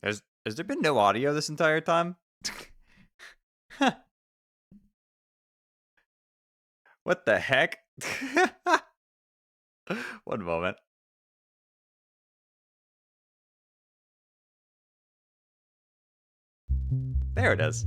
Has there been no audio this entire time? What the heck? One moment. There it is.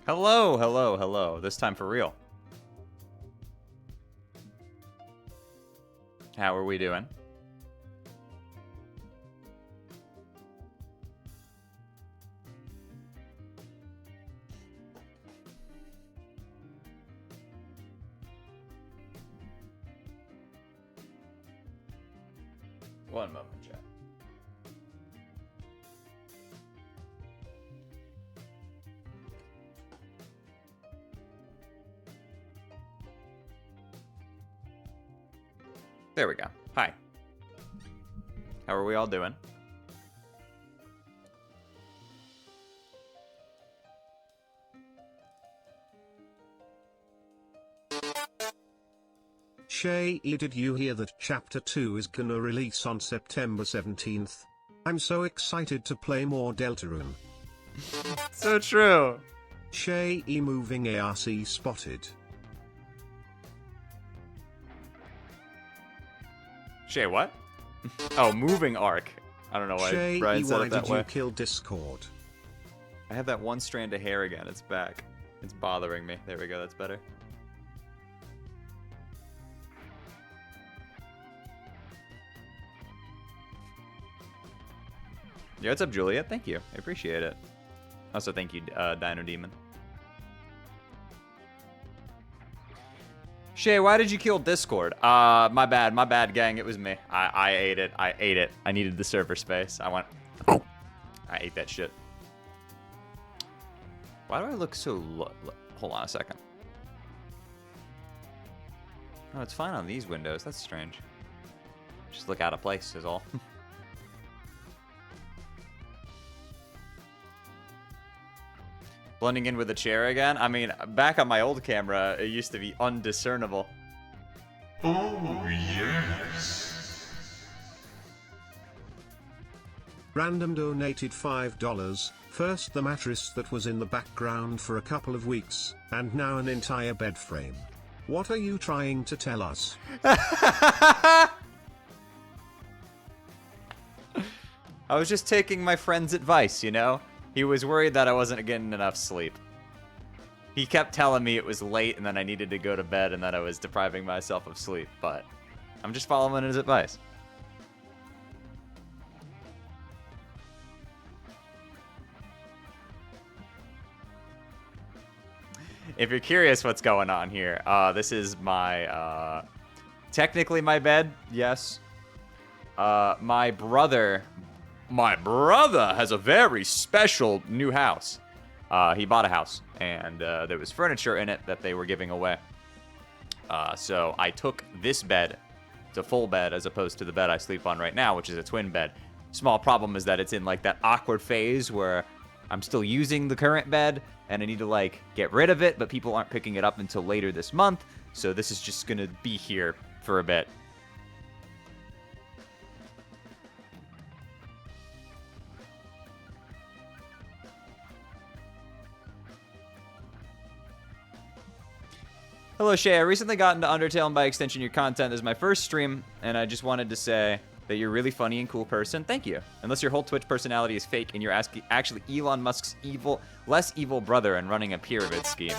Hello, hello, hello. This time for real. How are we doing? One moment, chat. There we go. Hi. How are we all doing? Shay, did you hear that Chapter 2 is gonna release on September 17th? I'm so excited to play more Deltarune. So true. Shay, moving ARC spotted. Shay, what? Oh, moving arc. I don't know why Shay, Brian said why it that did way. you kill Discord? I have that one strand of hair again. It's back. It's bothering me. There we go. That's better. Yo, what's up, Juliet? Thank you. I appreciate it. Also, thank you, Dino Demon. Shay, why did you kill Discord? My bad, gang. It was me. I ate it. I needed the server space. I ate that shit. Why do I look so hold on a second. Oh, it's fine on these windows. That's strange. Just look out of place is all. Blending in with the chair again? I mean, back on my old camera, it used to be undiscernible. Oh, yes. Random donated $5. First the mattress that was in the background for a couple of weeks, and now an entire bed frame. What are you trying to tell us? I was just taking my friend's advice, you know? He was worried that I wasn't getting enough sleep. He kept telling me it was late and then I needed to go to bed and that I was depriving myself of sleep, but I'm just following his advice. If you're curious what's going on here, this is my, technically my bed, yes. My brother has a very special new house. He bought a house, and there was furniture in it that they were giving away. So I took this bed to full bed as opposed to the bed I sleep on right now, which is a twin bed. Small problem is that it's in like that awkward phase where I'm still using the current bed, and I need to like get rid of it, but people aren't picking it up until later this month, so this is just gonna be here for a bit. Hello Shay, I recently got into Undertale and by extension your content is my first stream, and I just wanted to say that you're a really funny and cool person. Thank you. Unless your whole Twitch personality is fake and you're actually Elon Musk's less evil brother and running a pyramid scheme.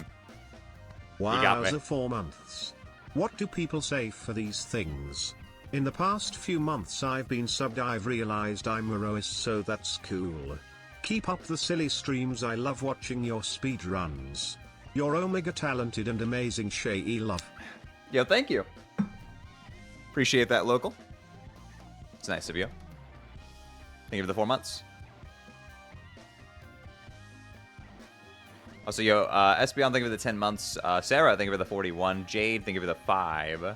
Wowza, 4 months. What do people say for these things? In the past few months I've been subbed. I've realized I'm morose, so that's cool. Keep up the silly streams. I love watching your speedruns. You're omega talented and amazing, Shay. Love. Yo, thank you. Appreciate that, local. It's nice of you. Thank you for the 4 months. Also, yo, Espeon, thank you for the 10 months. Sarah, thank you for the 41. Jade, thank you for the 5.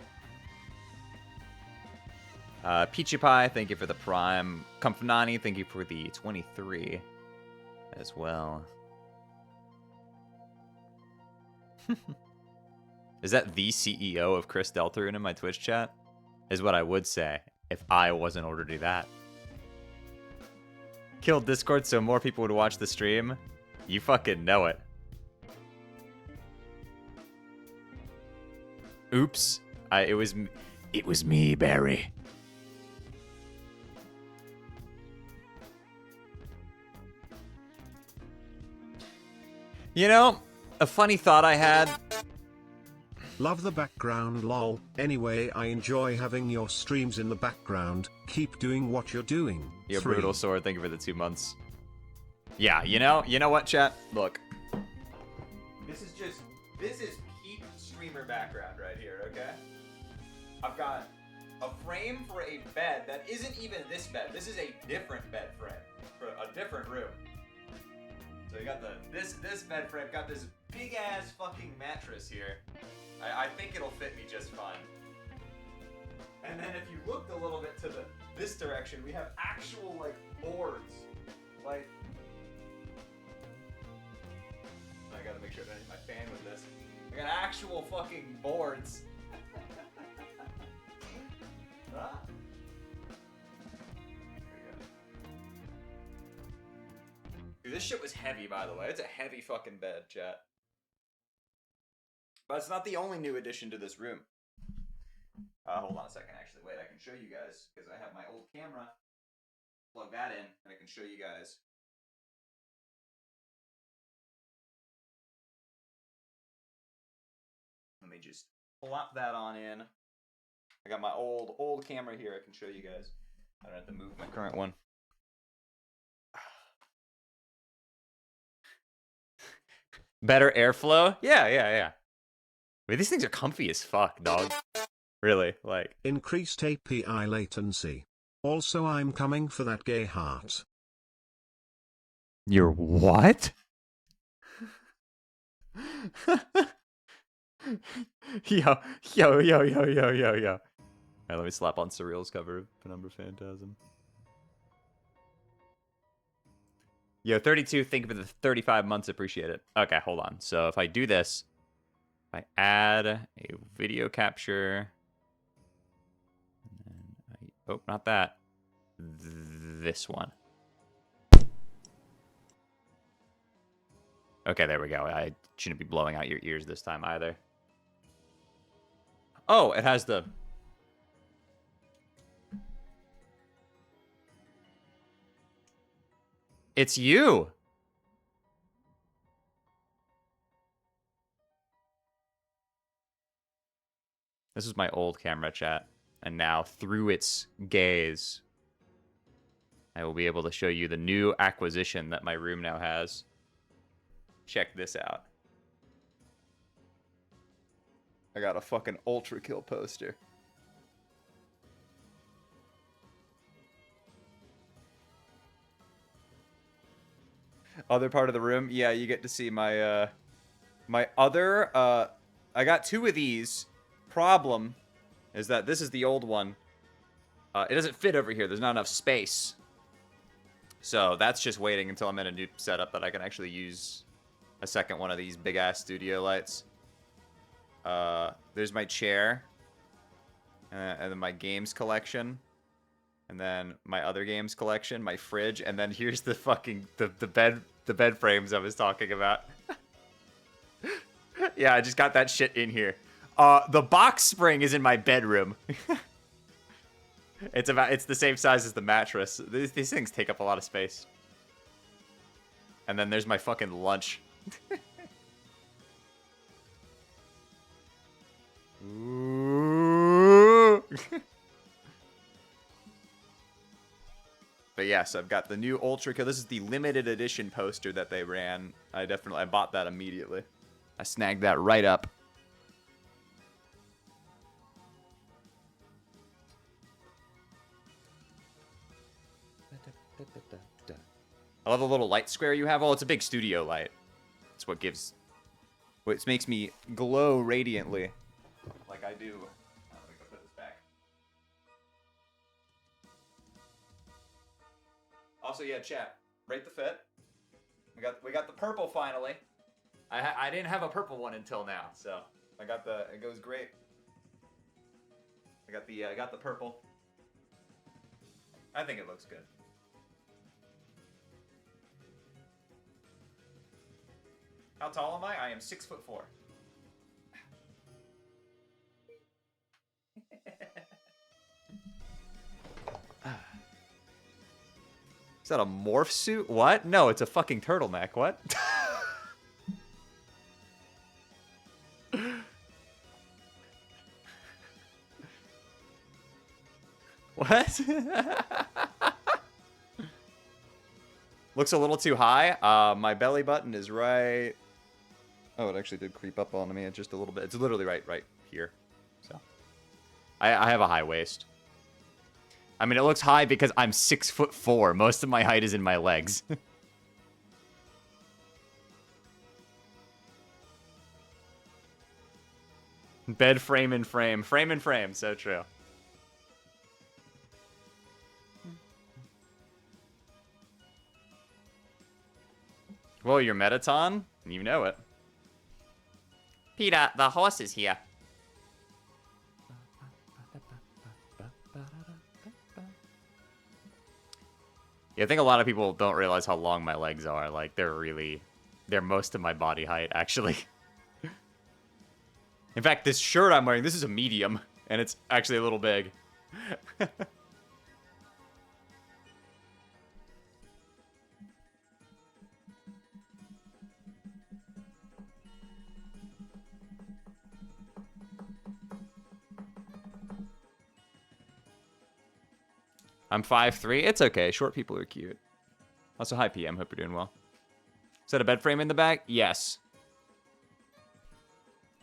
Peachy Pie, thank you for the Prime. Comfnani, thank you for the 23 as well. Is that the CEO of Chris Deltarune in my Twitch chat? Is what I would say if I wasn't ordered to do that. Killed Discord so more people would watch the stream. You fucking know it. Oops. It was me, Barry. You know, a funny thought I had. Love the background, lol. Anyway, I enjoy having your streams in the background. Keep doing what you're doing. Yo, 3. Brutal Sword, thank you for the 2 months. Yeah, you know what, chat? Look. This is peak streamer background right here, okay? I've got a frame for a bed that isn't even this bed. This is a different bed frame for a different room. So you got this bed frame, got this big ass fucking mattress here. I think it'll fit me just fine. And then if you looked a little bit to this direction, we have actual like boards. Like, I gotta make sure I don't hit my fan with this. I got actual fucking boards. Huh? Dude, this shit was heavy, by the way. It's a heavy fucking bed, chat. But it's not the only new addition to this room. Hold on a second, actually. Wait, I can show you guys, because I have my old camera. Plug that in, and I can show you guys. Let me just plop that on in. I got my old camera here. I can show you guys. I don't have to move my current one. Better airflow? Yeah. Wait, these things are comfy as fuck, dog. Really, like. Increased API latency. Also, I'm coming for that gay heart. You're what? Yo, yo, yo, yo, yo, yo, yo. Alright, let me slap on Surreal's cover of Penumbra Phantasm. Yo, 32, think of it, the 35 months, appreciate it. Okay, hold on. So if I do this, if I add a video capture, and then oh, not that. This one. Okay, there we go. I shouldn't be blowing out your ears this time either. Oh, it has the... It's you! This is my old camera chat. And now, through its gaze, I will be able to show you the new acquisition that my room now has. Check this out. I got a fucking Ultra Kill poster. Other part of the room, yeah, you get to see my my other I got two of these. Problem is that this is the old one. It doesn't fit over here. There's not enough space. So that's just waiting until I'm in a new setup that I can actually use a second one of these big ass studio lights. There's my chair, and then my games collection, and then my other games collection, my fridge, and then here's the fucking the bed frames I was talking about. Yeah, I just got that shit in here. The box spring is in my bedroom. It's the same size as the mattress. These things take up a lot of space. And then there's my fucking lunch. Ooh. But yes, I've got the new Ultra Kill. This is the limited edition poster that they ran. I bought that immediately. I snagged that right up. I love the little light square you have. Oh, it's a big studio light. It's what makes me glow radiantly, like I do. I'm gonna go put this back. Also, yeah, chat, rate the fit. We got the purple finally. I didn't have a purple one until now, so I got the. It goes great. I got the purple. I think it looks good. How tall am I? I am 6'4". Is that a morph suit? What? No, it's a fucking turtleneck. What? What? Looks a little too high. My belly button is right... Oh, it actually did creep up on me just a little bit. It's literally right here. So, I have a high waist. I mean, it looks high because I'm 6'4". Most of my height is in my legs. Bed frame and frame. Frame and frame. So true. Well, your Metaton? You know it. Peter, the horse is here. Yeah, I think a lot of people don't realize how long my legs are. Like, they're most of my body height, actually. In fact, this shirt I'm wearing, this is a medium, and it's actually a little big. I'm 5'3". It's okay. Short people are cute. Also, hi, PM. Hope you're doing well. Is that a bed frame in the back? Yes.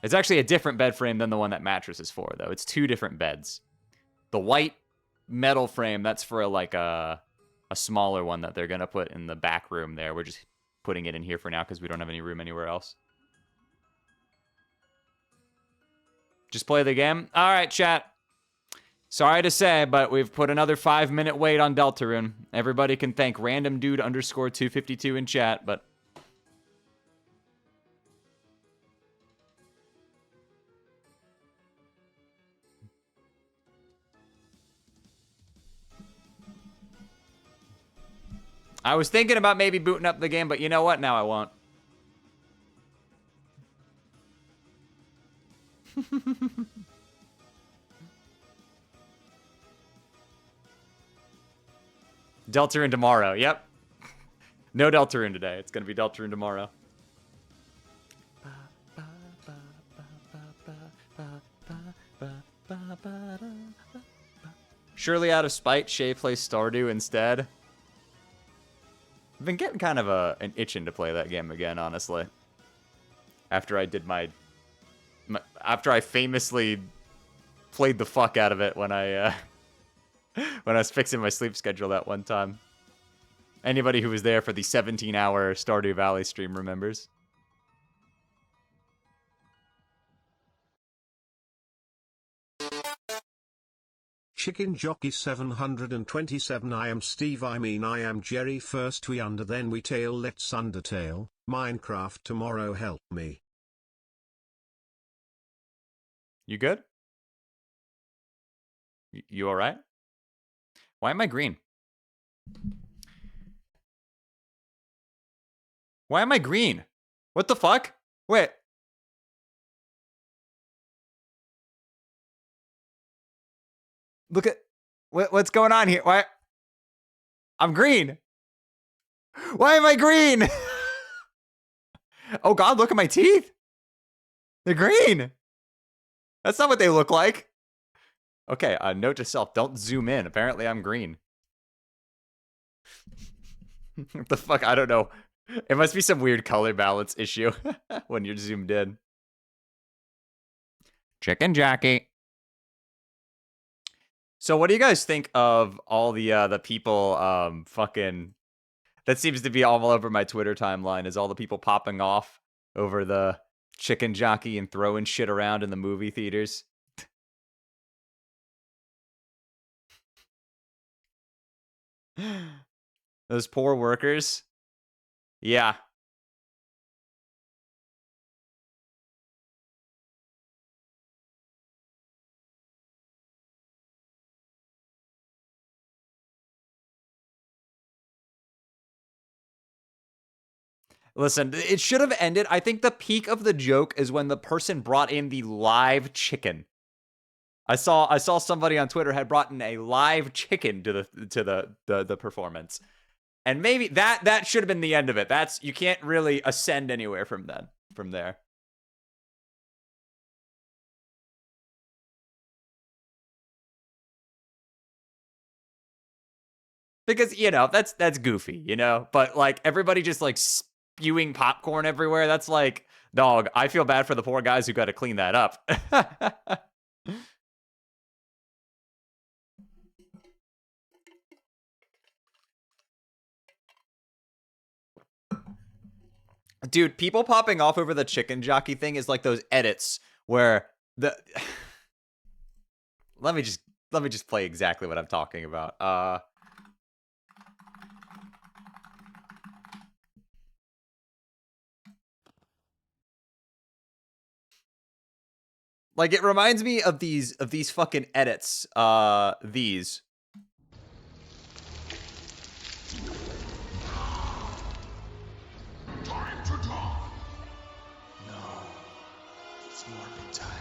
It's actually a different bed frame than the one that mattress is for, though. It's two different beds. The white metal frame, that's for like a smaller one that they're going to put in the back room there. We're just putting it in here for now because we don't have any room anywhere else. Just play the game? All right, chat. Sorry to say, but we've put another 5-minute wait on Deltarune. Everybody can thank randomdude_252 in chat, but... I was thinking about maybe booting up the game, but you know what? Now I won't. Deltarune tomorrow. Yep. No Deltarune today. It's going to be Deltarune tomorrow. Surely out of spite, Shay plays Stardew instead. I've been getting kind of an itching to play that game again, honestly. After I did after I famously played the fuck out of it when I when I was fixing my sleep schedule that one time. Anybody who was there for the 17-hour Stardew Valley stream remembers. Chicken Jockey 727 I am Steve I am Jerry first we under then we tail let's Undertale, Minecraft tomorrow help me. You good? You alright? Why am I green? Why am I green? What the fuck? Wait. Look at... What's going on here? Why... I'm green. Why am I green? Oh god, look at my teeth. They're green. That's not what they look like. Okay, note to self, don't zoom in. Apparently I'm green. What the fuck? I don't know. It must be some weird color balance issue when you're zoomed in. Chicken Jockey. So what do you guys think of all the people fucking... That seems to be all over my Twitter timeline, is all the people popping off over the chicken jockey and throwing shit around in the movie theaters. Those poor workers. Yeah. Listen, it should have ended. I think the peak of the joke is when the person brought in the live chicken. I saw somebody on Twitter had brought in a live chicken to the performance. And maybe that should have been the end of it. You can't really ascend anywhere from there. Because, you know, that's goofy, you know? But like everybody just like spewing popcorn everywhere, that's like, dog, I feel bad for the poor guys who got to clean that up. Dude, people popping off over the chicken jockey thing is like those edits where the let me just play exactly what I'm talking about. Like it reminds me of these fucking edits. These. Time to die. No, it's morning time.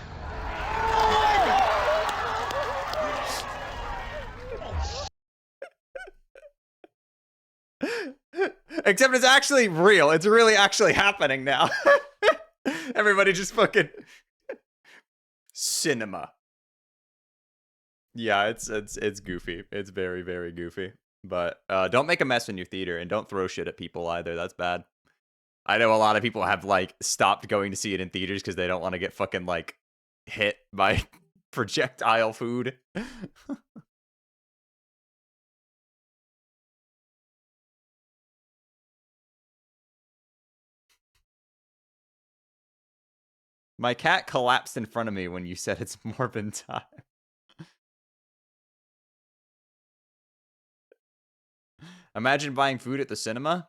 Except it's actually real. It's really actually happening now. Everybody just fucking cinema. Yeah, it's goofy. It's very, very goofy. But don't make a mess in your theater and don't throw shit at people either. That's bad. I know a lot of people have like stopped going to see it in theaters because they don't want to get fucking like hit by projectile food. My cat collapsed in front of me when you said it's Morbin time. Imagine buying food at the cinema.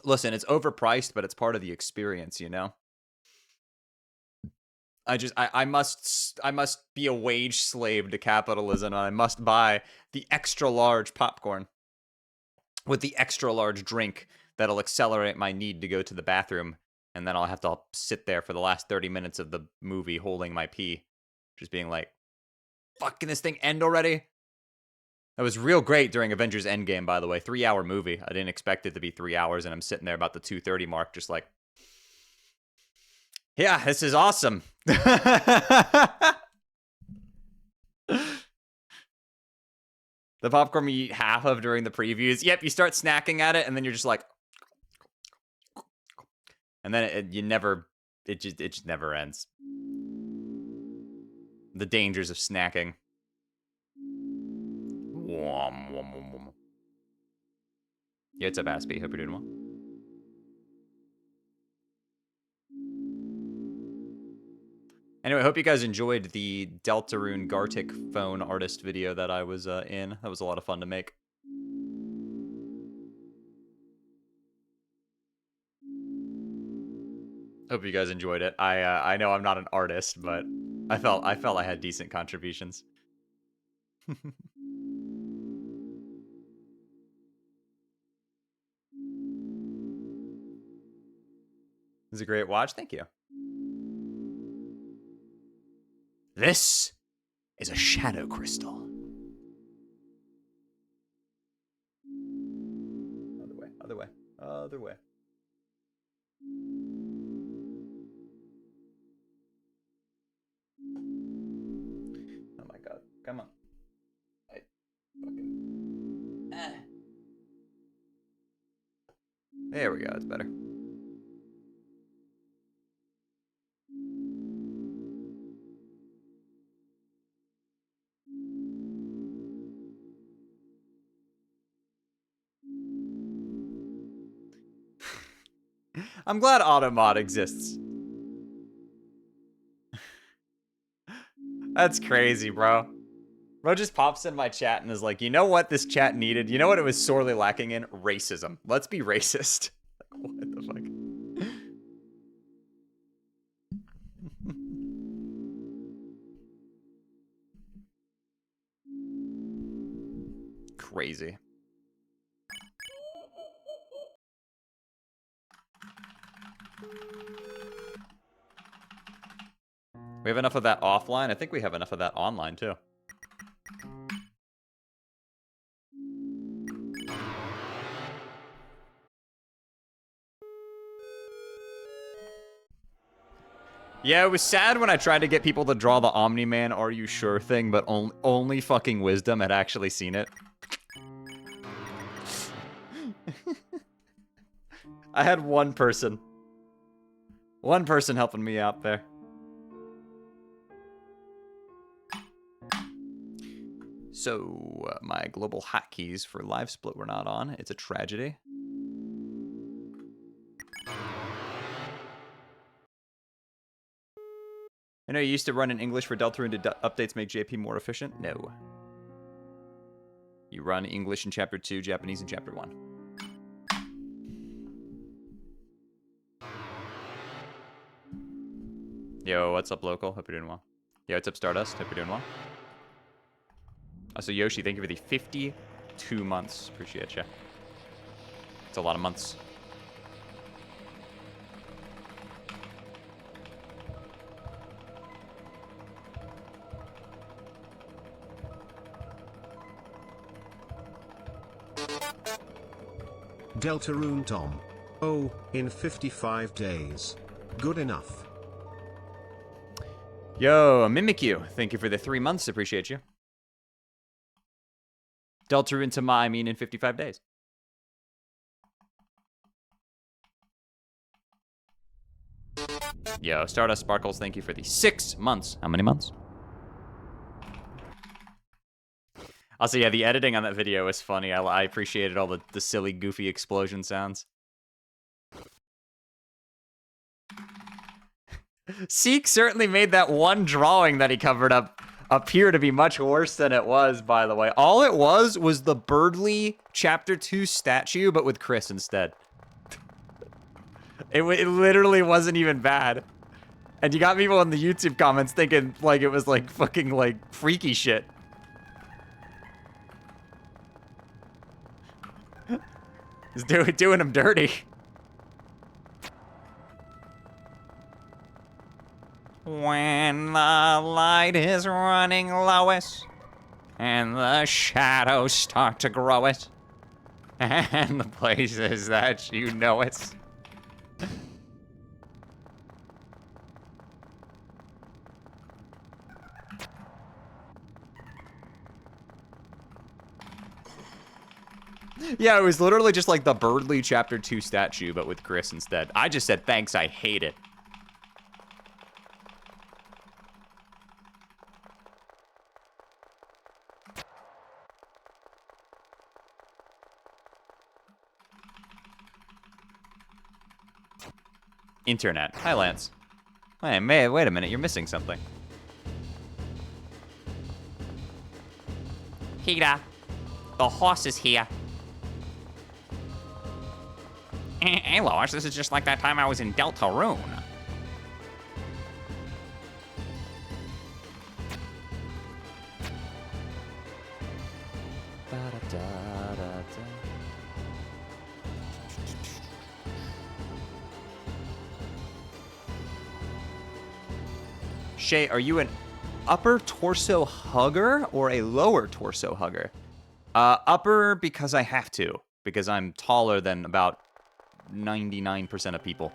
Listen, it's overpriced, but it's part of the experience, you know? I must be a wage slave to capitalism, and I must buy the extra large popcorn with the extra large drink that'll accelerate my need to go to the bathroom, and then I'll have to sit there for the last 30 minutes of the movie holding my pee, just being like, fuck, can this thing end already? That was real great during Avengers Endgame, by the way. 3-hour movie. I didn't expect it to be 3 hours, and I'm sitting there about the 2:30 mark, just like, yeah, this is awesome. The popcorn you eat half of during the previews. Yep, you start snacking at it, and then you're just like, and then it just never ends. The dangers of snacking. Yeah, it's up, Aspie. Hope you're doing well. Anyway, I hope you guys enjoyed the Deltarune Gartic Phone artist video that I was in. That was a lot of fun to make. Hope you guys enjoyed it. I know I'm not an artist, but I felt I had decent contributions. It was a great watch. Thank you. This is a shadow crystal. Other way, other way, other way. Oh my god, come on. I fucking... There we go, it's better. I'm glad Automod exists. That's crazy, bro. Bro just pops in my chat and is like, you know what this chat needed? You know what it was sorely lacking in? Racism. Let's be racist. Like, what the fuck? Crazy. We have enough of that offline? I think we have enough of that online, too. Yeah, it was sad when I tried to get people to draw the Omni-Man Are You Sure thing, but only fucking Wisdom had actually seen it. I had one person. One person helping me out there. So, my global hotkeys for live split were not on. It's a tragedy. I know you used to run in English for Deltarune. Did updates make JP more efficient? No. You run English in Chapter 2, Japanese in Chapter 1. Yo, what's up, local? Hope you're doing well. Yo, what's up, Stardust? Hope you're doing well. Also, Yoshi, thank you for the 52 months. Appreciate you. It's a lot of months. Deltarune Tom. Oh, in 55 days. Good enough. Yo, Mimikyu, thank you for the 3 months. Appreciate you. Deltarune to I mean in 55 days. Yo, Stardust Sparkles, thank you for the 6 months. How many months? Also, yeah, the editing on that video was funny. I appreciated all the silly, goofy explosion sounds. Seek certainly made that one drawing that he covered up appear to be much worse than it was, by the way. All it was the Birdly Chapter 2 statue, but with Chris instead. It literally wasn't even bad. And you got people in the YouTube comments thinking like it was like fucking like freaky shit. He's doing him dirty. When the light is running lowest and the shadows start to grow it and the places that you know it. Yeah, it was literally just like the Birdly Chapter 2 statue, but with Chris instead. I just said, thanks, I hate it. Internet. Hi, Lance. Wait a minute, you're missing something. Peter, the horse is here. Hey, Lois, this is just like that time I was in Deltarune. Shay, are you an upper torso hugger or a lower torso hugger? Upper because I have to, because I'm taller than about 99% of people.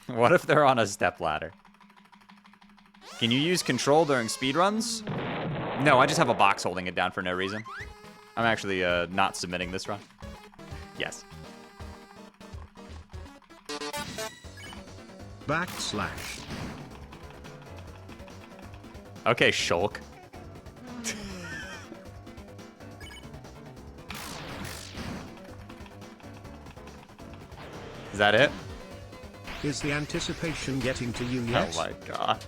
What if they're on a stepladder? Can you use control during speedruns? No, I just have a box holding it down for no reason. I'm actually not submitting this run. Yes. // Okay, Shulk. Is that it? Is the anticipation getting to you yet? Oh my god.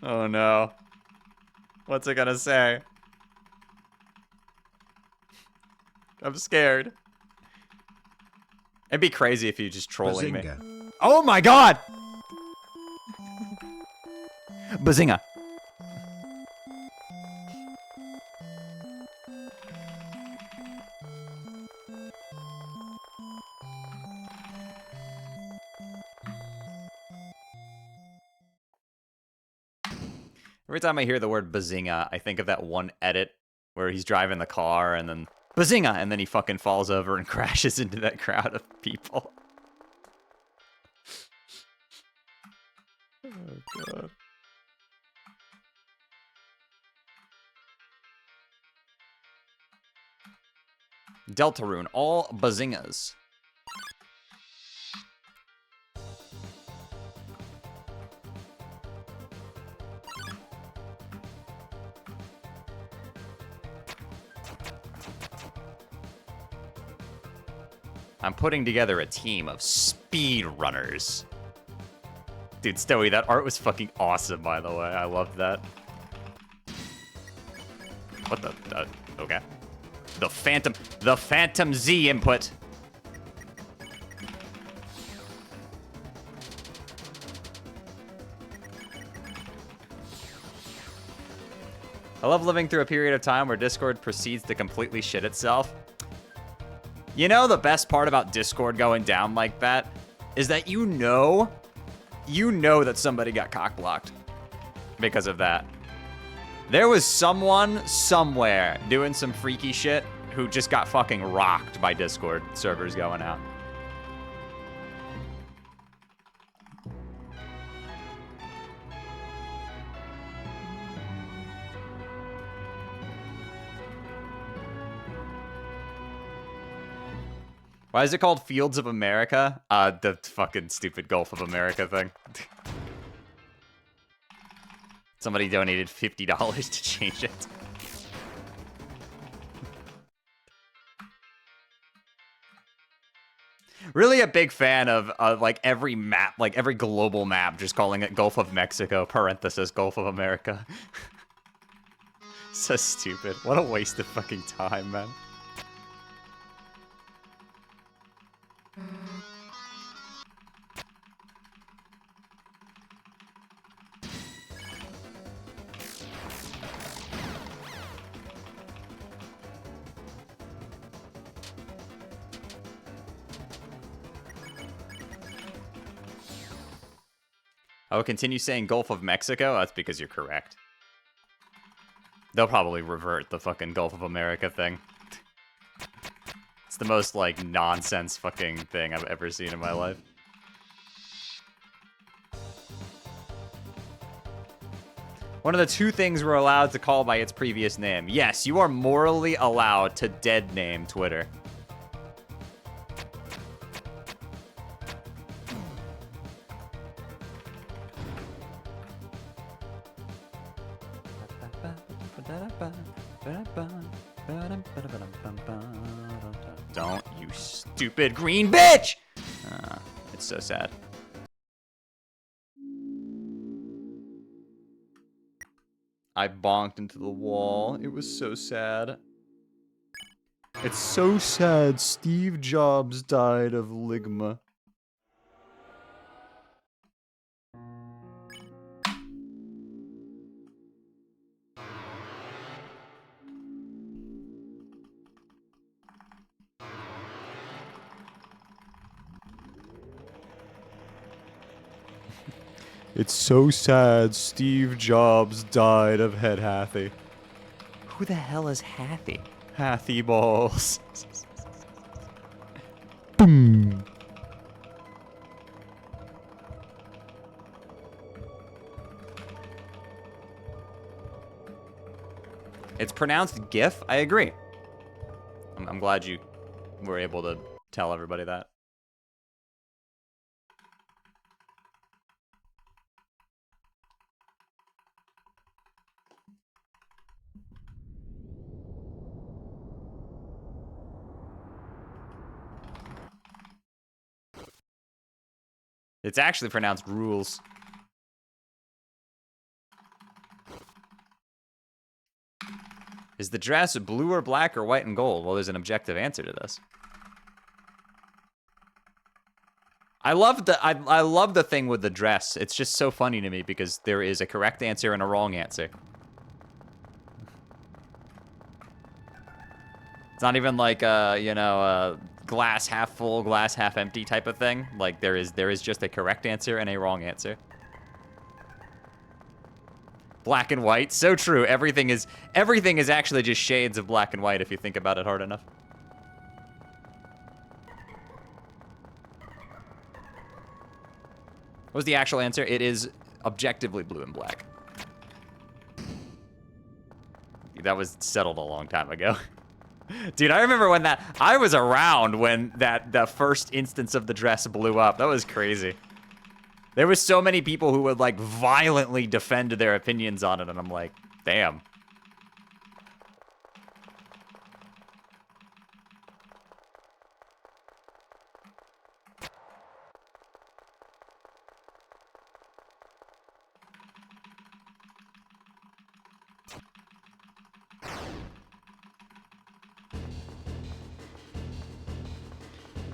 Oh no. What's it gonna say? I'm scared. It'd be crazy if you just trolling Bazinga. me. Oh my god! Bazinga. Every time I hear the word Bazinga, I think of that one edit where he's driving the car and then Bazinga, and then he fucking falls over and crashes into that crowd of people. Oh, God. Deltarune, all Bazingas. I'm putting together a team of speedrunners. Dude, Stoey, that art was fucking awesome, by the way. I loved that. What the? Okay. The Phantom Z input. I love living through a period of time where Discord proceeds to completely shit itself. You know the best part about Discord going down like that is that you know that somebody got cock-blocked because of that. There was someone somewhere doing some freaky shit who just got fucking rocked by Discord servers going out. Why is it called Fields of America? The fucking stupid Gulf of America thing. Somebody donated $50 to change it. Really a big fan of like every map, like every global map, just calling it Gulf of Mexico, parenthesis, Gulf of America. So stupid. What a waste of fucking time, man. I will continue saying Gulf of Mexico. That's because you're correct. They'll probably revert the fucking Gulf of America thing. It's the most, like, nonsense fucking thing I've ever seen in my life. One of the two things we're allowed to call by its previous name. Yes, you are morally allowed to dead name Twitter. Don't, you stupid green bitch! It's so sad. I bonked into the wall. It was so sad. It's so sad Steve Jobs died of ligma. It's so sad Steve Jobs died of head Hathy. Who the hell is Hathy? Hathy balls. Boom. It's pronounced GIF. I agree. I'm glad you were able to tell everybody that. It's actually pronounced rules. Is the dress blue or black or white and gold? Well, there's an objective answer to this. I love the thing with the dress. It's just so funny to me because there is a correct answer and a wrong answer. It's not even like you know, glass half full, glass half empty type of thing. Like there is just a correct answer and a wrong answer. Black and white, so true. Everything is actually just shades of black and white if you think about it hard enough. What was the actual answer? It is objectively blue and black. That was settled a long time ago. Dude, I remember when I was around when the first instance of the dress blew up. That was crazy. There was so many people who would like violently defend their opinions on it, and I'm like, damn.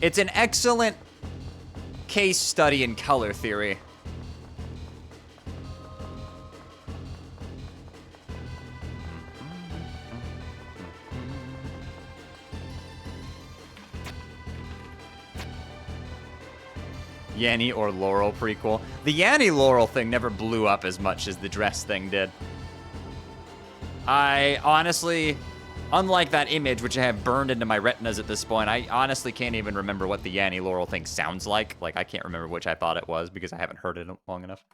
It's an excellent case study in color theory. Yanny or Laurel prequel. The Yanny Laurel thing never blew up as much as the dress thing did. I honestly, unlike that image, which I have burned into my retinas at this point, I honestly can't even remember what the Yanny Laurel thing sounds like. Like, I can't remember which I thought it was because I haven't heard it long enough.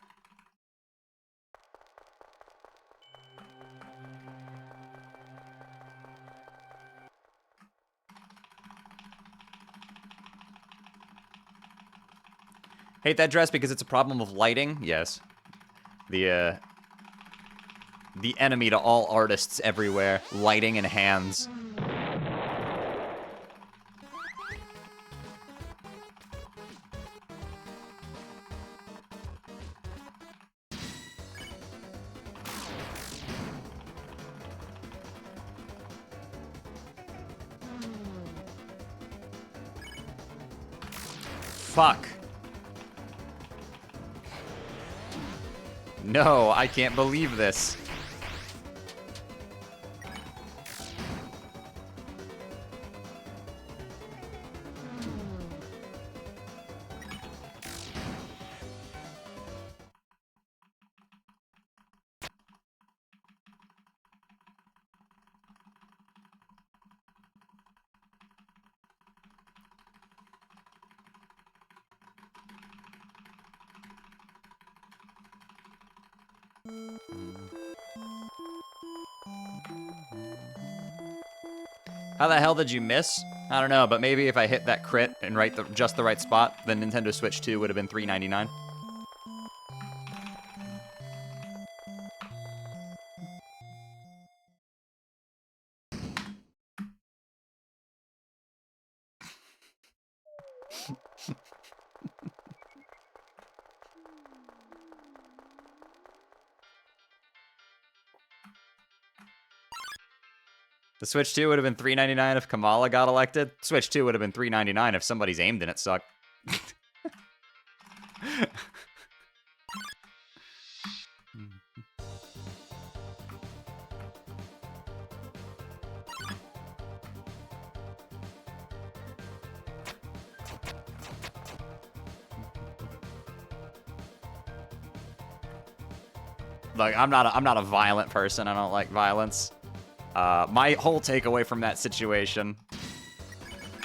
Hate that dress because it's a problem of lighting? Yes. The enemy to all artists everywhere. Lighting and hands. Fuck. No, I can't believe this. How the hell did you miss? I don't know, but maybe if I hit that crit and just the right spot, then Nintendo Switch 2 would have been $3.99. The Switch 2 would have been $3.99 if Kamala got elected. Switch 2 would have been $3.99 if somebody's aimed and it sucked. Like, I'm not a violent person. I don't like violence. My whole takeaway from that situation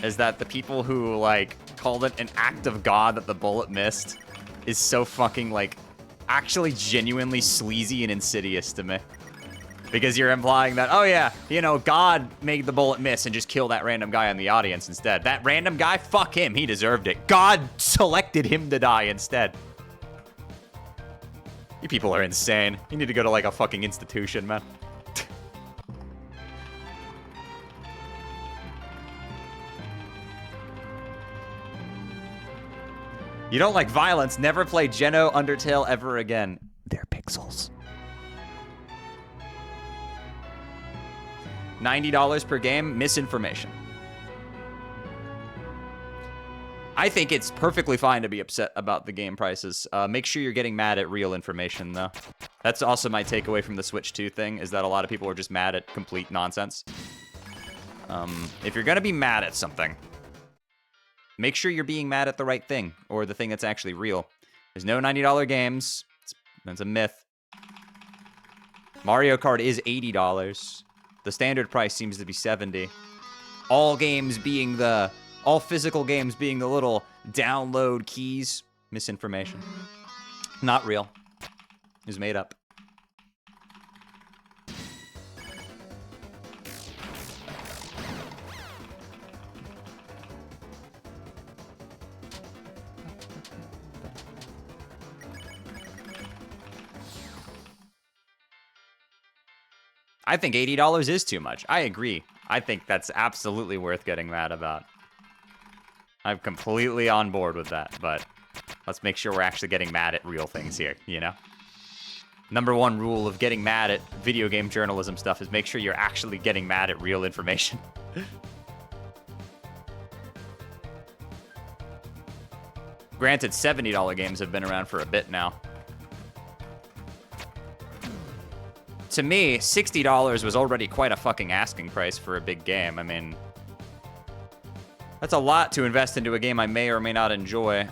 is that the people who, like, called it an act of God that the bullet missed is so fucking, like, actually genuinely sleazy and insidious to me. Because you're implying that, oh yeah, you know, God made the bullet miss and just kill that random guy in the audience instead. That random guy, fuck him, he deserved it. God selected him to die instead. You people are insane. You need to go to, like, a fucking institution, man. You don't like violence, never play Geno Undertale ever again. They're pixels. $90 per game, misinformation. I think it's perfectly fine to be upset about the game prices. Make sure you're getting mad at real information, though. That's also my takeaway from the Switch 2 thing, is that a lot of people are just mad at complete nonsense. If you're gonna be mad at something, make sure you're being mad at the right thing, or the thing that's actually real. There's no $90 games. That's a myth. Mario Kart is $80. The standard price seems to be $70. All physical games being the little download keys. Misinformation. Not real. It was made up. I think $80 is too much. I agree. I think that's absolutely worth getting mad about. I'm completely on board with that, but let's make sure we're actually getting mad at real things here, you know? Number one rule of getting mad at video game journalism stuff is make sure you're actually getting mad at real information. Granted, $70 games have been around for a bit now. To me, $60 was already quite a fucking asking price for a big game. I mean, that's a lot to invest into a game I may or may not enjoy.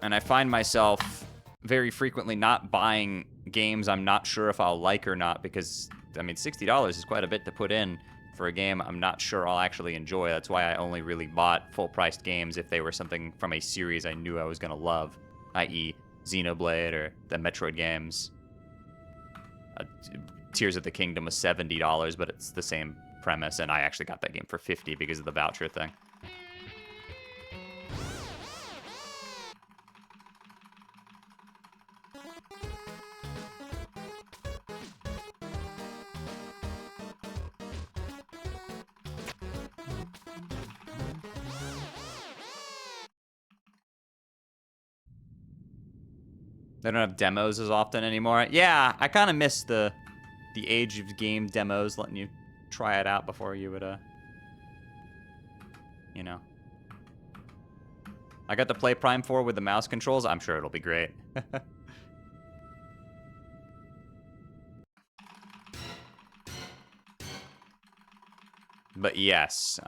And I find myself very frequently not buying games I'm not sure if I'll like or not, because, I mean, $60 is quite a bit to put in for a game I'm not sure I'll actually enjoy. That's why I only really bought full-priced games if they were something from a series I knew I was going to love, i.e. Xenoblade or the Metroid games. Tears of the Kingdom was $70, but it's the same premise, and I actually got that game for $50 because of the voucher thing. They don't have demos as often anymore. Yeah, I kind of miss the age of game demos, letting you try it out before you would, you know. I got to play Prime 4 with the mouse controls. I'm sure it'll be great. But yes,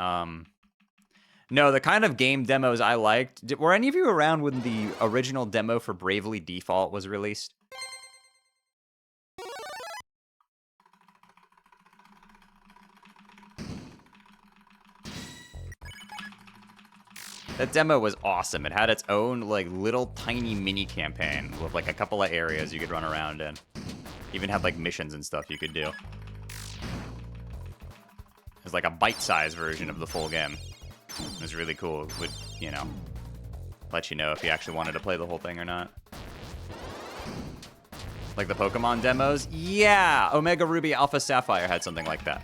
no, the kind of game demos I liked. Were any of you around when the original demo for Bravely Default was released? That demo was awesome. It had its own, like, little tiny mini campaign with, like, a couple of areas you could run around in. Even had, like, missions and stuff you could do. It was like a bite-sized version of the full game. It was really cool. It would, you know, let you know if you actually wanted to play the whole thing or not. Like the Pokemon demos? Yeah! Omega Ruby Alpha Sapphire had something like that.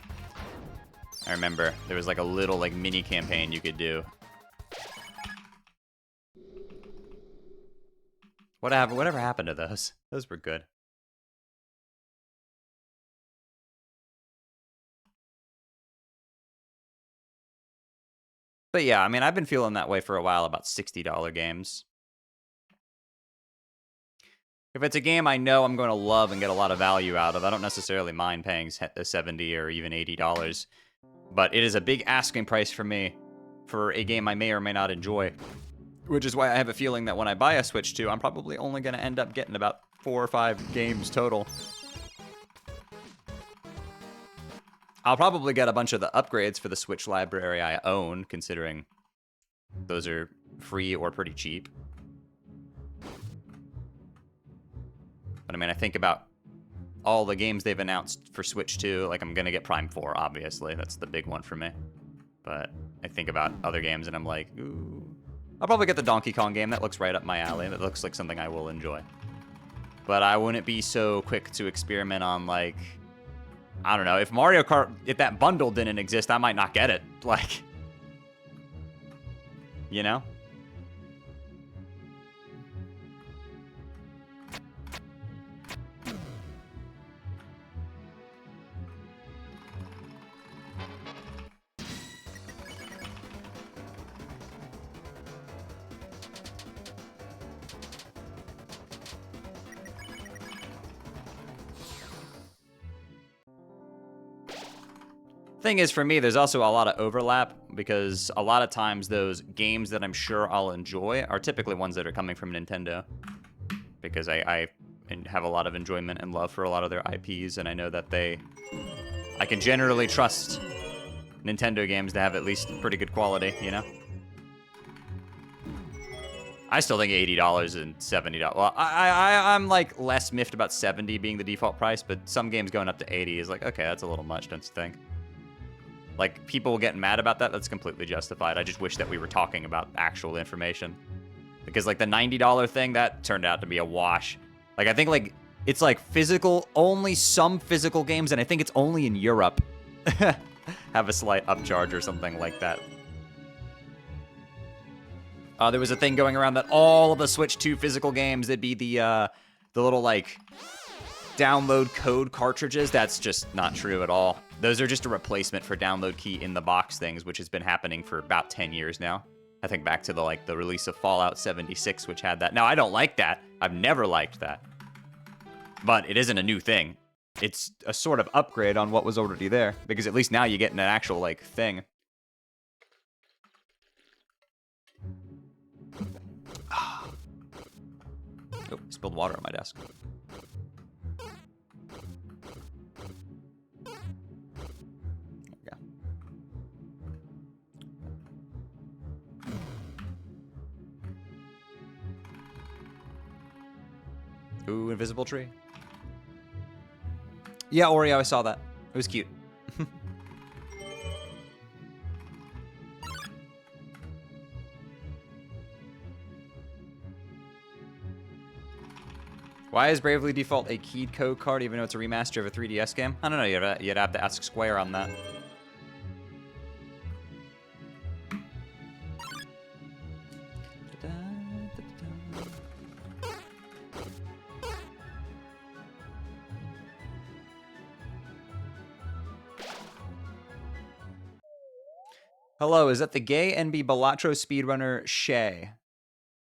I remember. There was like a little like mini campaign you could do. Whatever happened to those? Those were good. But yeah, I mean, I've been feeling that way for a while about $60 games. If it's a game I know I'm going to love and get a lot of value out of, I don't necessarily mind paying $70 or even $80. But it is a big asking price for me for a game I may or may not enjoy. Which is why I have a feeling that when I buy a Switch 2, I'm probably only going to end up getting about 4 or 5 games total. I'll probably get a bunch of the upgrades for the Switch library I own, considering those are free or pretty cheap. But I mean, I think about all the games they've announced for Switch 2. Like, I'm going to get Prime 4, obviously. That's the big one for me. But I think about other games and I'm like, ooh. I'll probably get the Donkey Kong game. That looks right up my alley. That looks like something I will enjoy. But I wouldn't be so quick to experiment on, like, I don't know. If Mario Kart, if that bundle didn't exist, I might not get it. Like, you know? Thing is, for me, there's also a lot of overlap because a lot of times those games that I'm sure I'll enjoy are typically ones that are coming from Nintendo, because I have a lot of enjoyment and love for a lot of their IPs, and I know that I can generally trust Nintendo games to have at least pretty good quality, you know? I still think $80 and $70. Well, I'm like less miffed about 70 being the default price, but some games going up to 80 is like, okay, that's a little much, don't you think? Like, people getting mad about that, that's completely justified. I just wish that we were talking about actual information. Because, like, the $90 thing, that turned out to be a wash. Like, I think, like, it's, like, only some physical games, and I think it's only in Europe, have a slight upcharge or something like that. There was a thing going around that all of the Switch 2 physical games, it'd be the little, like, download code cartridges. That's just not true at all. Those are just a replacement for download key in the box things, which has been happening for about 10 years now. I think back to the release of Fallout 76, which had that. Now, I don't like that. I've never liked that. But it isn't a new thing. It's a sort of upgrade on what was already there, because at least now you get an actual, like, thing. Oh, spilled water on my desk. Ooh, invisible tree. Yeah, Oreo, I saw that. It was cute. Why is Bravely Default a keyed code card even though it's a remaster of a 3DS game? I don't know, you'd have to ask Square on that. Hello, is that the gay NB Balatro speedrunner Shay?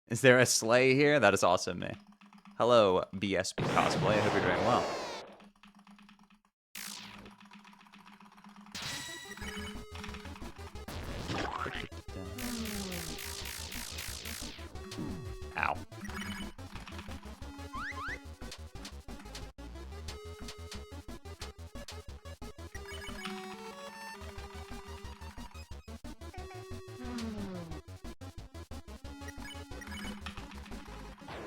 Is there a sleigh here? That is awesome, man. Hello, BSB Cosplay. I hope you're doing well. Ow.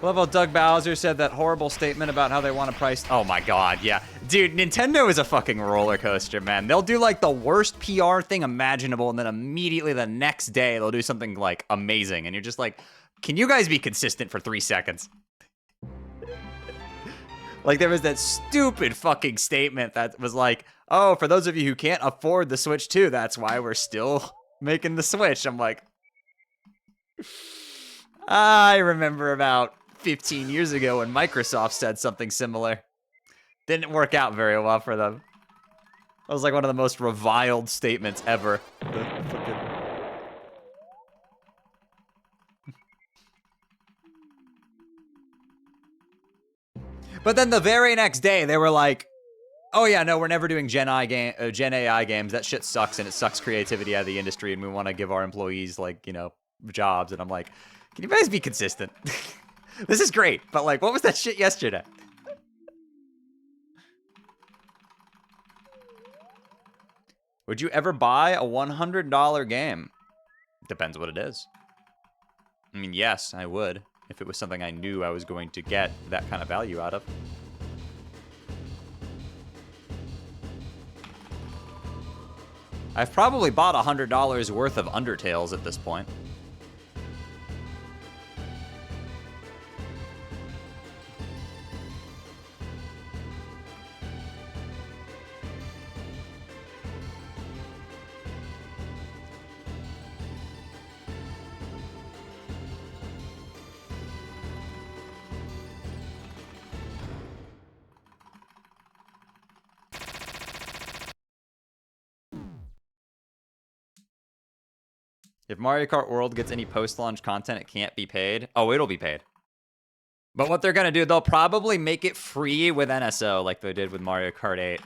Love how Doug Bowser said that horrible statement about how they want to price. Oh my god, yeah. Dude, Nintendo is a fucking roller coaster, man. They'll do like the worst PR thing imaginable, and then immediately the next day they'll do something like amazing. And you're just like, can you guys be consistent for 3 seconds? Like there was that stupid fucking statement that was like, oh, for those of you who can't afford the Switch 2, that's why we're still making the Switch. I'm like, I remember about 15 years ago when Microsoft said something similar. Didn't work out very well for them. That was like one of the most reviled statements ever. But then the very next day, they were like, oh yeah, no, we're never doing Gen AI games. That shit sucks, and it sucks creativity out of the industry, and we want to give our employees, like, you know, jobs. And I'm like, can you guys be consistent? This is great, but like, what was that shit yesterday? Would you ever buy a $100 game? Depends what it is. I mean, yes, I would, if it was something I knew I was going to get that kind of value out of. I've probably bought $100 worth of Undertales at this point. If Mario Kart World gets any post-launch content, it can't be paid. Oh, it'll be paid. But what they're going to do, they'll probably make it free with NSO like they did with Mario Kart 8.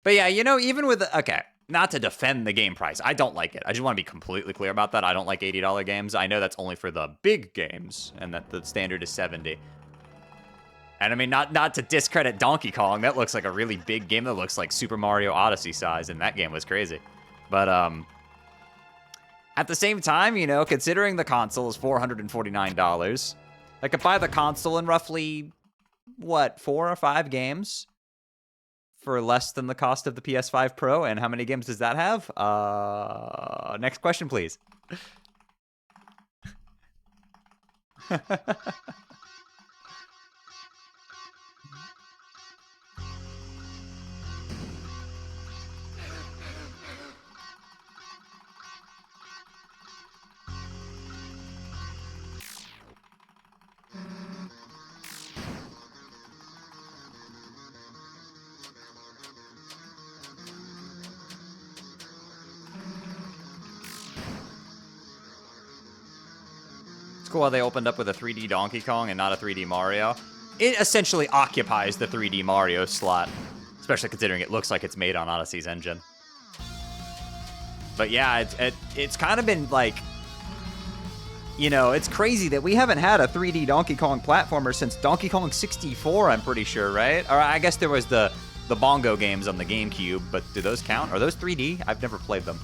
But yeah, you know, even with... Okay, not to defend the game price. I don't like it. I just want to be completely clear about that. I don't like $80 games. I know that's only for the big games, and that the standard is $70. And I mean, not to discredit Donkey Kong. That looks like a really big game that looks like Super Mario Odyssey size, and that game was crazy. But at the same time, you know, considering the console is $449, I could buy the console in roughly, what, 4 or 5 games for less than the cost of the PS5 Pro. And how many games does that have? Next question, please. Cool how they opened up with a 3D Donkey Kong and not a 3D Mario. It essentially occupies the 3D Mario slot, especially considering it looks like it's made on Odyssey's engine. But yeah, it's kind of been like, you know, it's crazy that we haven't had a 3D Donkey Kong platformer since Donkey Kong 64, I'm pretty sure, right? Or I guess there was the Bongo games on the GameCube, but do those count? Are those 3D? I've never played them.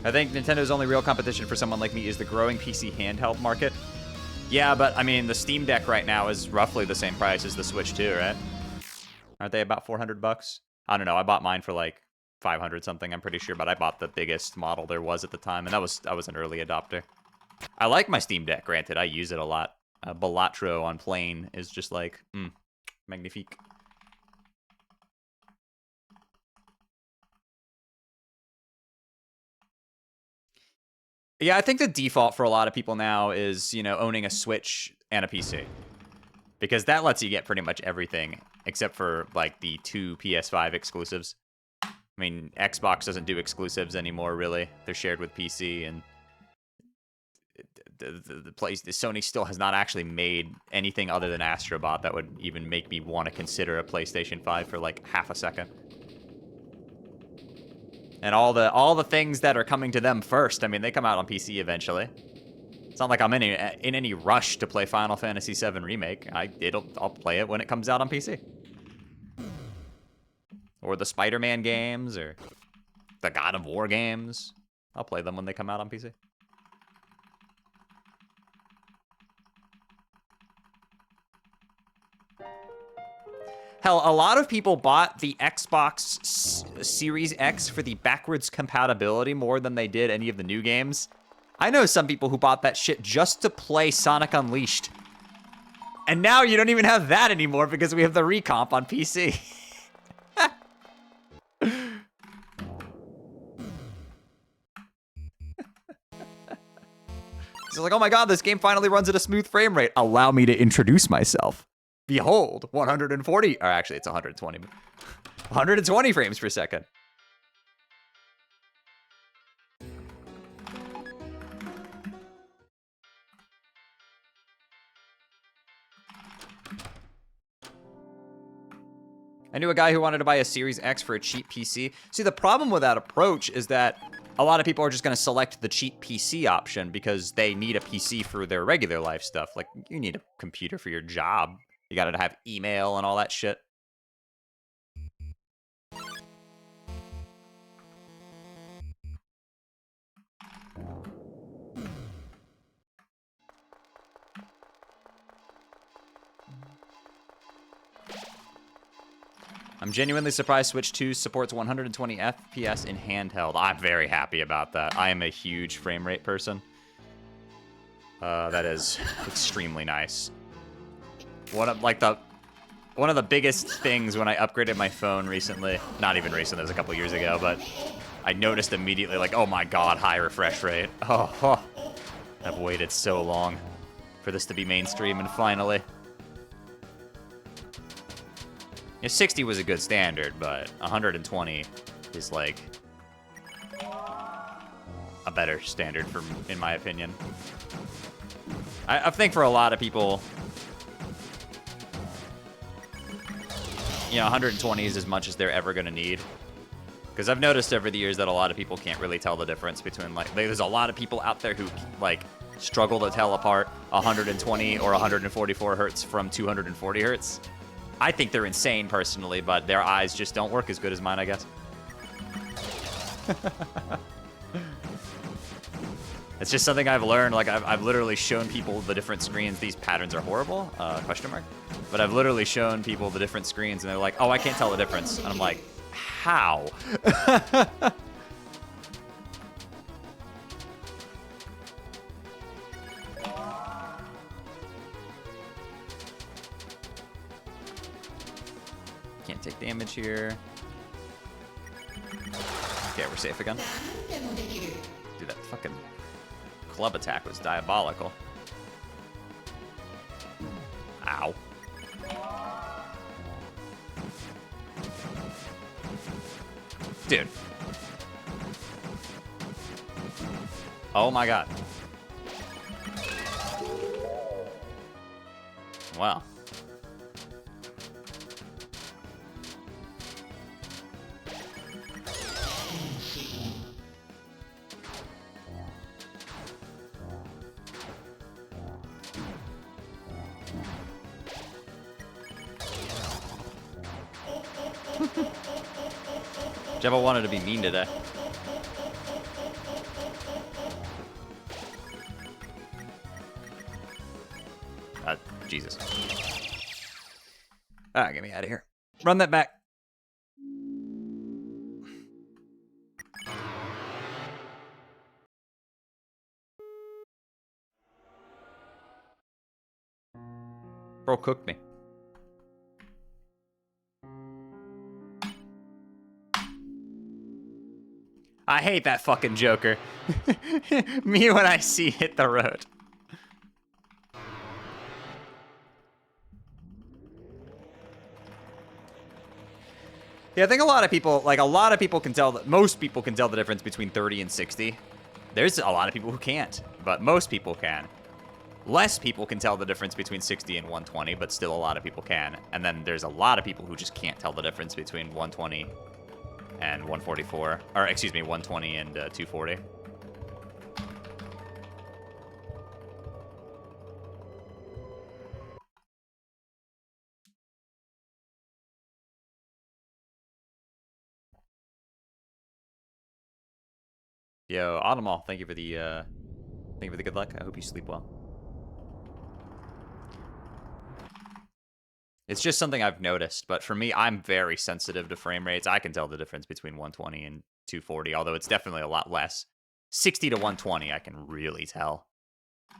I think Nintendo's only real competition for someone like me is the growing PC handheld market. Yeah, but I mean, the Steam Deck right now is roughly the same price as the Switch 2, right? Aren't they about $400? I don't know. I bought mine for like 500 something, I'm pretty sure, but I bought the biggest model there was at the time, and I was an early adopter. I like my Steam Deck, granted. I use it a lot. Balatro on plane is just like, magnifique. Yeah, I think the default for a lot of people now is, you know, owning a Switch and a PC. Because that lets you get pretty much everything, except for, like, the 2 PS5 exclusives. I mean, Xbox doesn't do exclusives anymore, really. They're shared with PC, and the Sony still has not actually made anything other than Astrobot that would even make me want to consider a PlayStation 5 for, like, half a second. And all the things that are coming to them first, I mean, they come out on PC eventually. It's not like I'm in any rush to play Final Fantasy VII Remake. I'll play it when it comes out on PC. Or the Spider-Man games, or the God of War games. I'll play them when they come out on PC. Hell, a lot of people bought the Xbox Series X for the backwards compatibility more than they did any of the new games. I know some people who bought that shit just to play Sonic Unleashed. And now you don't even have that anymore because we have the recomp on PC. It's like, oh my god, this game finally runs at a smooth frame rate. Allow me to introduce myself. Behold, 140, or actually it's 120. 120 frames per second. I knew a guy who wanted to buy a Series X for a cheap PC. See, the problem with that approach is that a lot of people are just going to select the cheap PC option because they need a PC for their regular life stuff. Like, you need a computer for your job. You got to have email and all that shit. I'm genuinely surprised Switch 2 supports 120 FPS in handheld. I'm very happy about that. I am a huge frame rate person. That is extremely nice. One of the biggest things when I upgraded my phone recently, not even recently, it was a couple years ago, but I noticed immediately, like, oh my god, high refresh rate. Oh, I've waited so long for this to be mainstream, and finally. Yeah, 60 was a good standard, but 120 is, like, a better standard, in my opinion. I think for a lot of people, you know, 120 is as much as they're ever going to need. Because I've noticed over the years that a lot of people can't really tell the difference between, like, there's a lot of people out there who, like, struggle to tell apart 120 or 144 hertz from 240 hertz. I think they're insane, personally, but their eyes just don't work as good as mine, I guess. It's just something I've learned. Like, I've literally shown people the different screens. These patterns are horrible, question mark. But I've literally shown people the different screens, and they're like, oh, I can't tell the difference. And I'm like, how? Can't take damage here. Okay, we're safe again. Dude, that fucking club attack was diabolical. Ow. Dude. Oh my god. Wow. Jevil wanted to be mean today. Jesus. Ah, get me out of here. Run that back. Bro cooked me. I hate that fucking Joker. Me when I see hit the road. Yeah, I think a lot of people can tell that most people can tell the difference between 30 and 60. There's a lot of people who can't, but most people can. Less people can tell the difference between 60 and 120, but still a lot of people can. And then there's a lot of people who just can't tell the difference between 120 and 144, or excuse me, 120 and 240. Yo, Autumnal, thank you for the good luck. I hope you sleep well. It's just something I've noticed, but for me, I'm very sensitive to frame rates. I can tell the difference between 120 and 240, although it's definitely a lot less. 60 to 120, I can really tell.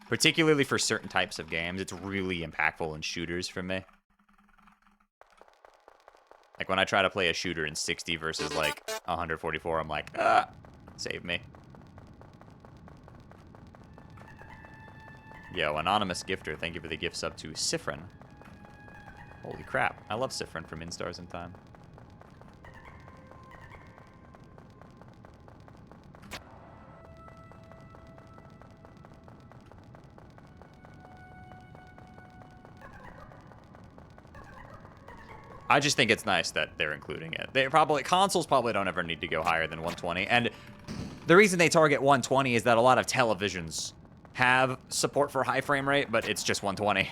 Particularly for certain types of games, it's really impactful in shooters for me. Like when I try to play a shooter in 60 versus like 144, I'm like, save me. Yo, Anonymous Gifter, thank you for the gift sub to Sifrin. Holy crap, I love Sifrin from Instars in Time. I just think it's nice that they're including it. Consoles probably don't ever need to go higher than 120, and the reason they target 120 is that a lot of televisions have support for high frame rate, but it's just 120.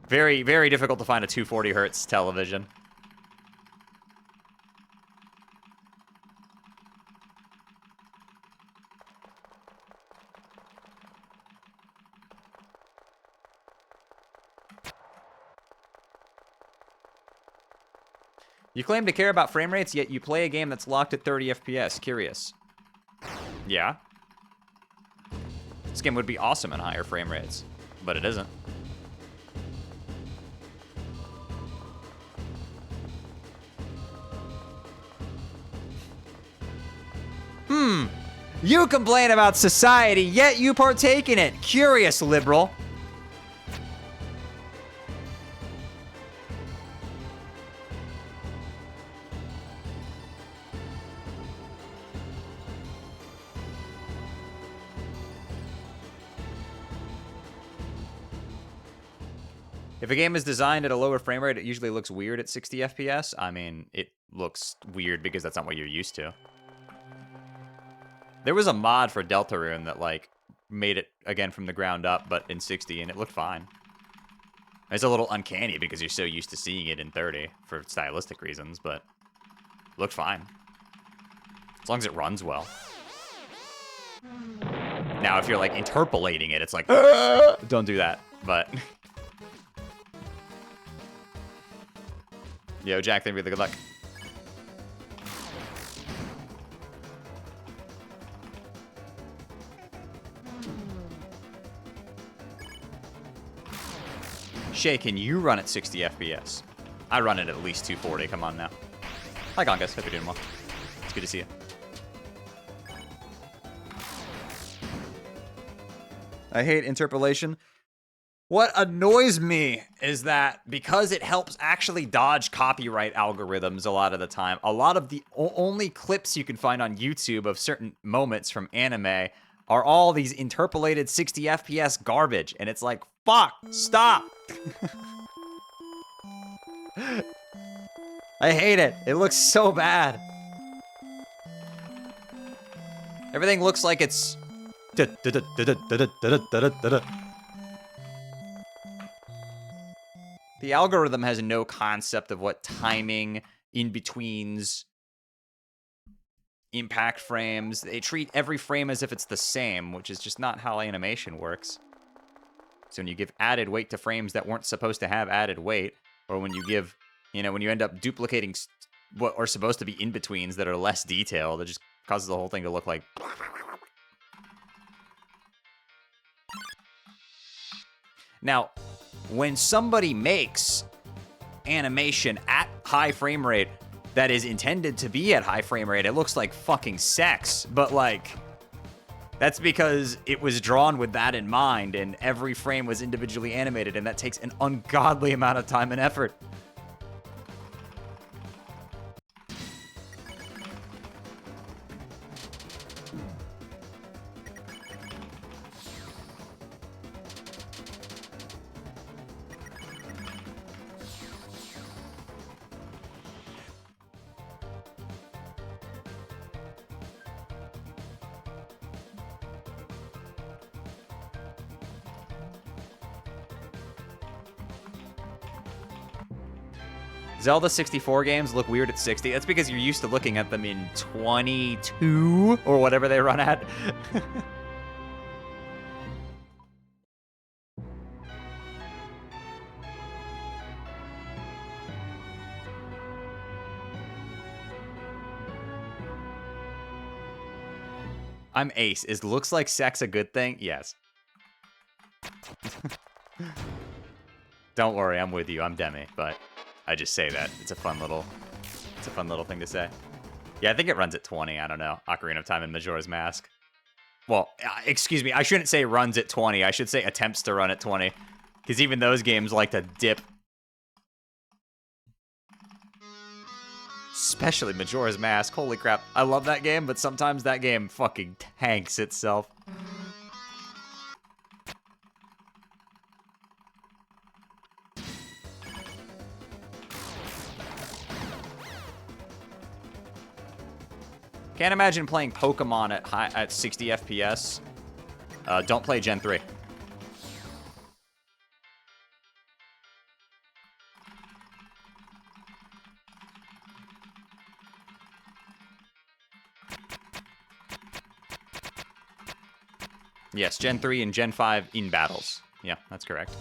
Very, very difficult to find a 240 hertz television. You claim to care about frame rates, yet you play a game that's locked at 30 FPS. Curious. Yeah. This game would be awesome in higher frame rates, but it isn't. You complain about society, yet you partake in it. Curious, liberal. If a game is designed at a lower frame rate, it usually looks weird at 60 FPS. I mean, it looks weird because that's not what you're used to. There was a mod for Deltarune that, like, made it, again, from the ground up, but in 60, and it looked fine. It's a little uncanny because you're so used to seeing it in 30 for stylistic reasons, but it looked fine. As long as it runs well. Now, if you're, like, interpolating it, it's like, don't do that, but... Yo, Jack, thank you for the good luck. Shay, can you run at 60 FPS? I run it at least 240. Come on now. Hi, Gongas. Hope you're doing well. It's good to see you. I hate interpolation. What annoys me is that because it helps actually dodge copyright algorithms a lot of the time, a lot of the only clips you can find on YouTube of certain moments from anime are all these interpolated 60 FPS garbage. And it's like, fuck, stop. I hate it. It looks so bad. Everything looks like it's... The algorithm has no concept of what timing, in-betweens, impact frames. They treat every frame as if it's the same, which is just not how animation works. So when you give added weight to frames that weren't supposed to have added weight, or when you give, you know, when you end up duplicating what are supposed to be in-betweens that are less detailed, it just causes the whole thing to look like... Now, when somebody makes animation at high frame rate that is intended to be at high frame rate, it looks like fucking sex. But, like, that's because it was drawn with that in mind, and every frame was individually animated, and that takes an ungodly amount of time and effort. Zelda 64 games look weird at 60. That's because you're used to looking at them in 22 or whatever they run at. I'm Ace. Is looks like sex a good thing? Yes. Don't worry, I'm with you. I'm Demi, but I just say that. It's a fun little thing to say. Yeah, I think it runs at 20. I don't know. Ocarina of Time and Majora's Mask. Well, excuse me. I shouldn't say runs at 20. I should say attempts to run at 20. Because even those games like to dip. Especially Majora's Mask. Holy crap. I love that game, but sometimes that game fucking tanks itself. Can't imagine playing Pokemon at 60 FPS. Don't play Gen 3. Yes, Gen 3 and Gen 5 in battles. Yeah, that's correct.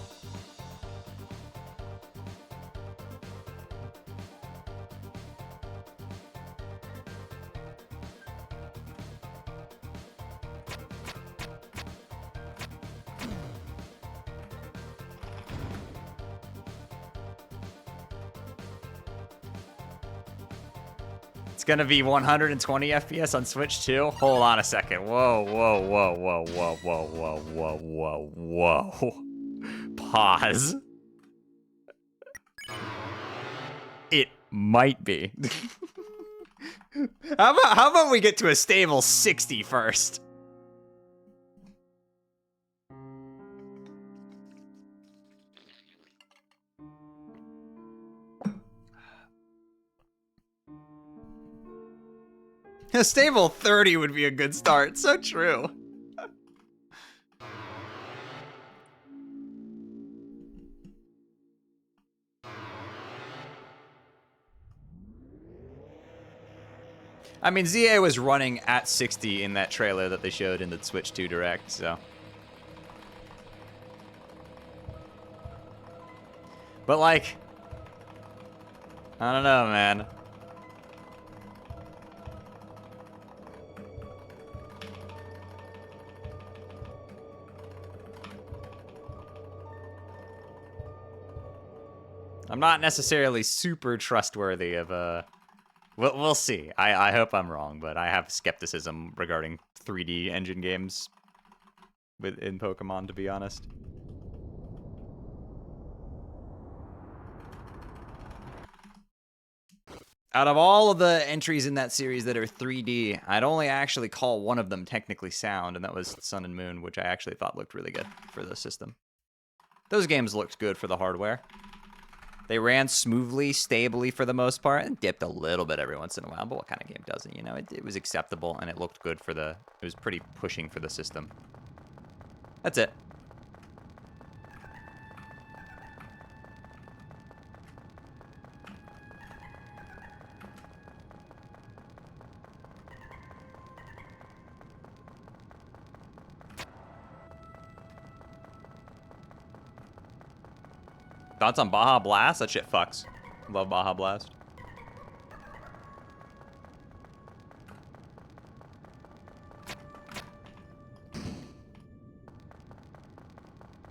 It's gonna be 120 FPS on Switch too? Hold on a second. Whoa, whoa, whoa, whoa, whoa, whoa, whoa, whoa, whoa, whoa. Pause. It might be. How about we get to a stable 60 first? A stable 30 would be a good start. So true. I mean, ZA was running at 60 in that trailer that they showed in the Switch 2 Direct, so. But, like, I don't know, man. I'm not necessarily super trustworthy of we'll see. I hope I'm wrong, but I have skepticism regarding 3D engine games in Pokemon, to be honest. Out of all of the entries in that series that are 3D, I'd only actually call one of them technically sound, and that was Sun and Moon, which I actually thought looked really good for the system. Those games looked good for the hardware. They ran smoothly, stably for the most part, and dipped a little bit every once in a while, but what kind of game doesn't, you know? It was acceptable, and it looked good for it was pretty pushing for the system. That's it. Thoughts on Baja Blast? That shit fucks. Love Baja Blast.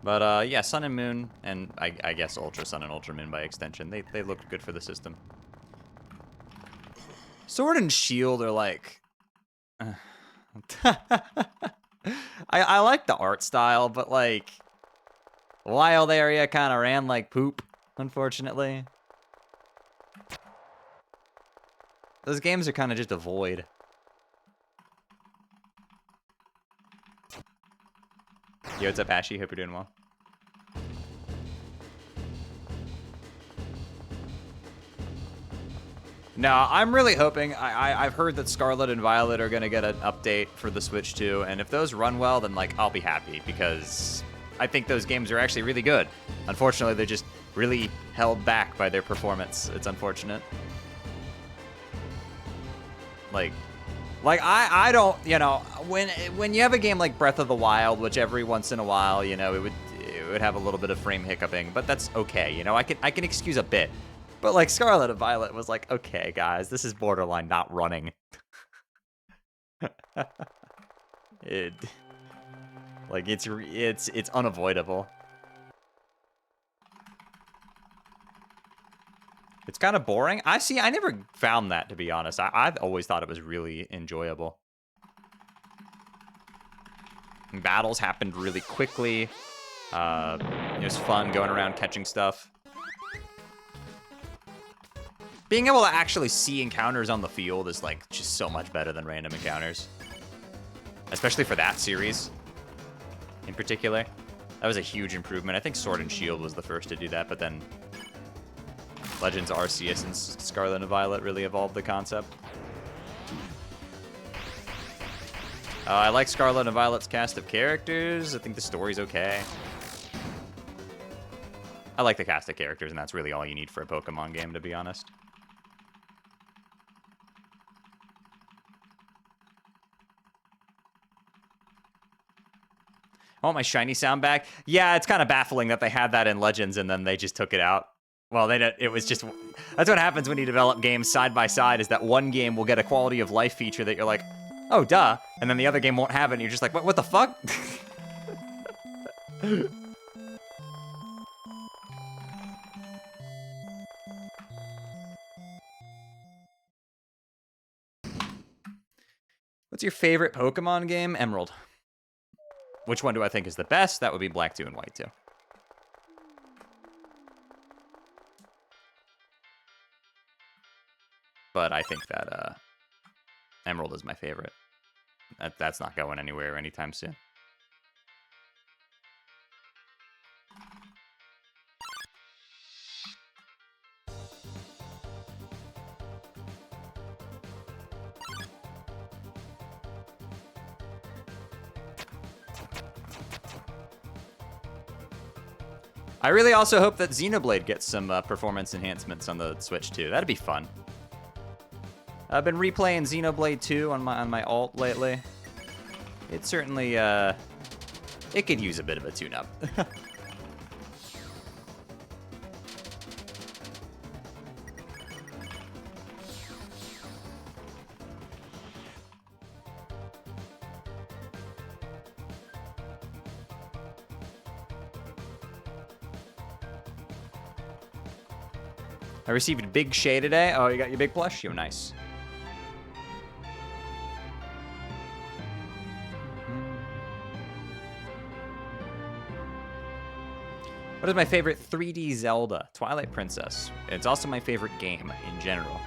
But yeah, Sun and Moon, and I guess Ultra Sun and Ultra Moon by extension, they looked good for the system. Sword and Shield are like... I like the art style, but like... Wild Area kind of ran like poop, unfortunately. Those games are kind of just a void. Yo, what's up, Ashy? Hope you're doing well. No, I'm really hoping. I've heard that Scarlet and Violet are gonna get an update for the Switch too, and if those run well, then like I'll be happy because I think those games are actually really good. Unfortunately, they're just really held back by their performance. It's unfortunate. Like I don't, you know, when you have a game like Breath of the Wild, which every once in a while, you know, it would have a little bit of frame hiccuping, but that's okay. You know, I can excuse a bit. But like Scarlet and Violet was like, okay, guys, this is borderline not running. It's unavoidable. It's kind of boring. I never found that, to be honest. I've always thought it was really enjoyable. And battles happened really quickly. It was fun going around catching stuff. Being able to actually see encounters on the field is like just so much better than random encounters. Especially for that series in particular. That was a huge improvement. I think Sword and Shield was the first to do that, but then Legends Arceus and Scarlet and Violet really evolved the concept. I like Scarlet and Violet's cast of characters. I think the story's okay. I like the cast of characters, and that's really all you need for a Pokemon game, to be honest. I want my shiny sound back. Yeah, it's kind of baffling that they had that in Legends and then they just took it out. Well, it was just... That's what happens when you develop games side by side, is that one game will get a quality of life feature that you're like, oh, duh. And then the other game won't have it, and you're just like, what the fuck? What's your favorite Pokemon game? Emerald. Which one do I think is the best? That would be Black 2 and White 2. But I think that Emerald is my favorite. That's not going anywhere anytime soon. I really also hope that Xenoblade gets some performance enhancements on the Switch too. That'd be fun. I've been replaying Xenoblade 2 on my alt lately. It certainly it could use a bit of a tune-up. I received Big Shay today. Oh, you got your big plush? You're nice. What is my favorite 3D Zelda? Twilight Princess. It's also my favorite game in general.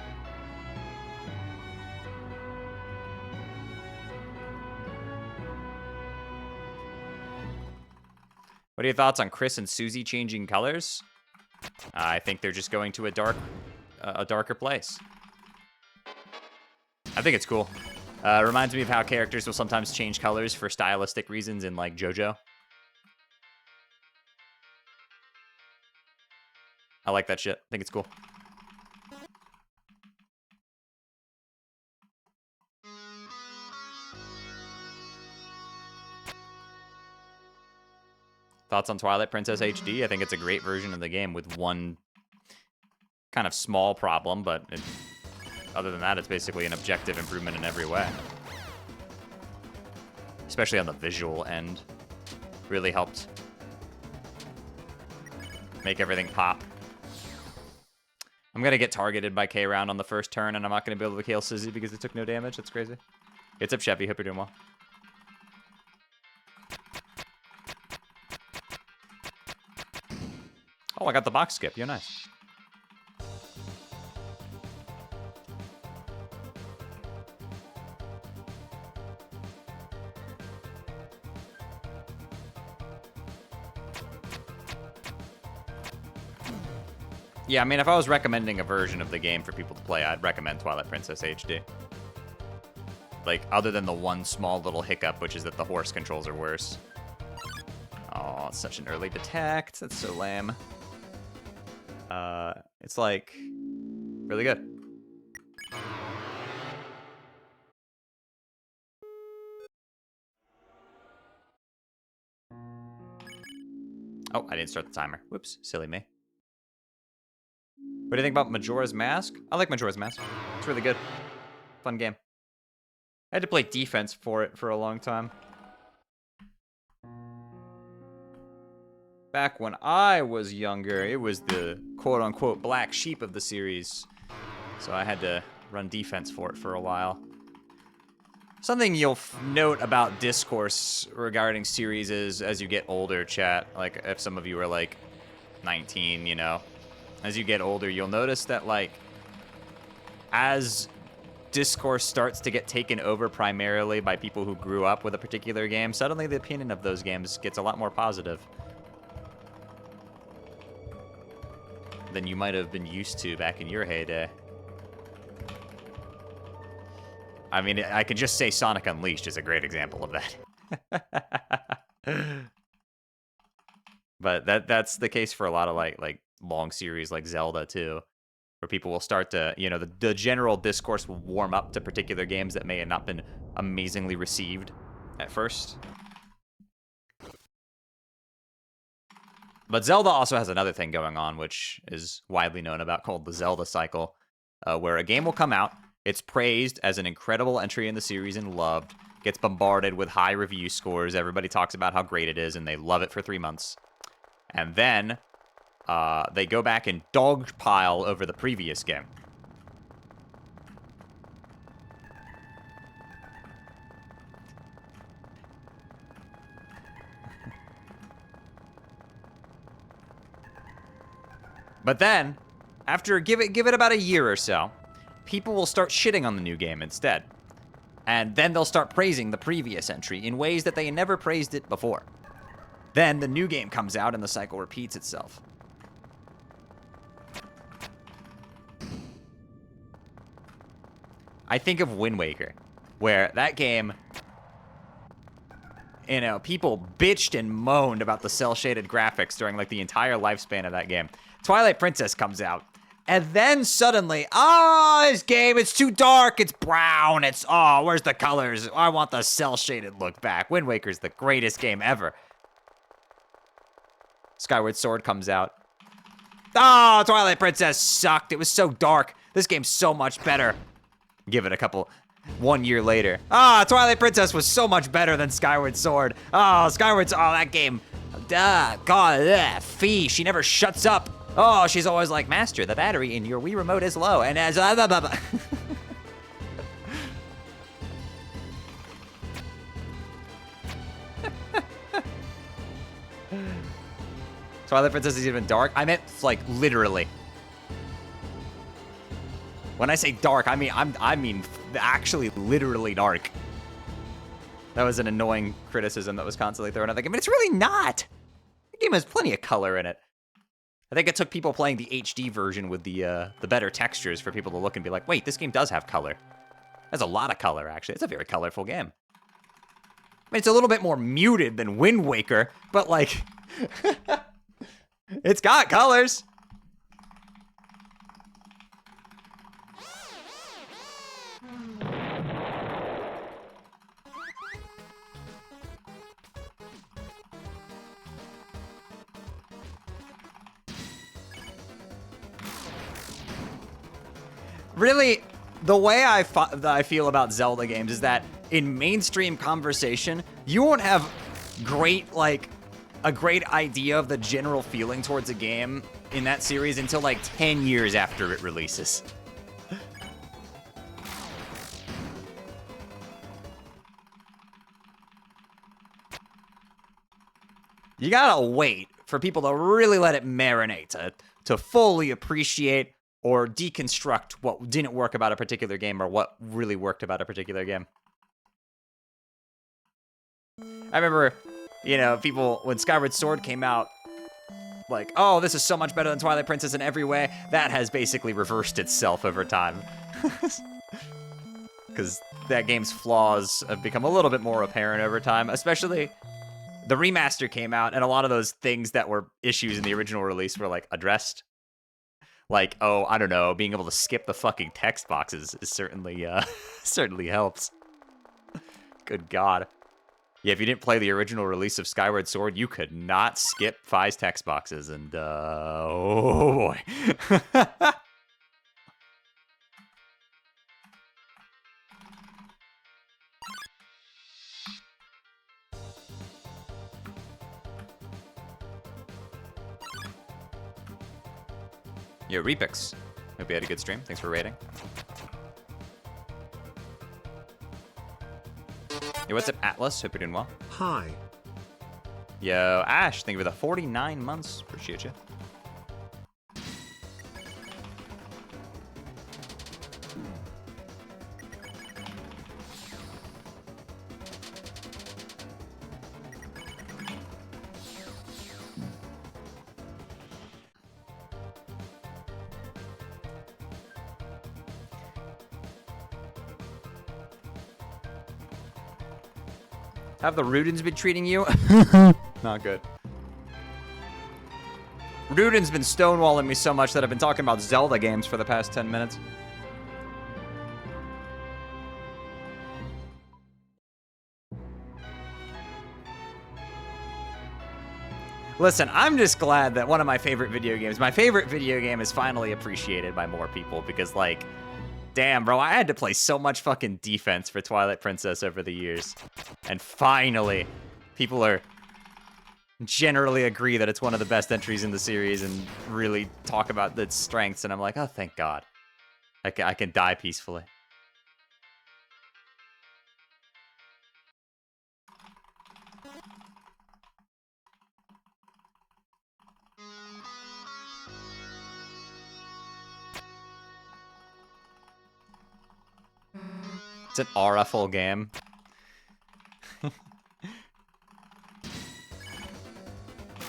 What are your thoughts on Chris and Susie changing colors? I think they're just going to a darker place. I think it's cool. Reminds me of how characters will sometimes change colors for stylistic reasons in like JoJo. I like that shit. I think it's cool. Thoughts on Twilight Princess HD? I think it's a great version of the game with one kind of small problem, but other than that, it's basically an objective improvement in every way. Especially on the visual end. Really helped make everything pop. I'm gonna get targeted by K-Round on the first turn, and I'm not gonna be able to kill Sizzy because it took no damage. That's crazy. It's up, Chevy. Hope you're doing well. Oh, I got the box skip. You're nice. Yeah, I mean, if I was recommending a version of the game for people to play, I'd recommend Twilight Princess HD. Like, other than the one small little hiccup, which is that the horse controls are worse. Oh, it's such an early detect. That's so lame. It's like really good. Oh, I didn't start the timer. Whoops, silly me. What do you think about Majora's Mask? I like Majora's Mask. It's really good. Fun game. I had to play defense for it for a long time. Back when I was younger, it was the quote-unquote black sheep of the series. So I had to run defense for it for a while. Something you'll note about discourse regarding series is as you get older, chat. Like, if some of you are, like, 19, you know. As you get older, you'll notice that, like, as discourse starts to get taken over primarily by people who grew up with a particular game, suddenly the opinion of those games gets a lot more positive than you might have been used to back in your heyday. I mean, I could just say Sonic Unleashed is a great example of that. But that's the case for a lot of like long series like Zelda too, where people will start to, you know, the general discourse will warm up to particular games that may have not been amazingly received at first. But Zelda also has another thing going on, which is widely known about, called the Zelda cycle, where a game will come out, it's praised as an incredible entry in the series and loved, gets bombarded with high review scores, everybody talks about how great it is, and they love it for 3 months. And then they go back and dogpile over the previous game. But then, after give it about a year or so, people will start shitting on the new game instead. And then they'll start praising the previous entry in ways that they never praised it before. Then the new game comes out and the cycle repeats itself. I think of Wind Waker, where that game, you know, people bitched and moaned about the cel-shaded graphics during like the entire lifespan of that game. Twilight Princess comes out, and then suddenly, oh, this game, it's too dark, it's brown, it's, oh, where's the colors? I want the cel-shaded look back. Wind Waker's the greatest game ever. Skyward Sword comes out. Oh, Twilight Princess sucked. It was so dark. This game's so much better. Give it 1 year later. Ah, Twilight Princess was so much better than Skyward Sword. Oh, that game. God, Fee, she never shuts up. Oh, she's always like, Master, the battery in your Wii remote is low. And as Twilight Princess is even dark. I meant like literally. When I say dark, I mean actually literally dark. That was an annoying criticism that was constantly thrown out the game, but it's really not. The game has plenty of color in it. I think it took people playing the HD version with the better textures for people to look and be like, wait, this game does have color. There's a lot of color, actually. It's a very colorful game. I mean, it's a little bit more muted than Wind Waker, but like, it's got colors. Really, the way I feel about Zelda games is that in mainstream conversation, you won't have great, like, a great idea of the general feeling towards a game in that series until like 10 years after it releases. You gotta wait for people to really let it marinate, to fully appreciate or deconstruct what didn't work about a particular game or what really worked about a particular game. I remember, you know, people, when Skyward Sword came out, like, oh, this is so much better than Twilight Princess in every way. That has basically reversed itself over time. Because that game's flaws have become a little bit more apparent over time, especially the remaster came out, and a lot of those things that were issues in the original release were, like, addressed. Like, oh, I don't know, being able to skip the fucking text boxes is certainly, certainly helps. Good God. Yeah, if you didn't play the original release of Skyward Sword, you could not skip Fi's text boxes, and, oh boy. Yo, Repix. Hope you had a good stream. Thanks for rating. Yo, what's up, Atlas? Hope you're doing well. Hi. Yo, Ash, thank you for the 49 months. Appreciate you. Have the Rudens been treating you? Not good. Ruden's been stonewalling me so much that I've been talking about Zelda games for the past 10 minutes. Listen, I'm just glad that one of my favorite video game is finally appreciated by more people because, like, damn, bro, I had to play so much fucking defense for Twilight Princess over the years. And finally, people are generally agree that it's one of the best entries in the series and really talk about its strengths. And I'm like, oh, thank God. I can die peacefully. It's an aura-full game.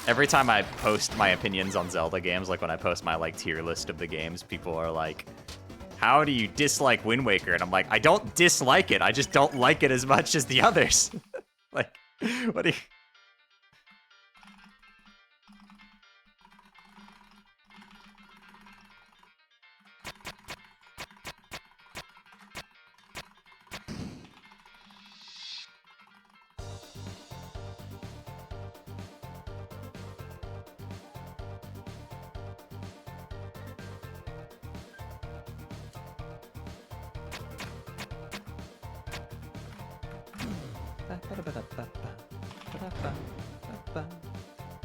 Every time I post my opinions on Zelda games, like when I post my like tier list of the games, people are like, how do you dislike Wind Waker? And I'm like, I don't dislike it. I just don't like it as much as the others. Like, what do you...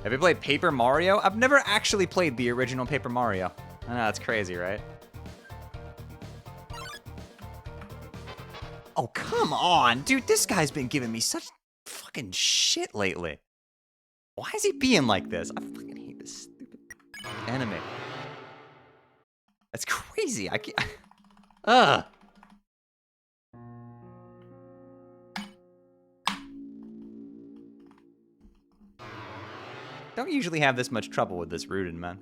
Have you played Paper Mario? I've never actually played the original Paper Mario. I know, that's crazy, right? Oh, come on, dude. This guy's been giving me such fucking shit lately. Why is he being like this? I fucking hate this stupid anime. That's crazy. I can't... Ugh. Don't usually have this much trouble with this Ruden, man.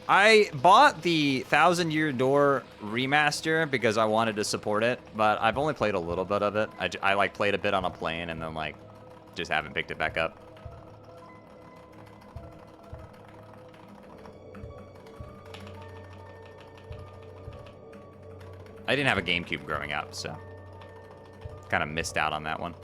I bought the Thousand Year Door remaster because I wanted to support it, but I've only played a little bit of it. I like played a bit on a plane and then like just haven't picked it back up. I didn't have a GameCube growing up, so kind of missed out on that one.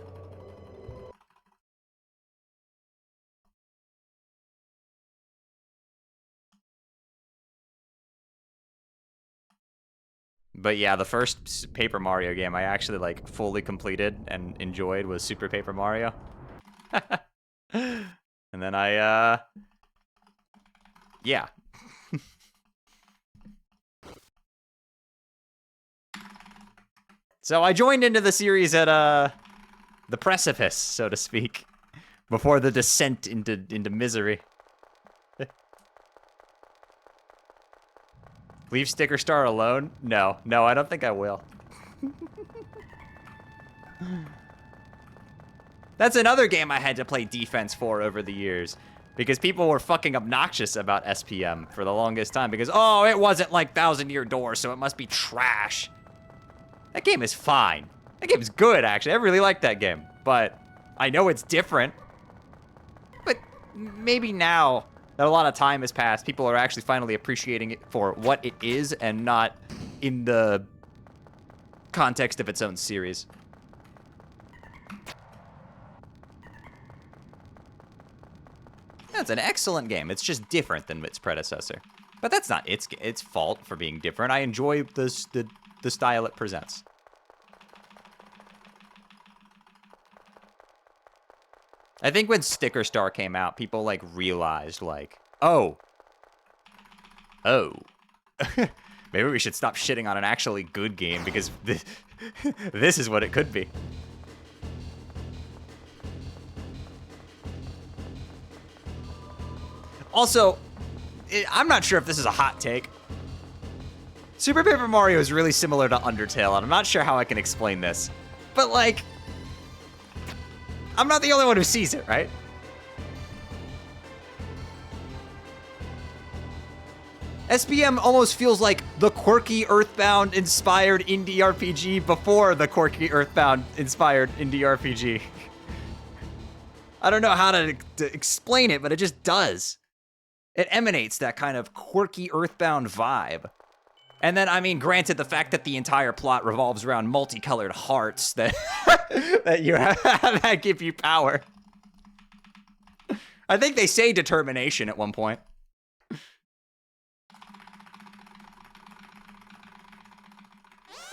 But yeah, the first Paper Mario game I actually like fully completed and enjoyed was Super Paper Mario. And then yeah. So I joined into the series at the precipice, so to speak, before the descent into misery. Leave Sticker Star alone? No, I don't think I will. That's another game I had to play defense for over the years. Because people were fucking obnoxious about SPM for the longest time. Because, oh, it wasn't like Thousand Year Door, so it must be trash. That game is fine. That game's good, actually. I really like that game. But I know it's different. But maybe now that a lot of time has passed, people are actually finally appreciating it for what it is and not in the context of its own series. That's an excellent game. It's just different than its predecessor. But that's not its fault for being different. I enjoy the style it presents. I think when Sticker Star came out, people, like, realized, like, oh. Maybe we should stop shitting on an actually good game because this is what it could be. Also, I'm not sure if this is a hot take. Super Paper Mario is really similar to Undertale, and I'm not sure how I can explain this. But, like, I'm not the only one who sees it, right? SPM almost feels like the quirky Earthbound-inspired indie RPG before the quirky Earthbound-inspired indie RPG. I don't know how to explain it, but it just does. It emanates that kind of quirky Earthbound vibe. And then, I mean, granted, the fact that the entire plot revolves around multicolored hearts that that you have that give you power. I think they say determination at one point.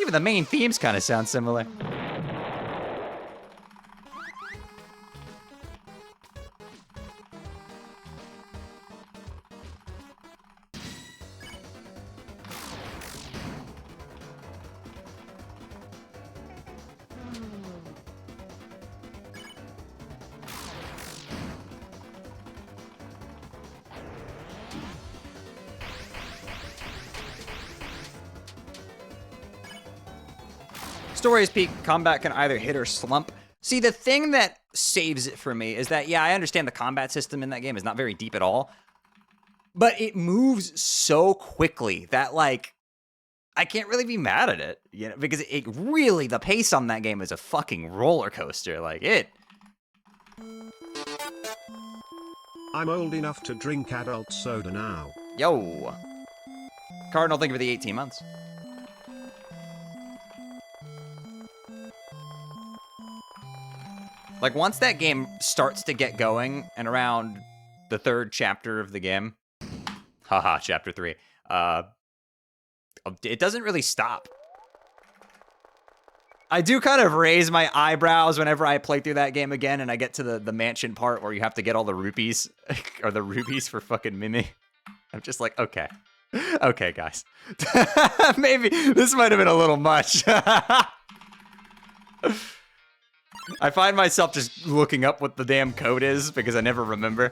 Even the main themes kind of sound similar. Story is peak, combat can either hit or slump. See, the thing that saves it for me is that, yeah, I understand the combat system in that game is not very deep at all, but it moves so quickly that, like, I can't really be mad at it, you know, because it really, the pace on that game is a fucking roller coaster, like, it. I'm old enough to drink adult soda now. Yo. Cardinal, thank you for the 18 months. Like, once that game starts to get going, and around the 3rd chapter of the game, haha, chapter 3, it doesn't really stop. I do kind of raise my eyebrows whenever I play through that game again, and I get to the mansion part where you have to get all the rupees, or the rubies for fucking Mimi. I'm just like, okay. Okay, guys. Maybe this might have been a little much. I find myself just looking up what the damn code is because I never remember.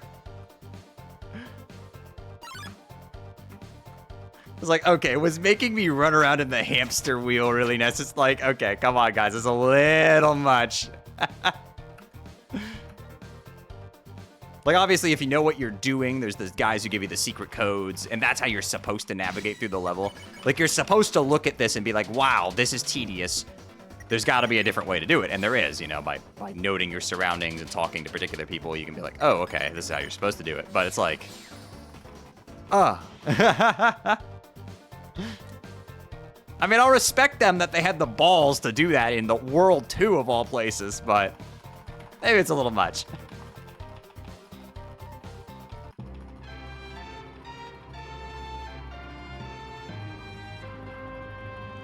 It's like, okay, was making me run around in the hamster wheel really necessary? It's like, okay, come on, guys, it's a little much. Like, obviously, if you know what you're doing, there's the guys who give you the secret codes, and that's how you're supposed to navigate through the level. Like, you're supposed to look at this and be like, wow, this is tedious. There's got to be a different way to do it, and there is, you know, by noting your surroundings and talking to particular people, you can be like, oh, okay, this is how you're supposed to do it. But it's like, I mean, I'll respect them that they had the balls to do that in the World 2 of all places, but maybe it's a little much.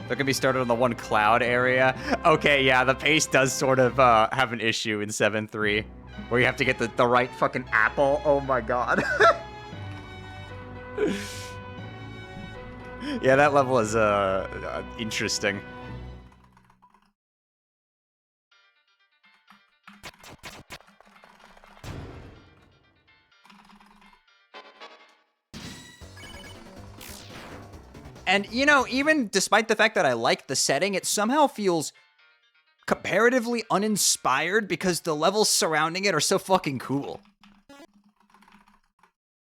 They're gonna be started on the one cloud area. Okay, yeah, the pace does sort of have an issue in 7.3, where you have to get the right fucking apple. Oh my god. Yeah, that level is interesting. And, you know, even despite the fact that I like the setting, it somehow feels comparatively uninspired because the levels surrounding it are so fucking cool.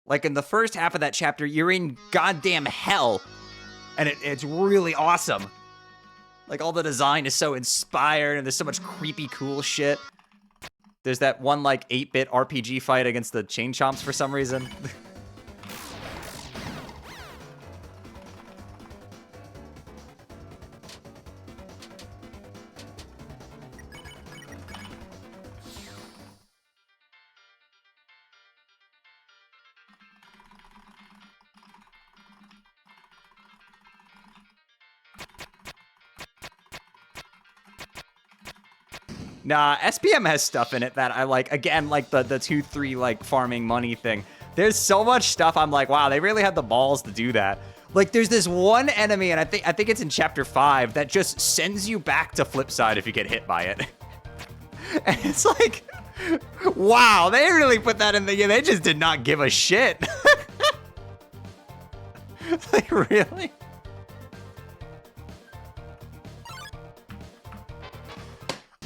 Like, in the first half of that chapter, you're in goddamn hell, and it's really awesome. Like, all the design is so inspired, and there's so much creepy cool shit. There's that one, like, 8-bit RPG fight against the Chain Chomps for some reason. Nah, SPM has stuff in it that I like. Again, like the 2-3 like farming money thing. There's so much stuff I'm like, wow, they really had the balls to do that. Like there's this one enemy, and I think it's in chapter 5, that just sends you back to Flipside if you get hit by it. And it's like, wow, they really put that in the, they just did not give a shit. Like, really?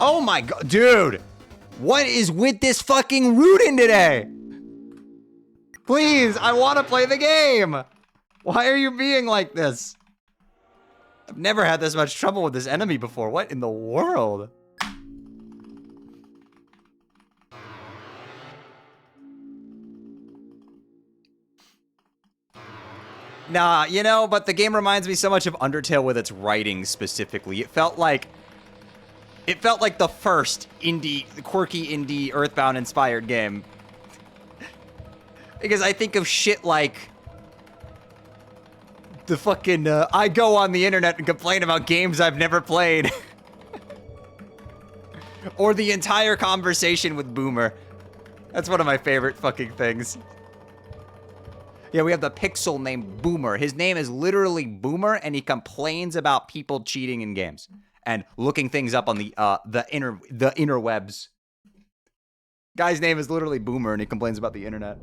Oh my god, dude! What is with this fucking rooting today? Please, I want to play the game! Why are you being like this? I've never had this much trouble with this enemy before. What in the world? Nah, you know, but the game reminds me so much of Undertale with its writing specifically. It felt like the first quirky indie Earthbound inspired game. Because I think of shit like the fucking, I go on the internet and complain about games I've never played. Or the entire conversation with Boomer. That's one of my favorite fucking things. Yeah, we have the pixel named Boomer. His name is literally Boomer, and he complains about people cheating in games and looking things up on the interwebs. Guy's name is literally Boomer, and he complains about the internet.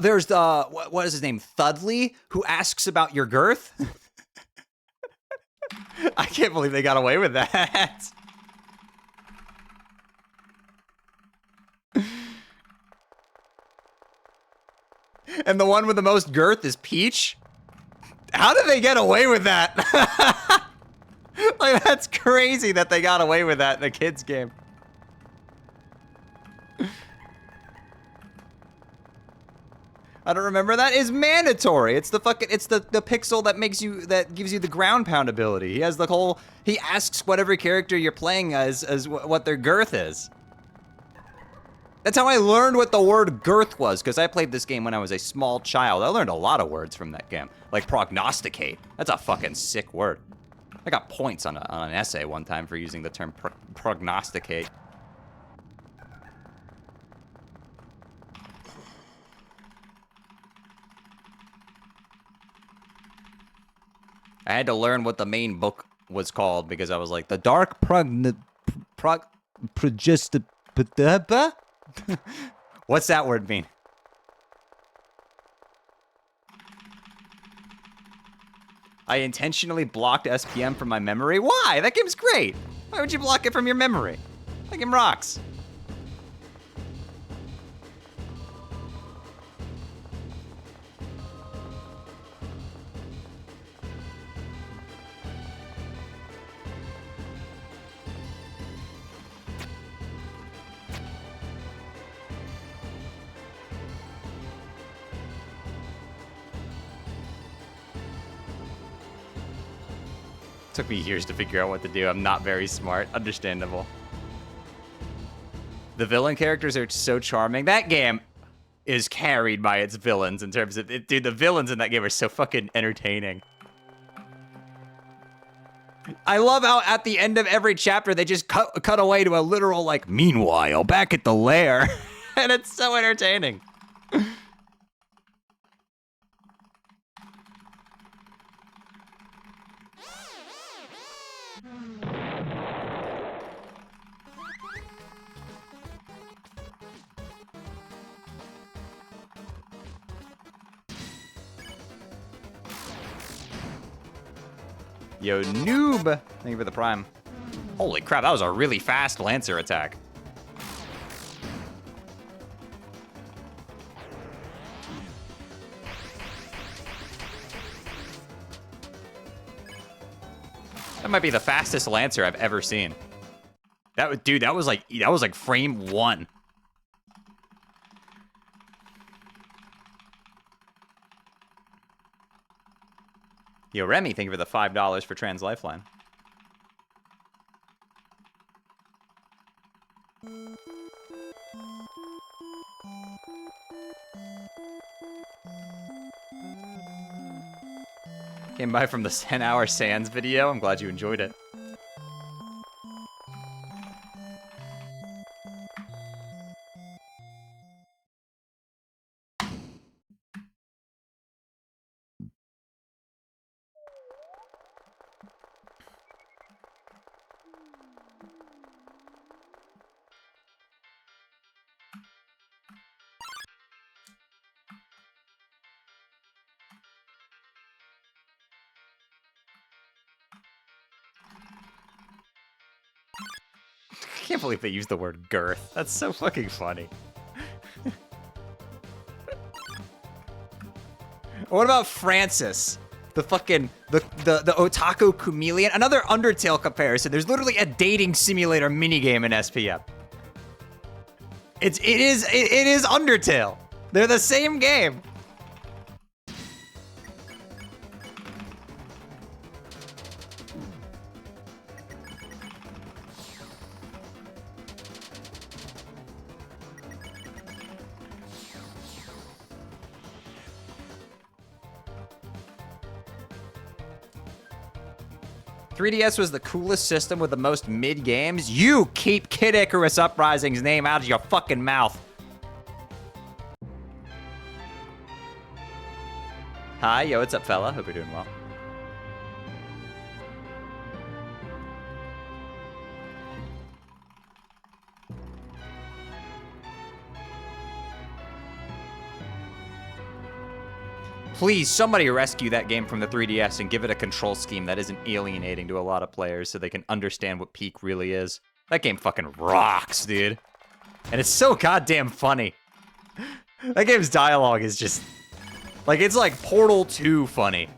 There's the what is his name? Thudley, who asks about your girth. I can't believe they got away with that. And the one with the most girth is Peach. How did they get away with that? Like, that's crazy that they got away with that in a kid's game. I don't remember that. Is mandatory. It's the fucking, it's the pixel that gives you the ground pound ability. He has the whole, he asks what every character you're playing as what their girth is. That's how I learned what the word girth was, because I played this game when I was a small child. I learned a lot of words from that game, like prognosticate. That's a fucking sick word. I got points on an essay one time for using the term prognosticate. I had to learn what the main book was called because I was like, the dark What's that word mean? I intentionally blocked SPM from my memory. Why? That game's great. Why would you block it from your memory? That game rocks. Took me years to figure out what to do. I'm not very smart. Understandable. The villain characters are so charming. That game, is carried by its villains in terms of it. Dude, the villains in that game are so fucking entertaining. I love how at the end of every chapter they just cut away to a literal like, meanwhile, back at the lair. And it's so entertaining. Yo, noob! Thank you for the prime. Holy crap, that was a really fast Lancer attack. That might be the fastest Lancer I've ever seen. Dude, that was like frame 1. Yo, Remy, thank you for the $5 for Trans Lifeline. Came by from the 10-hour Sands video. I'm glad you enjoyed it. I can't believe they used the word girth. That's so fucking funny. What about Francis? The fucking, the Otaku Chameleon? Another Undertale comparison. There's literally a dating simulator minigame in SPF. It is Undertale. They're the same game. 3DS was the coolest system with the most mid games. You keep Kid Icarus Uprising's name out of your fucking mouth. Hi, yo, what's up, fella? Hope you're doing well. Please, somebody rescue that game from the 3DS and give it a control scheme that isn't alienating to a lot of players so they can understand what Peak really is. That game fucking rocks, dude. And it's so goddamn funny. That game's dialogue is just... like, it's like Portal 2 funny.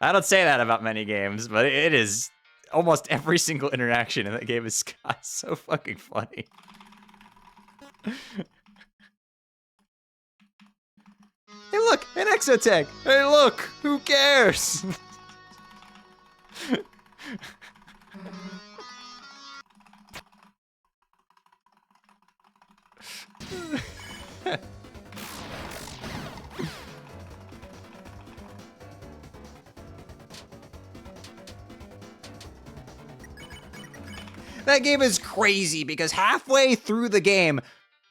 I don't say that about many games, but it is... almost every single interaction in that game is so fucking funny. Hey, look, an Exotech. Hey, look, who cares? That game is crazy because halfway through the game,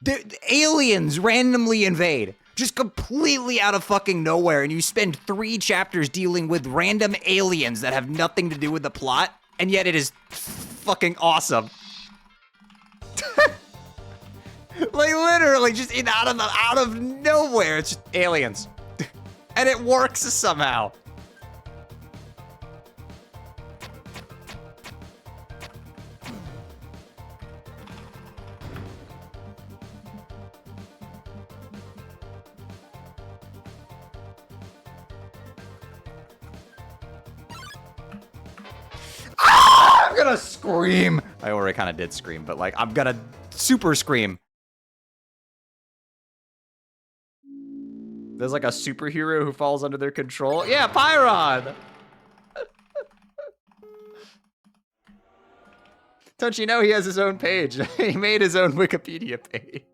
the aliens randomly invade. Just completely out of fucking nowhere, and you spend 3 chapters dealing with random aliens that have nothing to do with the plot, and yet it is fucking awesome. Like literally, just out of nowhere, it's just aliens, and it works somehow. I'm gonna scream. I already kind of did scream, but like, I'm gonna super scream. There's like a superhero who falls under their control. Yeah, Pyron! Don't you know he has his own page? He made his own Wikipedia page.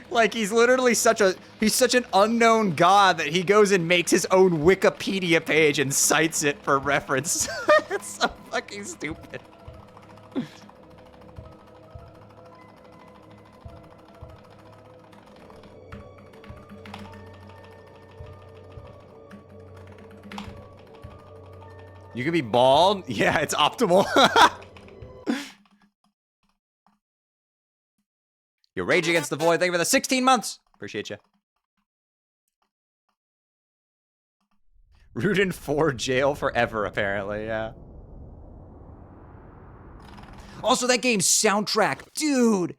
Like, he's literally such an unknown god that he goes and makes his own Wikipedia page and cites it for reference. It's so fucking stupid. You can be bald? Yeah, it's optimal. Your Rage Against the Void, thank you for the 16 months. Appreciate you. Rudin 4 jail forever, apparently, yeah. Also, that game's soundtrack. Dude,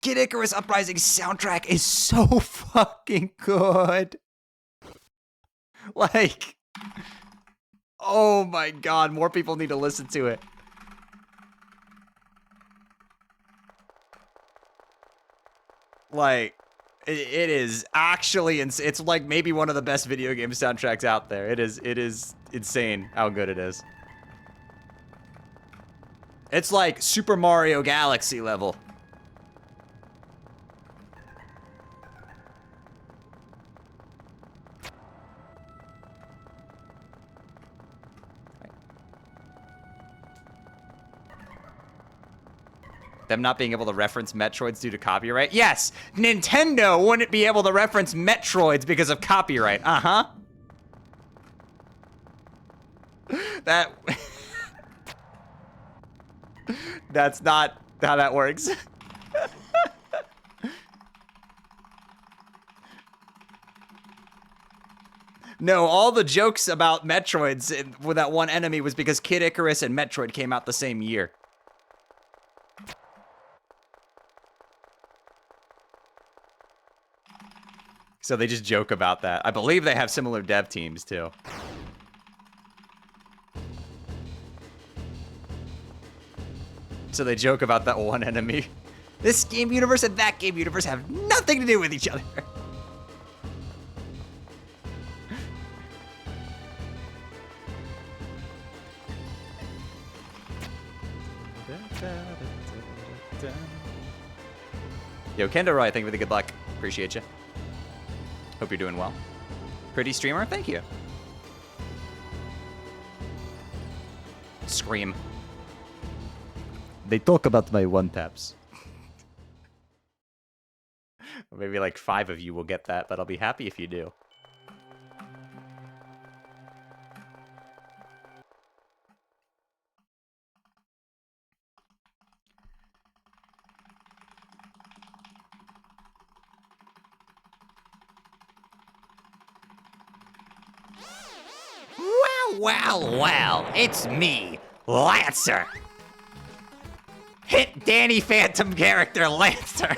Kid Icarus Uprising's soundtrack is so fucking good. Like, oh my god, more people need to listen to it. Like, it is actually, it's like maybe one of the best video game soundtracks out there. It is insane how good it is. It's like Super Mario Galaxy level. Them not being able to reference Metroids due to copyright? Yes! Nintendo wouldn't be able to reference Metroids because of copyright. Uh-huh. That... That's not how that works. No, all the jokes about Metroids with that one enemy was because Kid Icarus and Metroid came out the same year. So they just joke about that. I believe they have similar dev teams, too. So they joke about that one enemy. This game universe and that game universe have nothing to do with each other. Yo, Kendo Roy, thank you for the good luck. Appreciate you. Hope you're doing well. Pretty streamer, thank you. Scream. They talk about my one-taps. Maybe like 5 of you will get that, but I'll be happy if you do. Well, it's me, Lancer. Hit Danny Phantom character, Lancer.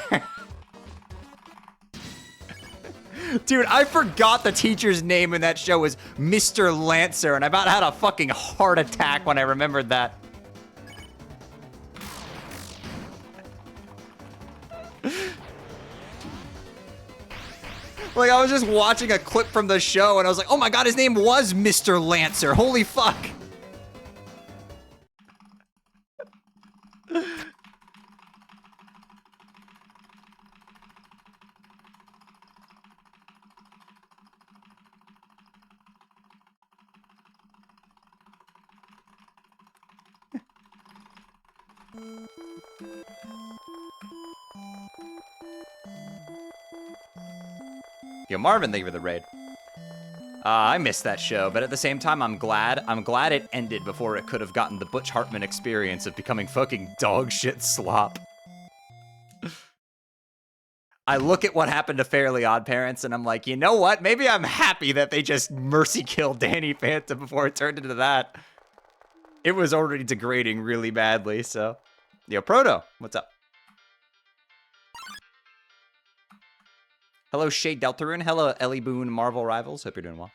Dude, I forgot the teacher's name in that show was Mr. Lancer, and I about had a fucking heart attack when I remembered that. Like, I was just watching a clip from the show, and I was like, oh my god, his name was Mr. Lancer. Holy fuck. Yo, Marvin, thank you for the raid. I missed that show, but at the same time, I'm glad it ended before it could have gotten the Butch Hartman experience of becoming fucking dog shit slop. I look at what happened to Fairly Odd Parents, and I'm like, you know what? Maybe I'm happy that they just mercy killed Danny Phantom before it turned into that. It was already degrading really badly, so. Yo, Proto, what's up? Hello, Shay Deltarune. Hello, Ellie Boone, Marvel Rivals. Hope you're doing well.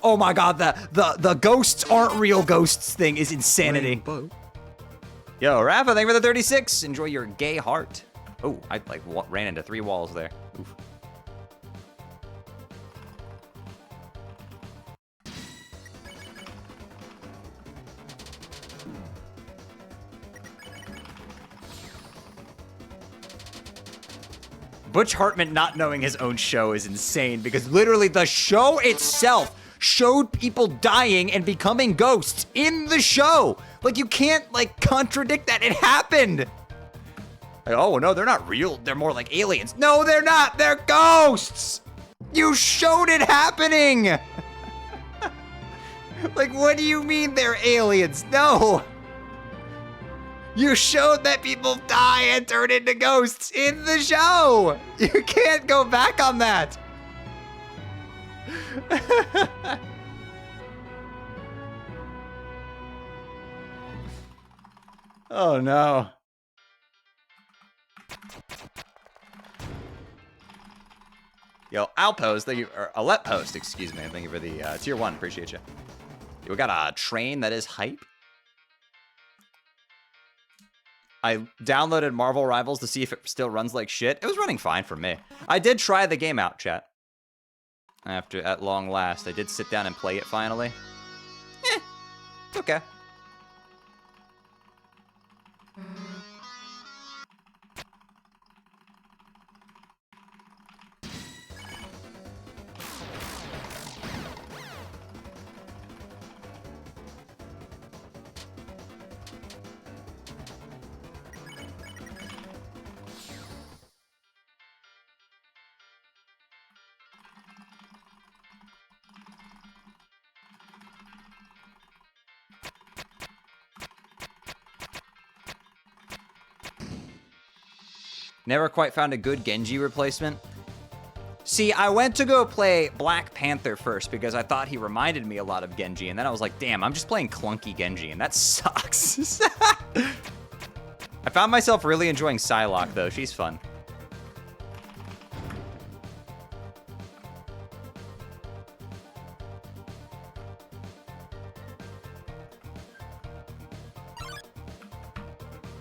Oh my god, the ghosts aren't real ghosts thing is insanity. Rainbow. Yo, Rafa, thank you for the 36. Enjoy your gay heart. Oh, I like ran into 3 walls there. Oof. Butch Hartman not knowing his own show is insane because literally the show itself showed people dying and becoming ghosts in the show. Like, you can't, like, contradict that. It happened. Like, oh, no, they're not real. They're more like aliens. No, they're not. They're ghosts. You showed it happening. Like, what do you mean they're aliens? No. You showed that people die and turn into ghosts in the show. You can't go back on that. Oh no. Yo, Alpost, thank you, or Aletpost, excuse me. Thank you for the tier 1, appreciate you. We got a train that is hype. I downloaded Marvel Rivals to see if it still runs like shit. It was running fine for me. I did try the game out, chat. At long last, I did sit down and play it finally. It's okay. Never quite found a good Genji replacement. See, I went to go play Black Panther first because I thought he reminded me a lot of Genji, and then I was like, damn, I'm just playing clunky Genji, and that sucks. I found myself really enjoying Psylocke, though. She's fun.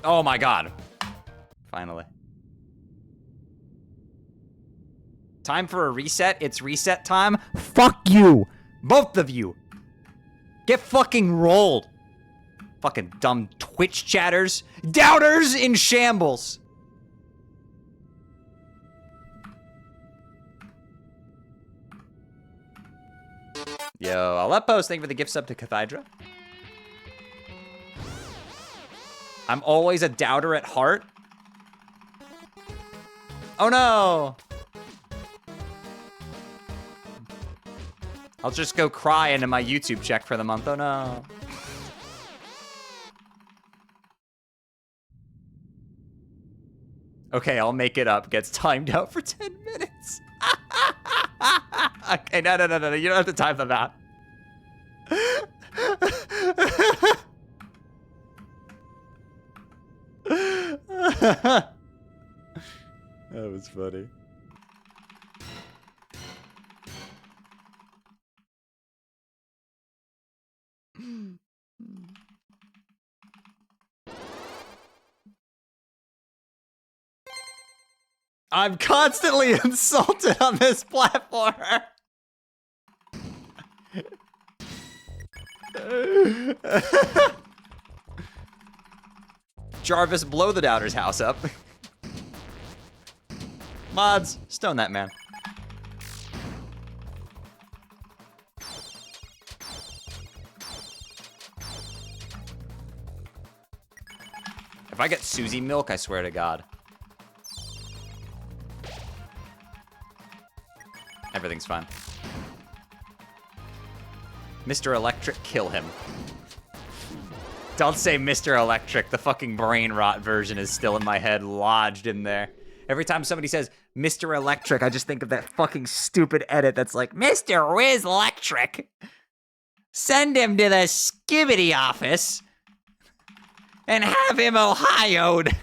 Oh my god. Finally. Time for a reset. It's reset time. Fuck you. Both of you. Get fucking rolled. Fucking dumb Twitch chatters. Doubters in shambles. Yo, Aleppo's, thank you for the gift sub to Cathedra. I'm always a doubter at heart. Oh no. I'll just go cry into my YouTube check for the month. Oh no. Okay, I'll make it up. Gets timed out for 10 minutes. Okay, no. You don't have to time them out. That was funny. I'm constantly insulted on this platform. Jarvis, blow the doubter's house up. Mods, stone that man. If I get Susie milk, I swear to God. Everything's fine. Mr. Electric, kill him. Don't say Mr. Electric. The fucking brain rot version is still in my head, lodged in there. Every time somebody says Mr. Electric, I just think of that fucking stupid edit that's like, Mr. Wiz Electric. Send him to the Skibbity office and have him Ohio'd.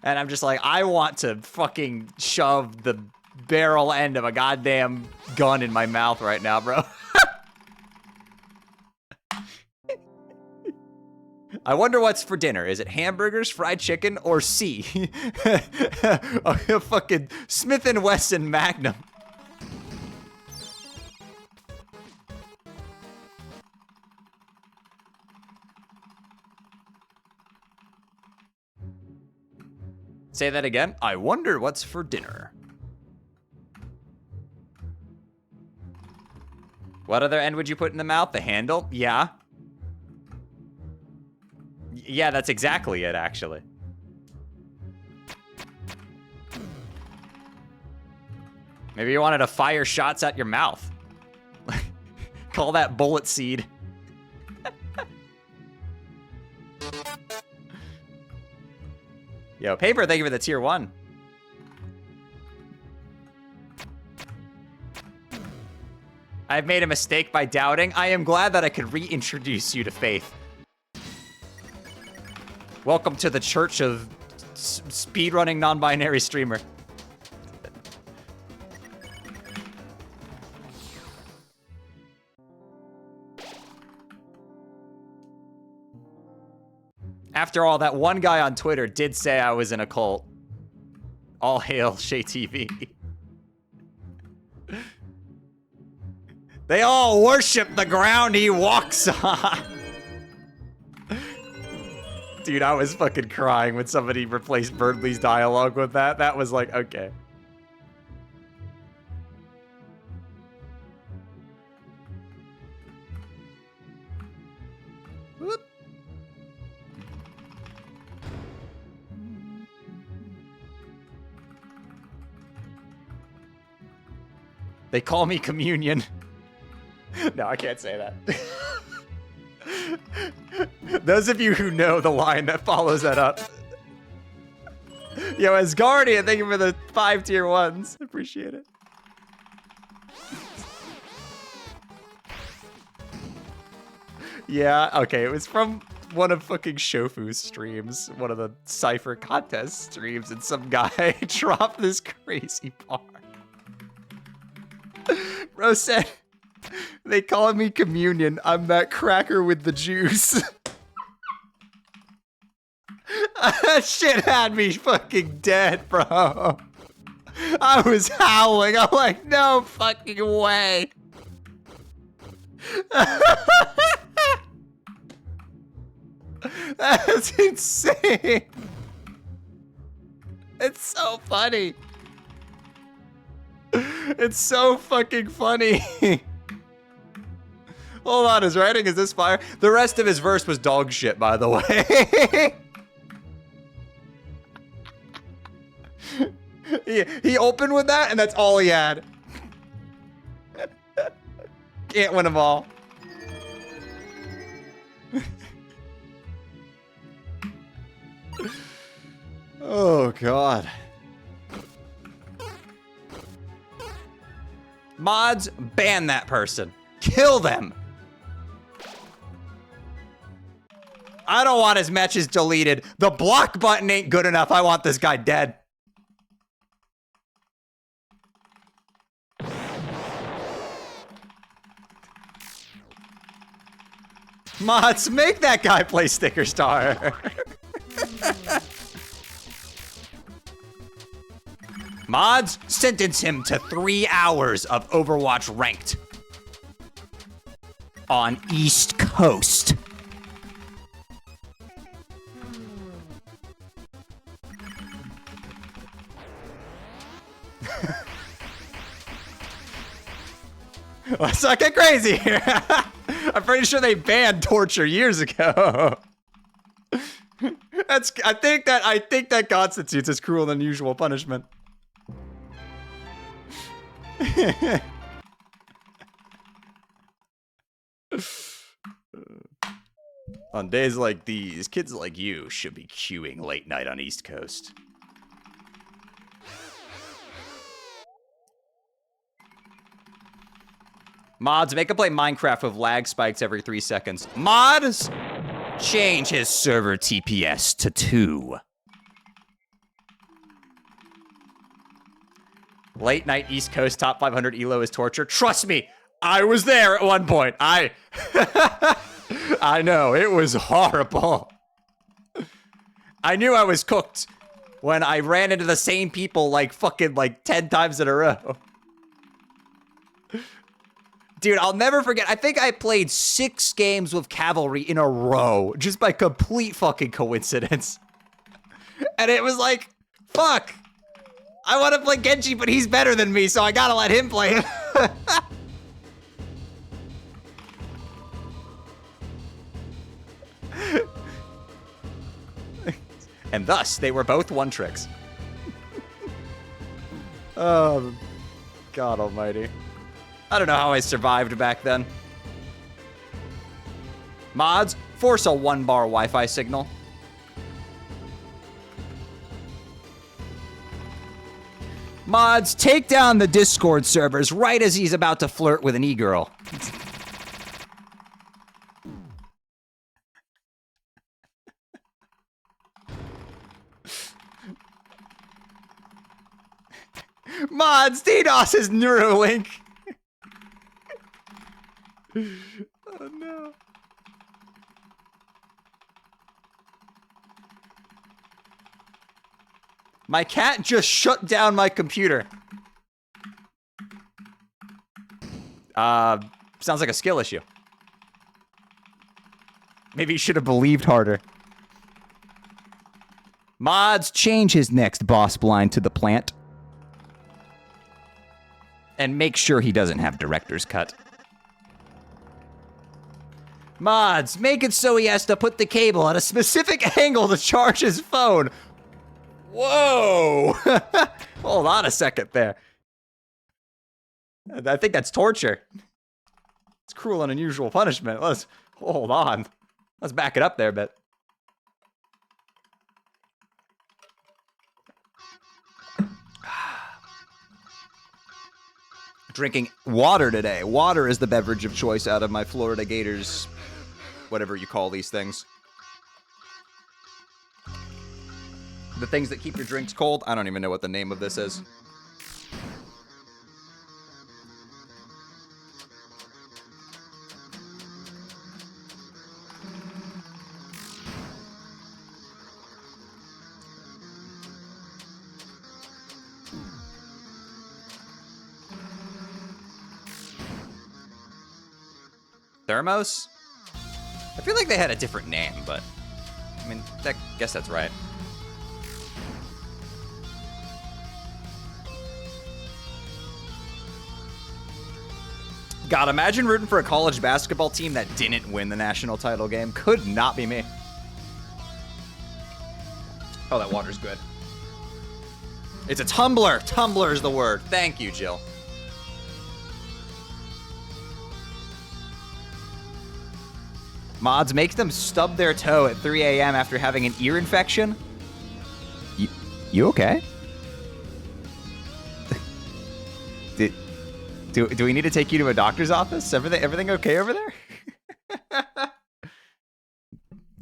And I'm just like, I want to fucking shove the barrel end of a goddamn gun in my mouth right now, bro. I wonder what's for dinner. Is it hamburgers, fried chicken, or C? A fucking Smith & Wesson Magnum. Say that again. I wonder what's for dinner. What other end would you put in the mouth? The handle? Yeah. Yeah, that's exactly it, actually. Maybe you wanted to fire shots at your mouth. Call that bullet seed. Yo, Paper, thank you for the tier 1. I've made a mistake by doubting. I am glad that I could reintroduce you to faith. Welcome to the church of speedrunning non-binary streamer. After all, that one guy on Twitter did say I was in a cult. All hail Shay TV. They all worship the ground he walks on. Dude, I was fucking crying when somebody replaced Birdley's dialogue with that. That was like, okay. Whoop. They call me Communion. No, I can't say that. Those of you who know the line that follows that up. Yo, Asgardian, thank you for the 5 tier 1s. Appreciate it. Yeah, okay, it was from one of fucking Shofu's streams, one of the Cypher contest streams, and some guy dropped this crazy part. Bro said, they call me Communion. I'm that cracker with the juice. That shit had me fucking dead, bro. I was howling. I'm like, no fucking way. That's insane. It's so funny. It's so fucking funny. Hold on, his writing is this fire? The rest of his verse was dog shit, by the way. he opened with that, and that's all he had. Can't win them all. Oh, God. Mods, ban that person. Kill them. I don't want his matches deleted. The block button ain't good enough. I want this guy dead. Mods, make that guy play Sticker Star. Mods, sentence him to 3 hours of Overwatch ranked. On East Coast. Let's not get crazy here. I'm pretty sure they banned torture years ago. I think that constitutes as cruel and unusual punishment. On days like these, kids like you should be queuing late night on East Coast. Mods, make him play Minecraft with lag spikes every 3 seconds. Mods, change his server TPS to 2. Late night East Coast top 500 elo is torture. Trust me, I was there at one point. I know, it was horrible. I knew I was cooked when I ran into the same people like fucking 10 times in a row. Dude, I'll never forget. I think I played 6 games with Cavalry in a row just by complete fucking coincidence. And it was like Fuck! I want to play Genji, but he's better than me, so I gotta let him play it. And thus, they were both one tricks. Oh, God almighty. I don't know how I survived back then. Mods, force a 1-bar Wi-Fi signal. Mods, take down the Discord servers right as he's about to flirt with an e-girl. Mods, DDoS is Neuralink. Oh no. My cat just shut down my computer. Sounds like a skill issue. Maybe you should have believed harder. Mods, change his next boss blind to the plant. And make sure he doesn't have director's cut. Mods, make it so he has to put the cable at a specific angle to charge his phone. Whoa! Hold on a second there. I think that's torture. It's cruel and unusual punishment. Let's hold on. Let's back it up there a bit. Drinking water today. Water is the beverage of choice out of my Florida Gators, whatever you call these things. The things that keep your drinks cold. I don't even know what the name of this is. Thermos? I feel like they had a different name, but I mean, I guess that's right. God, imagine rooting for a college basketball team that didn't win the national title game. Could not be me. Oh, that water's good. It's a tumbler. Tumbler is the word. Thank you, Jill. Mods, make them stub their toe at 3 a.m. after having an ear infection? You okay? Do we need to take you to a doctor's office? Everything okay over there?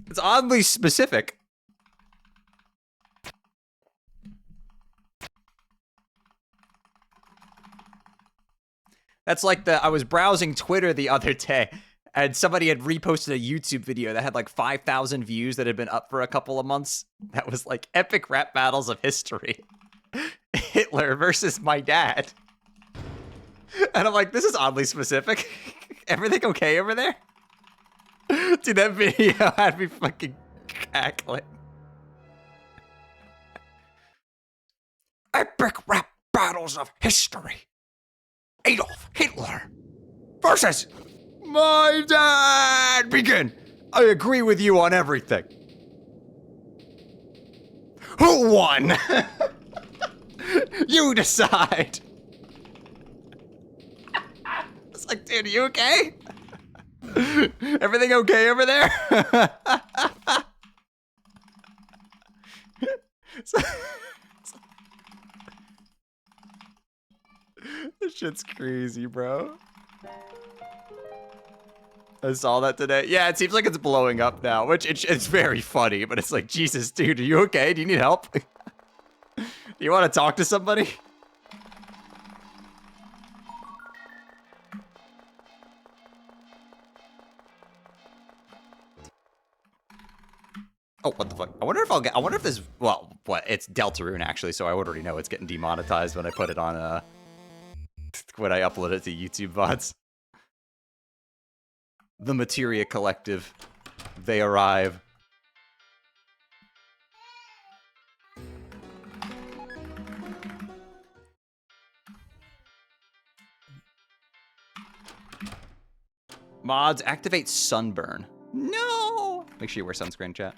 It's oddly specific. That's like I was browsing Twitter the other day, and somebody had reposted a YouTube video that had like 5,000 views that had been up for a couple of months. That was like epic rap battles of history. Hitler versus my dad. And I'm like, this is oddly specific. Everything okay over there? Dude, that video had me fucking cackling. Epic rap battles of history. Adolf Hitler versus my dad. Begin. I agree with you on everything. Who won? You decide. It's like, dude, are you okay? Everything okay over there? This shit's crazy, bro. I saw that today. Yeah, it seems like it's blowing up now, which it's very funny, but it's like, Jesus, dude, are you okay? Do you need help? Do you want to talk to somebody? Oh, what the fuck? I wonder if this, well, what, it's Deltarune actually, so I already know it's getting demonetized when I put it on, when I upload it to YouTube VODs. The Materia Collective. They arrive. Mods, activate sunburn. No! Make sure you wear sunscreen, chat.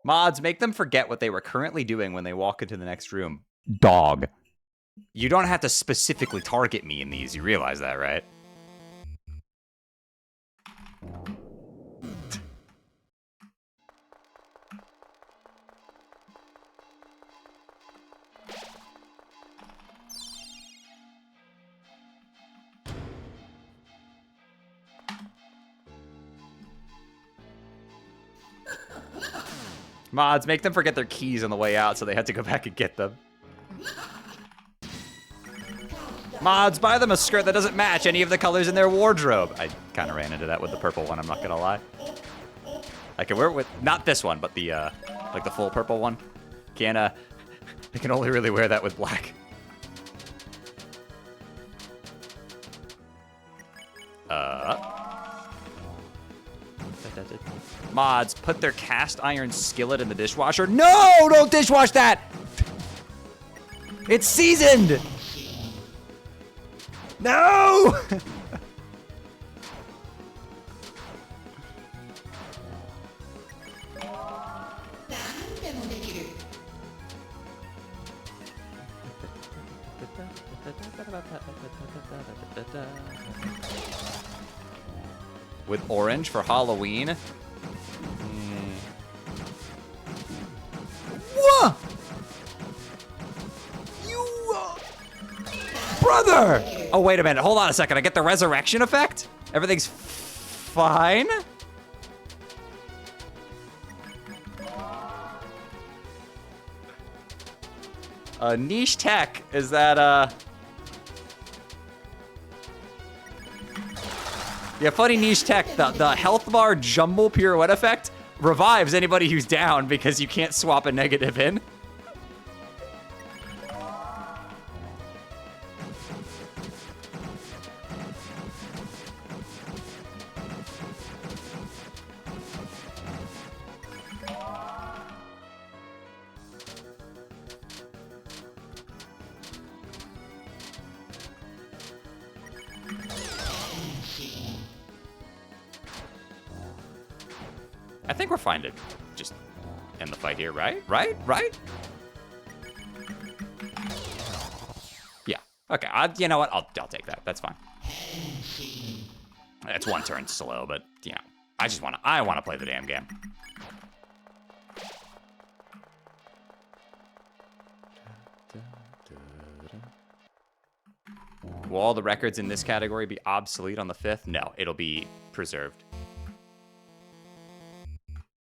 Mods, make them forget what they were currently doing when they walk into the next room. Dog. You don't have to specifically target me in these, you realize that, right? Mods, make them forget their keys on the way out so they had to go back and get them. Mods, buy them a skirt that doesn't match any of the colors in their wardrobe. I kind of ran into that with the purple one, I'm not gonna lie. I can wear it with, not this one, but the, like the full purple one. I can only really wear that with black. Mods, put their cast iron skillet in the dishwasher. No, don't dishwash that! It's seasoned! No! With orange for Halloween. Whoa! Brother! Oh, wait a minute. Hold on a second. I get the resurrection effect? Everything's fine? Niche tech. Is that, Yeah, funny niche tech. The health bar jumble pirouette effect revives anybody who's down because you can't swap a negative in. I think we're fine to just end the fight here, right? Right? Yeah. Okay. You know what? I'll take that. That's fine. It's one turn slow, but you know, I want to play the damn game. Will all the records in this category be obsolete on the 5th? No, it'll be preserved.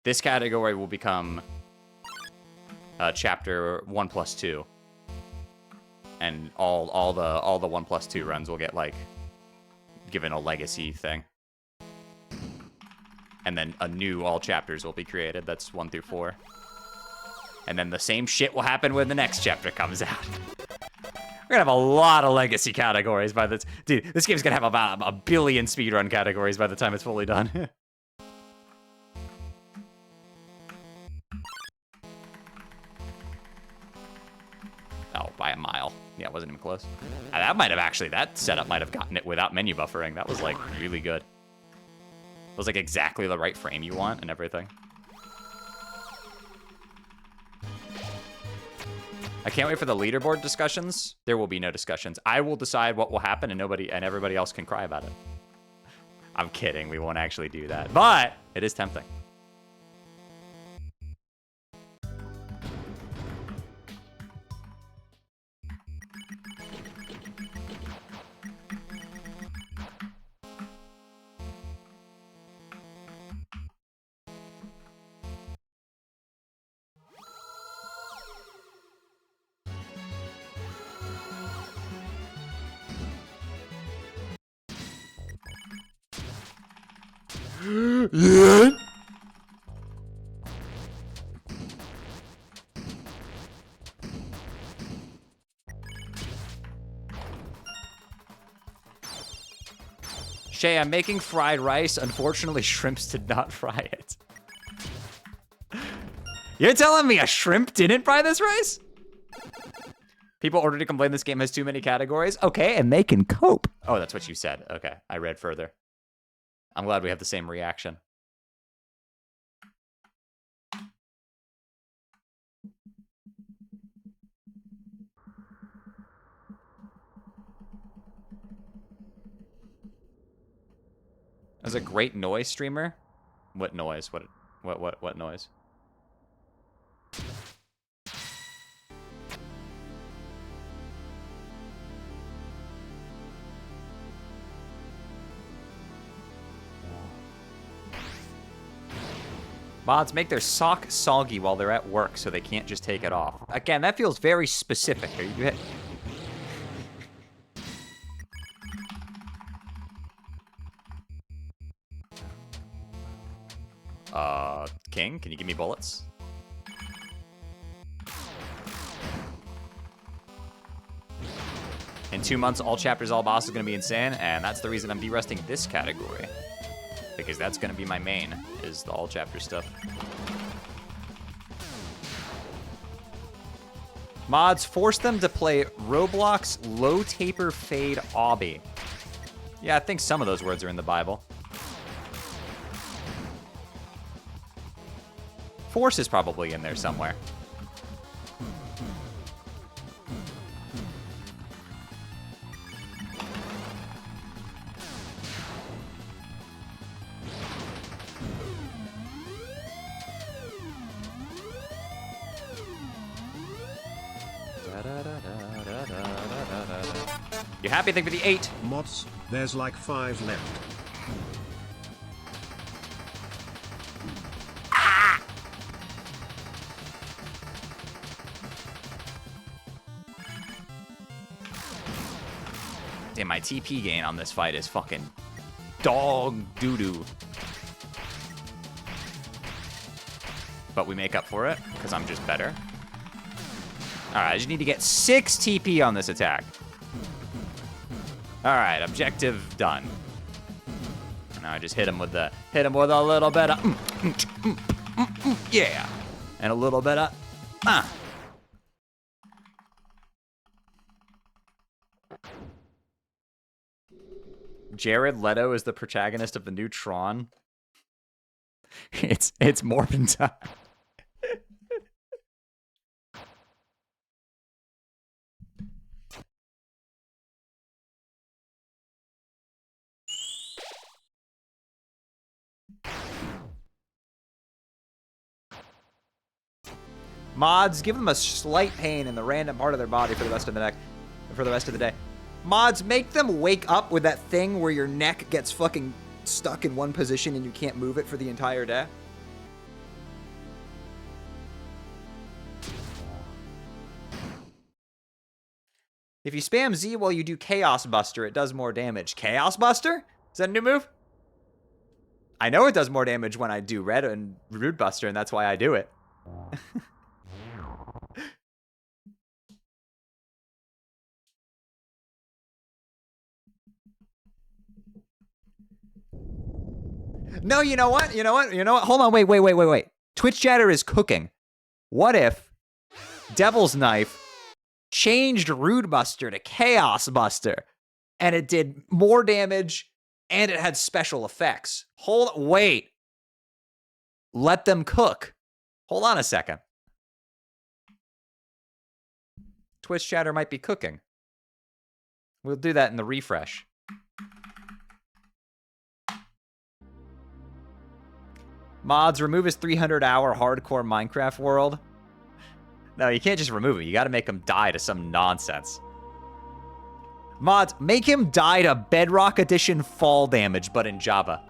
This category will become chapter 1+2, and all the 1+2 runs will get like given a legacy thing, and then a new all chapters will be created. That's 1 through 4, and then the same shit will happen when the next chapter comes out. We're gonna have a lot of legacy categories by this. Dude, this game's gonna have about a billion speedrun categories by the time it's fully done. Oh, by a mile. Yeah, it wasn't even close. That setup might have gotten it without menu buffering. That was like really good. It was like exactly the right frame you want and everything. I can't wait for the leaderboard discussions. There will be no discussions. I will decide what will happen and everybody else can cry about it. I'm kidding, we won't actually do that. But it is tempting. Yeah. Shay, I'm making fried rice. Unfortunately, shrimps did not fry it. You're telling me a shrimp didn't fry this rice? People already complain this game has too many categories. Okay, and they can cope. Oh, that's what you said. Okay, I read further. I'm glad we have the same reaction. As a great noise streamer? What noise? What noise? Mods make their sock soggy while they're at work so they can't just take it off. Again, that feels very specific. Are you... King, can you give me bullets? In 2 months, all chapters, all bosses are gonna be insane, and that's the reason I'm deresting this category. Because that's gonna be my main, is the all chapter stuff. Mods, force them to play Roblox low taper fade obby. Yeah, I think some of those words are in the Bible. Force is probably in there somewhere. You happy? Think for the 8. Mods, there's like 5 left. Damn, my TP gain on this fight is fucking dog doo-doo. But we make up for it, because I'm just better. Alright, I just need to get 6 TP on this attack. Alright, objective done. Now I just hit him with a little bit of yeah. And a little bit of Jared Leto is the protagonist of the new Tron. It's Morbin time. Mods, give them a slight pain in the random part of their body for the rest of the day. Mods, make them wake up with that thing where your neck gets fucking stuck in one position and you can't move it for the entire day. If you spam Z while you do Chaos Buster, it does more damage. Chaos Buster? Is that a new move? I know it does more damage when I do Red and Rude Buster, and that's why I do it. No, you know what? Hold on, wait. Twitch chatter is cooking. What if Devil's Knife changed Rude Buster to Chaos Buster, and it did more damage, and it had special effects? Wait. Let them cook. Hold on a second. Twitch chatter might be cooking. We'll do that in the refresh. Mods, remove his 300-hour hardcore Minecraft world. No, you can't just remove it. You gotta make him die to some nonsense. Mods, make him die to Bedrock Edition fall damage, but in Java.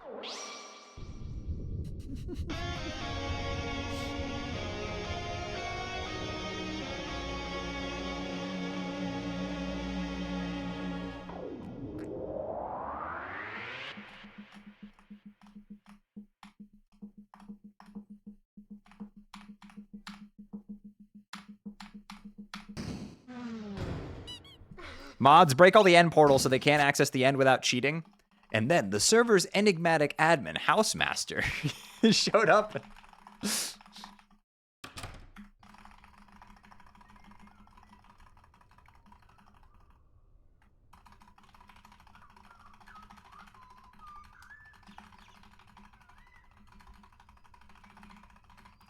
Mods, break all the end portals so they can't access the end without cheating. And then the server's enigmatic admin, Housemaster, showed up.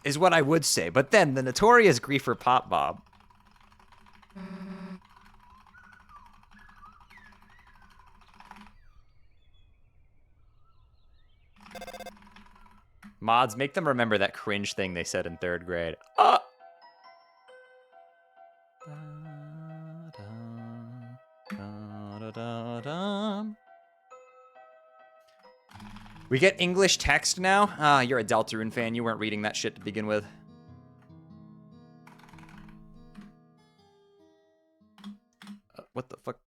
is what I would say. But then the notorious griefer Pop Bob. Mods, make them remember that cringe thing they said in 3rd grade. We get English text now? You're a Deltarune fan. You weren't reading that shit to begin with. What the fuck?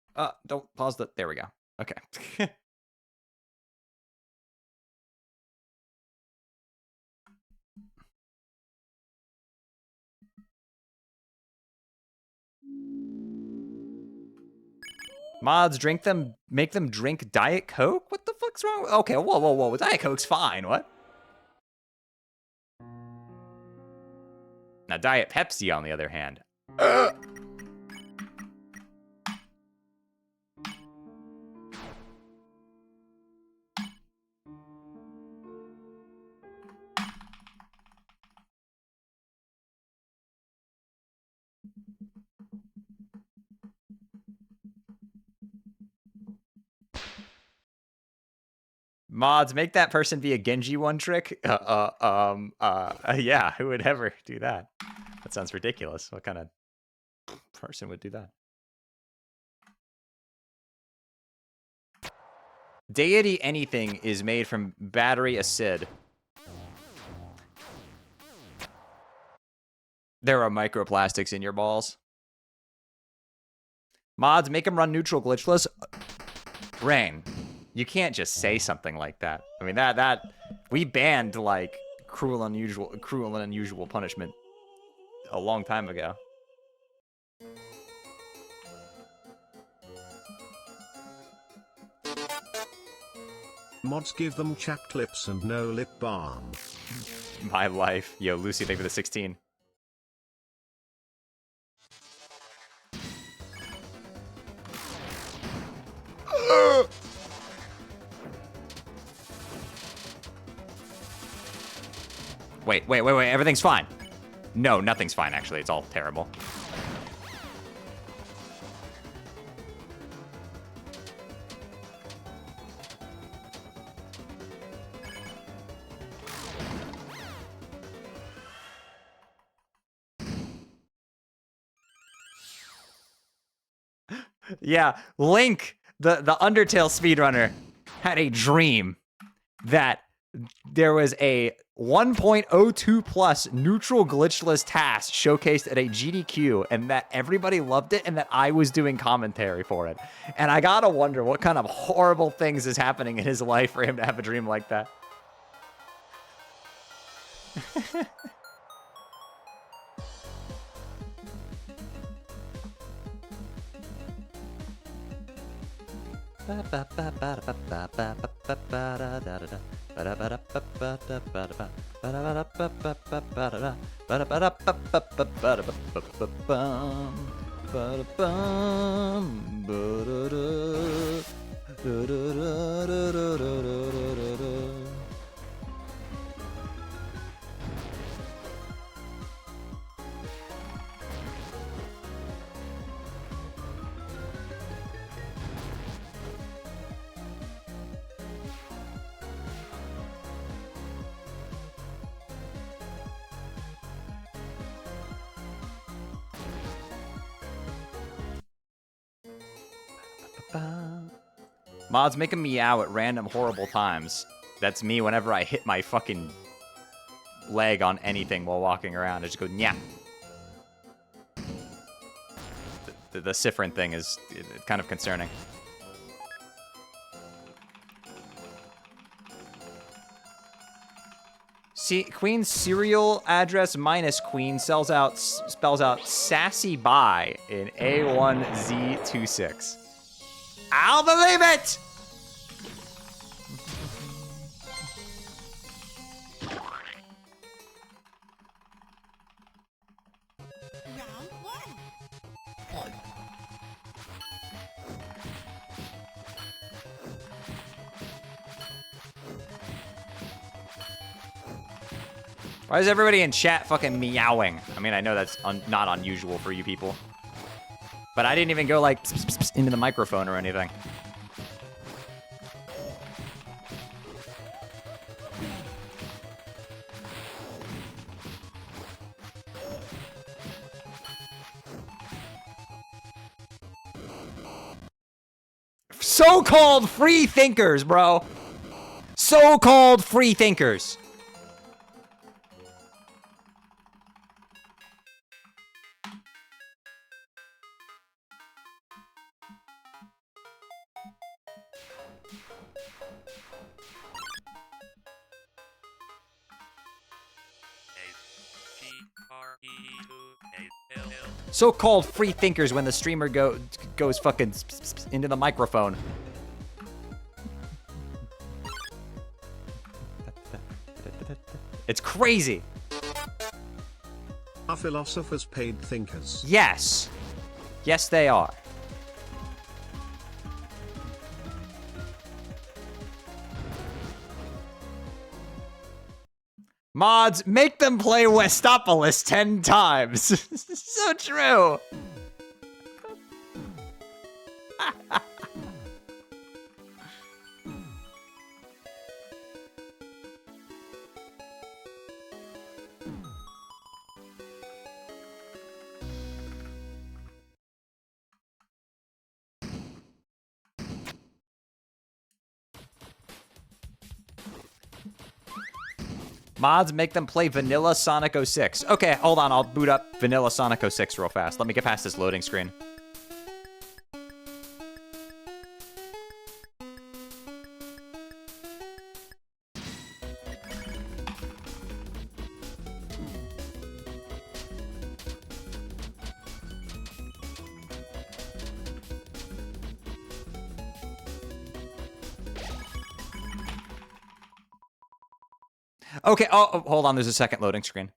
Don't pause the... There we go. Okay. Mods, make them drink Diet Coke? What the fuck's wrong? Okay, whoa. Diet Coke's fine, what? Now, Diet Pepsi, on the other hand. Mods, make that person be a Genji one trick. Yeah, who would ever do that? That sounds ridiculous. What kind of person would do that? Deity anything is made from battery acid. There are microplastics in your balls. Mods, make them run neutral glitchless. Rain. You can't just say something like that. I mean, that we banned like cruel and unusual punishment a long time ago. Mods, give them chapped lips and no lip balm. My life. Yo, Lucy, thank you for the 16. Wait, everything's fine. No, nothing's fine, actually. It's all terrible. Yeah, Link, the Undertale speedrunner, had a dream that there was a 1.02 plus neutral glitchless task showcased at a GDQ, and that everybody loved it, and that I was doing commentary for it. And I gotta wonder what kind of horrible things is happening in his life for him to have a dream like that. Mods, make a meow at random horrible times. That's me whenever I hit my fucking leg on anything while walking around. I just go, nya. The Siffrin thing is kind of concerning. See, Queen's serial address minus Queen spells out sassy bye in A1Z26. I'll believe it! Why is everybody in chat fucking meowing? I mean, I know that's not unusual for you people. But I didn't even go, like, into the microphone or anything. So-called free thinkers, bro. So-called free thinkers. So-called free thinkers when the streamer goes fucking into the microphone. It's crazy. Are philosophers paid thinkers? Yes. Yes, they are. Mods, make them play Westopolis 10 times. So true. Mods, make them play Vanilla Sonic 06. Okay, hold on. I'll boot up Vanilla Sonic 06 real fast. Let me get past this loading screen. Okay, oh, hold on, there's a second loading screen.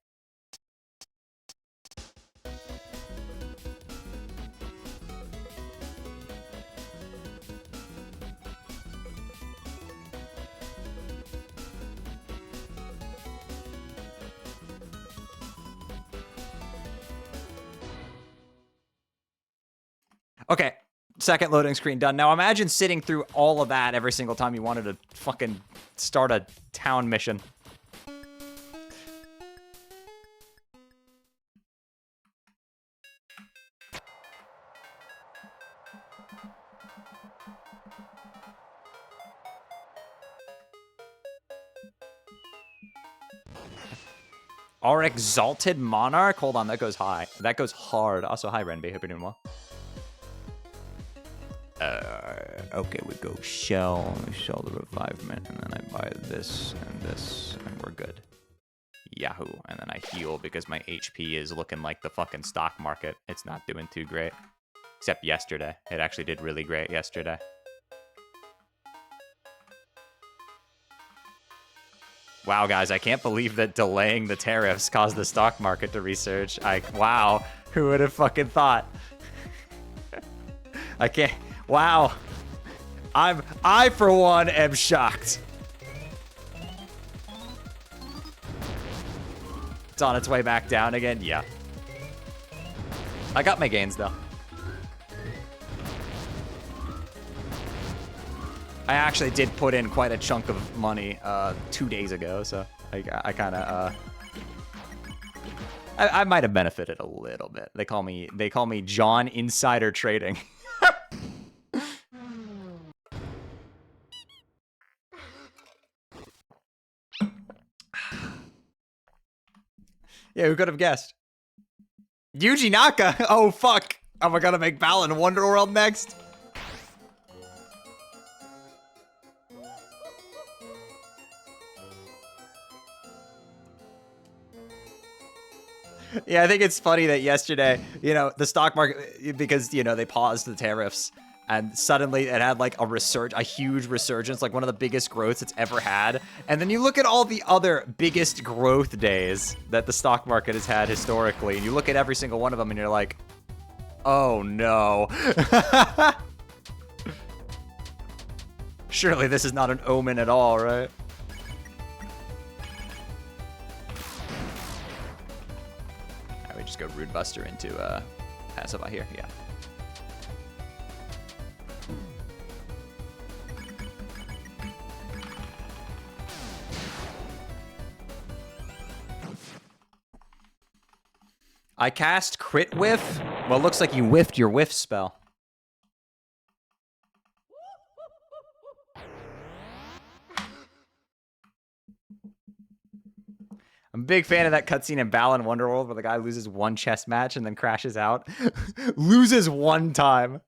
Okay, second loading screen done. Now imagine sitting through all of that every single time you wanted to fucking start a town mission. Our exalted monarch? Hold on, that goes high. That goes hard. Also, hi, Renby. Hope you're doing well. Okay, we go shell the revivement, and then I buy this, and we're good. Yahoo. And then I heal because my HP is looking like the fucking stock market. It's not doing too great. Except yesterday. It actually did really great yesterday. Wow, guys, I can't believe that delaying the tariffs caused the stock market to resurge. Wow, who would have fucking thought? I can't, wow. I, for one, am shocked. It's on its way back down again? Yeah. I got my gains, though. I actually did put in quite a chunk of money 2 days ago, so I kind of I might have benefited a little bit. They call me John Insider Trading. Yeah, who could have guessed? Yuji Naka. Oh fuck! Am I gonna make Balan Wonderworld next? Yeah, I think it's funny that yesterday, you know, the stock market, because, you know, they paused the tariffs and suddenly it had like a huge resurgence, like one of the biggest growths it's ever had. And then you look at all the other biggest growth days that the stock market has had historically, and you look at every single one of them and you're like, oh no. Surely this is not an omen at all, right? We just go Rude Buster into passive out here. Yeah. I cast Crit Whiff. Well, it looks like you whiffed your whiff spell. I'm a big fan of that cutscene in Balan Wonderworld where the guy loses one chess match and then crashes out. Loses one time.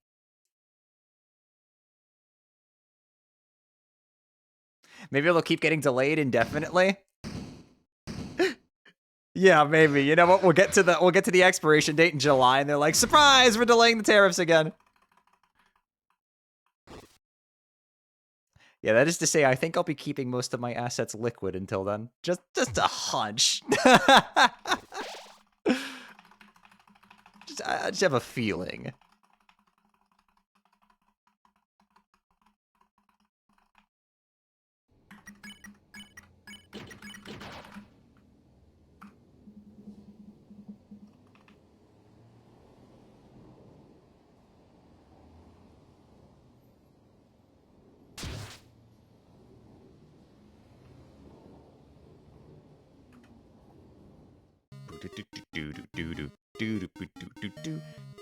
Maybe it'll keep getting delayed indefinitely. Yeah, maybe. You know what? We'll get to the expiration date in July, and they're like, "Surprise! We're delaying the tariffs again." Yeah, that is to say, I think I'll be keeping most of my assets liquid until then. Just a hunch. I just have a feeling.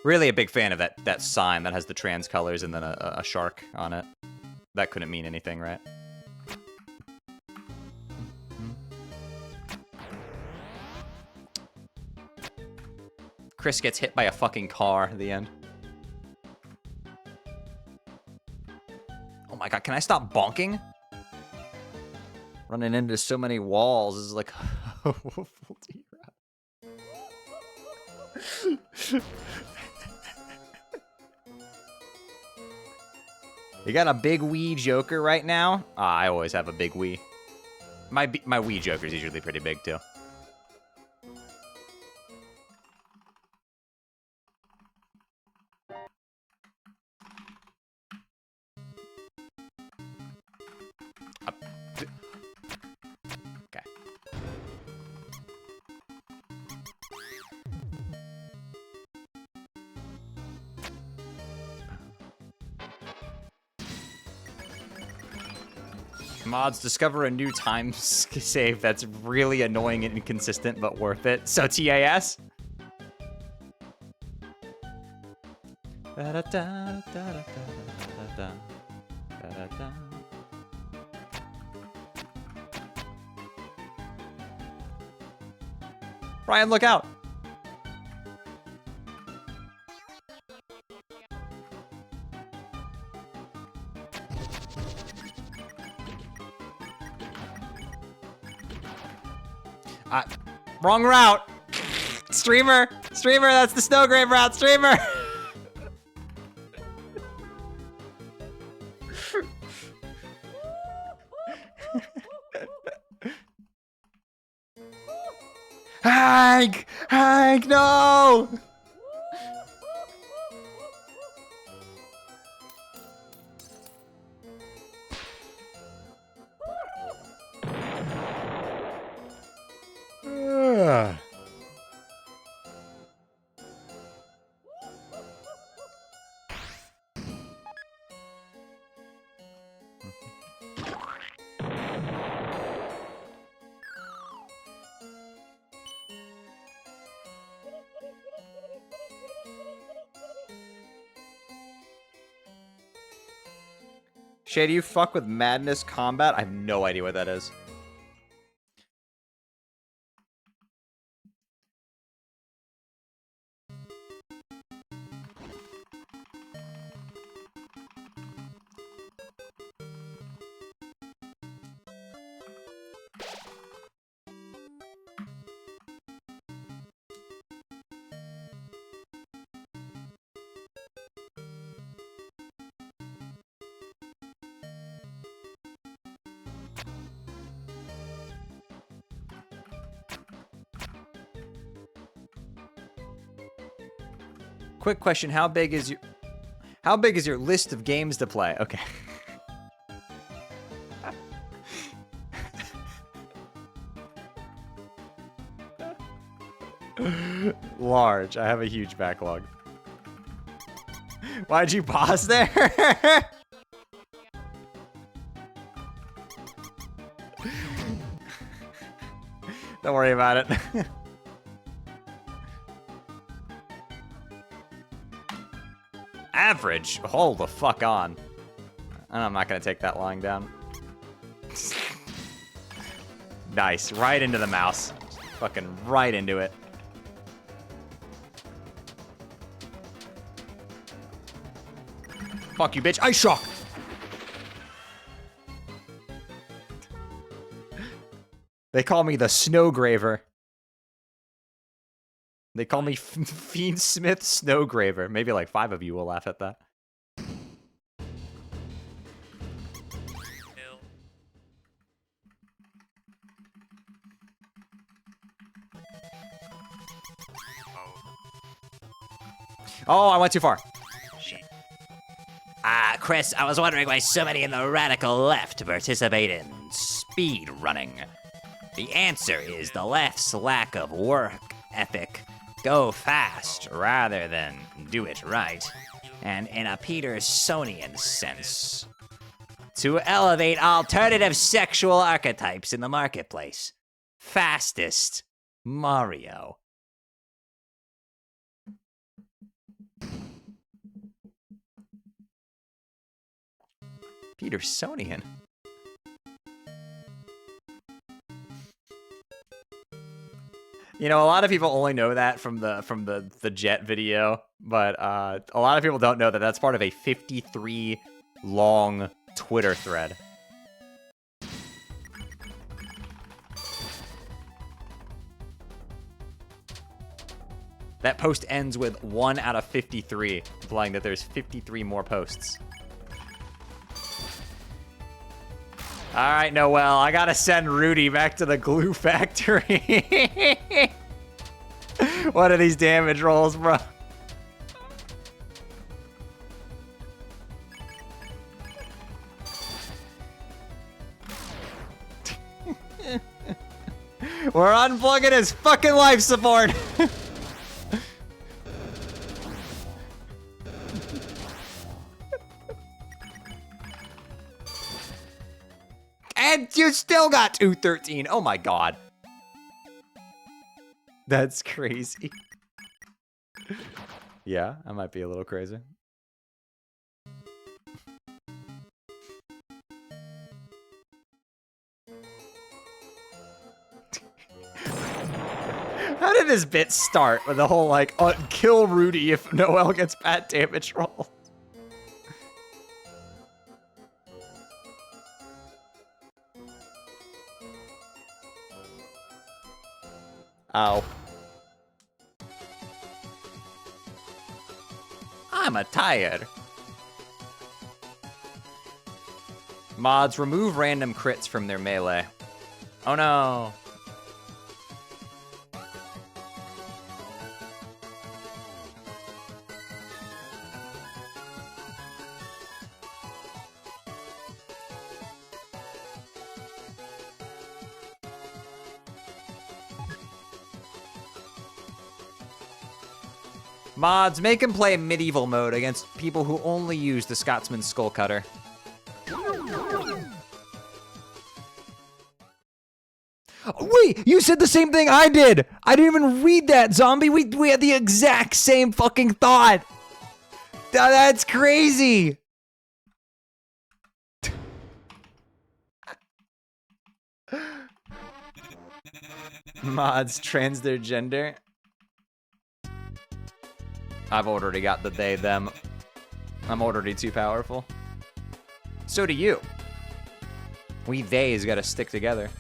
Really a big fan of that sign that has the trans colors and then a shark on it. That couldn't mean anything, right? Chris gets hit by a fucking car at the end. Oh my god, can I stop bonking? Running into so many walls is like a woeful T-Rat. You got a big Wii Joker right now? I always have a big Wii. My Wii Joker's usually pretty big too. Okay. Mods discover a new time save that's really annoying and inconsistent, but worth it. So TAS? Brian, look out! Wrong route! Streamer! Streamer, that's the Snowgrave route! Streamer! Hank! Hank, no! Shay, do you fuck with Madness Combat? I have no idea what that is. Quick question, how big is your list of games to play? Okay. Large. I have a huge backlog. Why'd you pause there? Don't worry about it. Average. Hold the fuck on. I'm not gonna take that lying down. Nice. Right into the mouse. Fucking right into it. Fuck you, bitch. Ice shock. They call me the Snowgraver. They call me Fiend Smith Snowgraver. Maybe like 5 of you will laugh at that. Oh, I went too far. Chris, I was wondering why so many in the radical left participate in speed running. The answer is the left's lack of work ethic. Go fast rather than do it right. And in a Petersonian sense, to elevate alternative sexual archetypes in the marketplace. Fastest Mario. Petersonian. You know, a lot of people only know that from the Jet video, but a lot of people don't know that that's part of a 53 long Twitter thread. That post ends with 1 out of 53, implying that there's 53 more posts. All right, Noel, I gotta send Rudy back to the glue factory. What are these damage rolls, bro? We're unplugging his fucking life support. And you still got 213. Oh my god. That's crazy. Yeah, I might be a little crazy. How did this bit start with the whole like, kill Rudy if Noel gets bad damage rolls? Ow. I'm a tired. Mods, remove random crits from their melee. Oh no. Mods, make him play medieval mode against people who only use the Scotsman Skull Cutter. Wait, you said the same thing I did! I didn't even read that, zombie! We had the exact same fucking thought! That's crazy! Mods, trans their gender. I've already got the they, them. I'm already too powerful. So do you. We theys gotta stick together.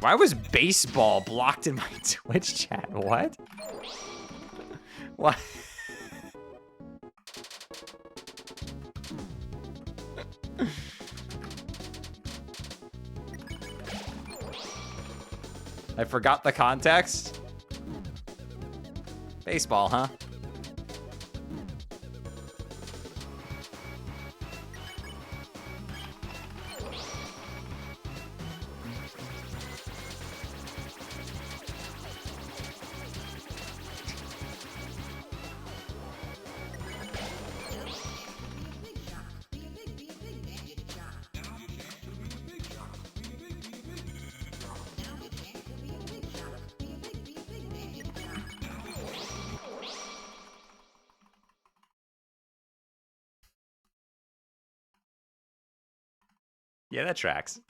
Why was baseball blocked in my Twitch chat? What? What? I forgot the context. Baseball, huh? Yeah, that tracks.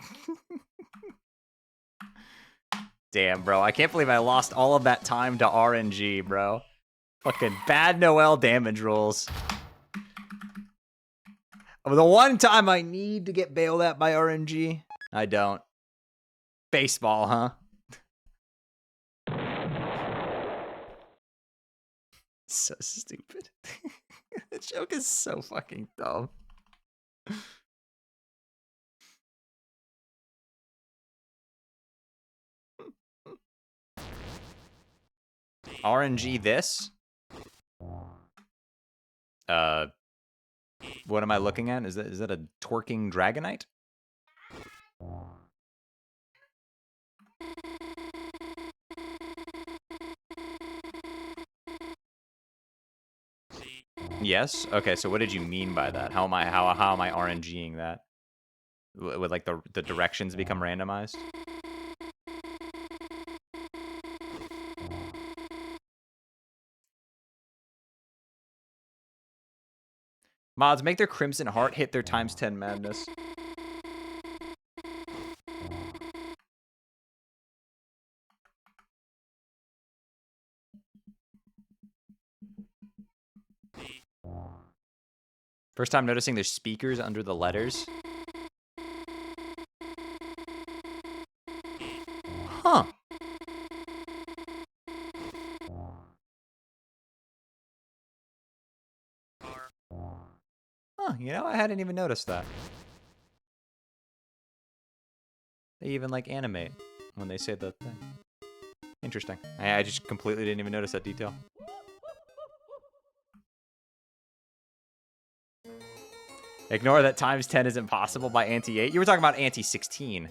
Damn, bro. I can't believe I lost all of that time to RNG, bro. Fucking bad Noel damage rolls. The one time I need to get bailed at by RNG, I don't. Baseball, huh? So stupid. The joke is so fucking dumb. RNG this? What am I looking at? Is that a twerking Dragonite? Yes. Okay. So what did you mean by that? How am I RNGing that? Would like the directions become randomized? Mods, make their Crimson Heart hit their ×10 madness. First time noticing there's speakers under the letters. Huh. Huh, you know, I hadn't even noticed that. They even, like, animate when they say the thing. Interesting. I just completely didn't even notice that detail. Ignore that ×10 is impossible by anti-8. You were talking about anti-16.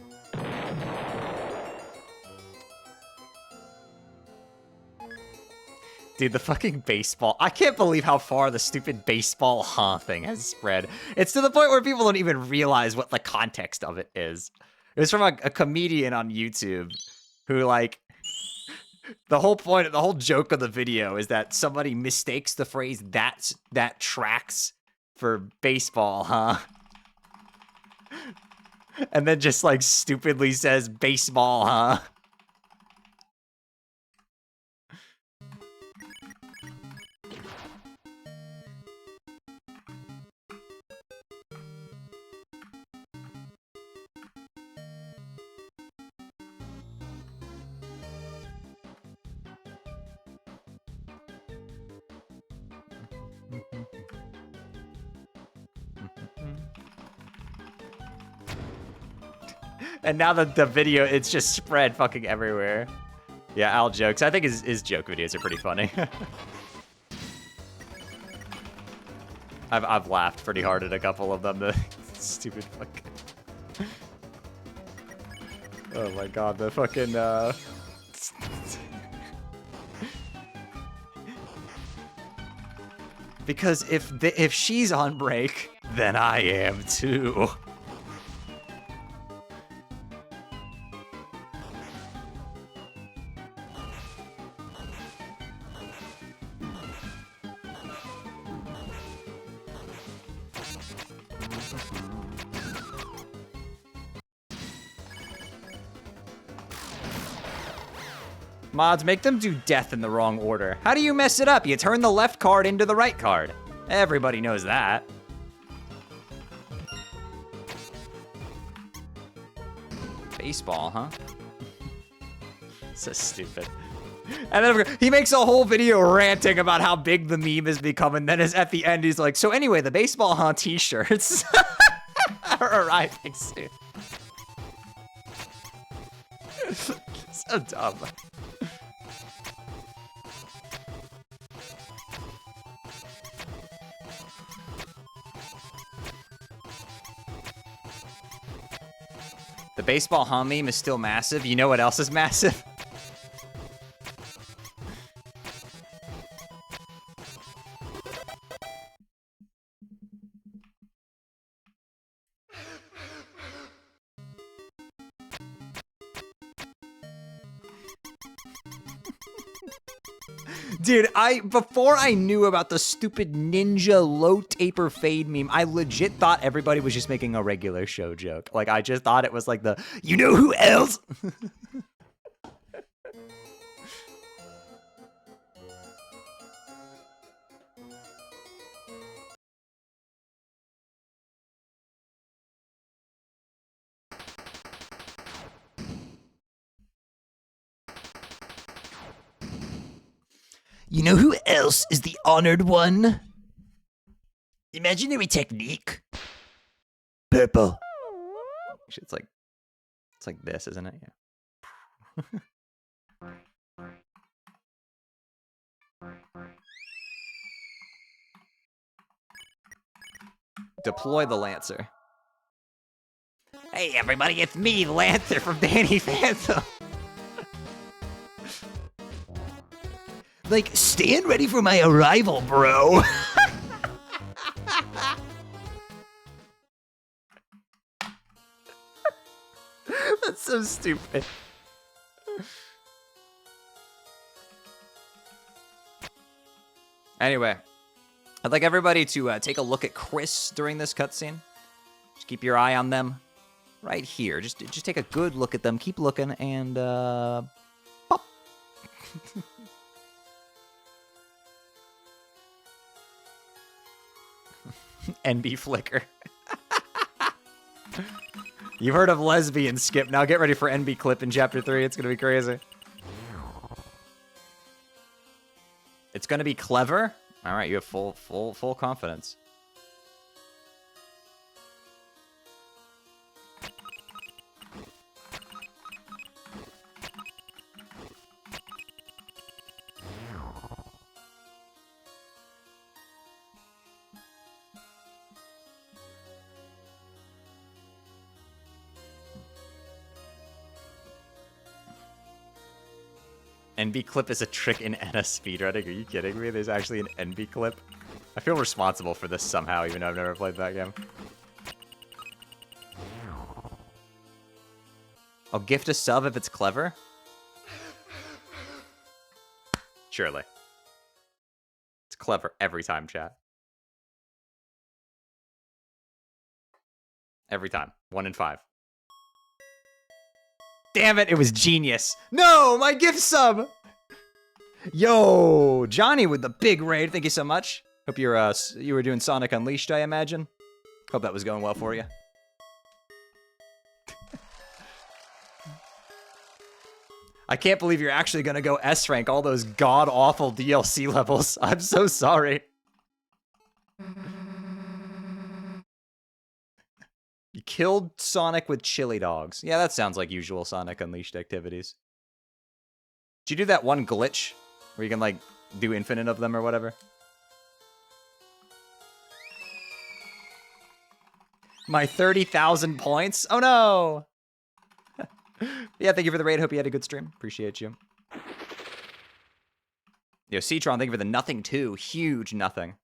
Dude, the fucking baseball. I can't believe how far the stupid baseball thing has spread. It's to the point where people don't even realize what the context of it is. It was from a comedian on YouTube who, like, the whole joke of the video is that somebody mistakes the phrase that tracks for baseball, huh? And then just, like, stupidly says baseball, huh? And now that the video, it's just spread fucking everywhere. Yeah, Al jokes. I think his joke videos are pretty funny. I've laughed pretty hard at a couple of them. The stupid fucking. Oh my god, the fucking Because if she's on break, then I am too. Mods, make them do death in the wrong order. How do you mess it up? You turn the left card into the right card. Everybody knows that. Baseball, huh? So stupid. And then he makes a whole video ranting about how big the meme has become, and then at the end he's like, so anyway, the baseball, huh, t-shirts are arriving soon. So dumb. The baseball meme is still massive. You know what else is massive? Dude, before I knew about the stupid ninja low taper fade meme, I legit thought everybody was just making a regular show joke. Like, I just thought it was like the, you know who else? You know who else is the honored one? Imaginary technique. Purple. Actually, it's like this, isn't it? Yeah. Deploy the Lancer. Hey everybody, it's me, Lancer from Danny Phantom. Like, stand ready for my arrival, bro. That's so stupid. Anyway, I'd like everybody to take a look at Chris during this cutscene. Just keep your eye on them right here. Just take a good look at them. Keep looking and pop. NB flicker. You've heard of lesbian skip. Now get ready for NB clip in chapter 3. It's gonna be crazy. It's gonna be clever. All right, you have full confidence. NB clip is a trick in NS speedrunning. Are you kidding me? There's actually an NB clip. I feel responsible for this somehow, even though I've never played that game. I'll gift a sub if it's clever. Surely. It's clever every time, chat. Every time. 1 in 5. Damn it, it was genius. No, my gift sub. Yo, Johnny with the big raid. Thank you so much. Hope you were doing Sonic Unleashed, I imagine. Hope that was going well for you. I can't believe you're actually gonna go S rank all those god-awful DLC levels. I'm so sorry. You killed Sonic with chili dogs. Yeah, that sounds like usual Sonic Unleashed activities. Did you do that one glitch where you can, like, do infinite of them or whatever? My 30,000 points? Oh no! Yeah, thank you for the raid. Hope you had a good stream. Appreciate you. Yo, Citron, thank you for the nothing too. Huge nothing.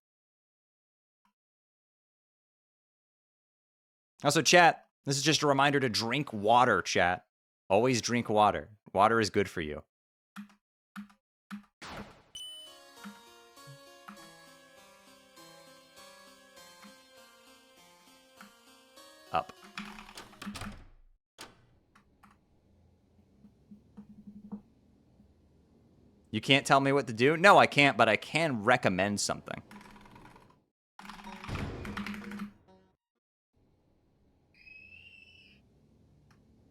Also, chat, this is just a reminder to drink water, chat. Always drink water. Water is good for you. Up. You can't tell me what to do? No, I can't, but I can recommend something.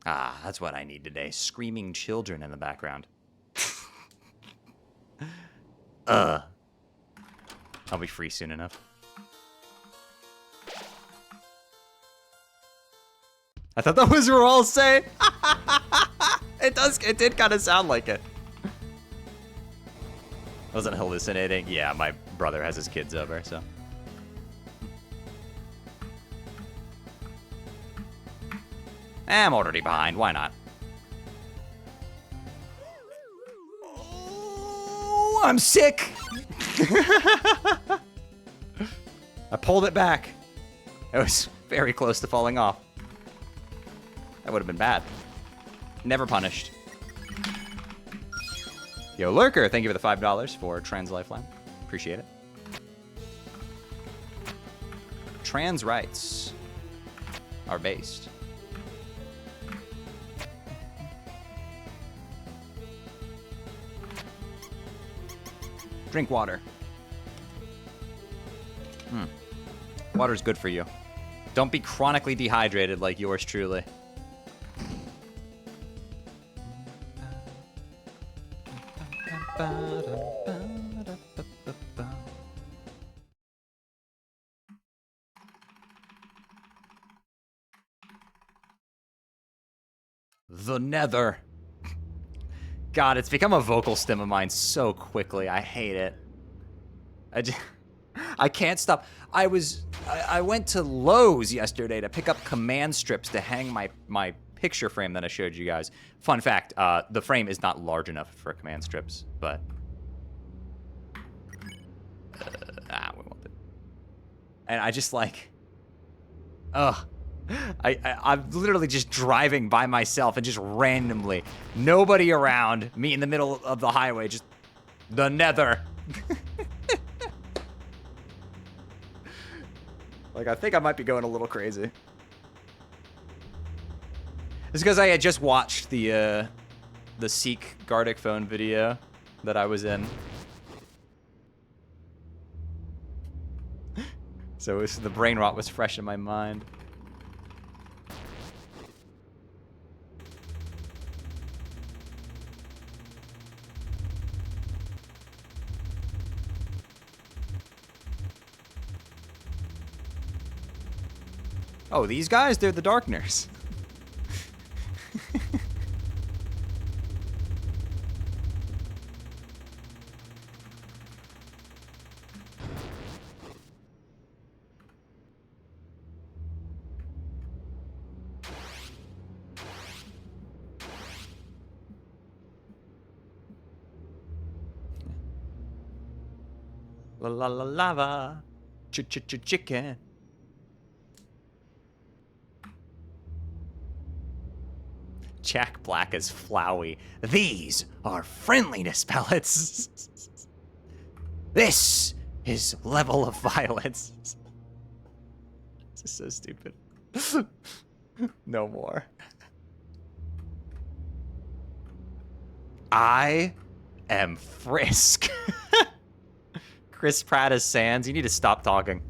Ah, that's what I need today. Screaming children in the background. I'll be free soon enough. I thought that was Roll say. It did kind of sound like it. Wasn't hallucinating? Yeah, my brother has his kids over, so. I'm already behind, why not? Oh, I'm sick! I pulled it back. It was very close to falling off. That would have been bad. Never punished. Yo, Lurker, thank you for the $5 for Trans Lifeline. Appreciate it. Trans rights are based. Drink water. Water's good for you. Don't be chronically dehydrated like yours truly. The Nether. God, it's become a vocal stem of mine so quickly. I hate it. I can't stop. I went to Lowe's yesterday to pick up command strips to hang my picture frame that I showed you guys. Fun fact, the frame is not large enough for command strips, but we won't do. And I just like, I'm literally just driving by myself and just randomly, nobody around, me in the middle of the highway, just the Nether. Like, I think I might be going a little crazy. It's because I had just watched the Seek Gartic Phone video that I was in. So the brain rot was fresh in my mind. Oh, these guys? They're the Darkners. La la la lava. Chicken. Jack Black is Flowey. These are friendliness pellets. This is level of violence. This is so stupid. No more. I am Frisk. Chris Pratt as Sans. You need to stop talking.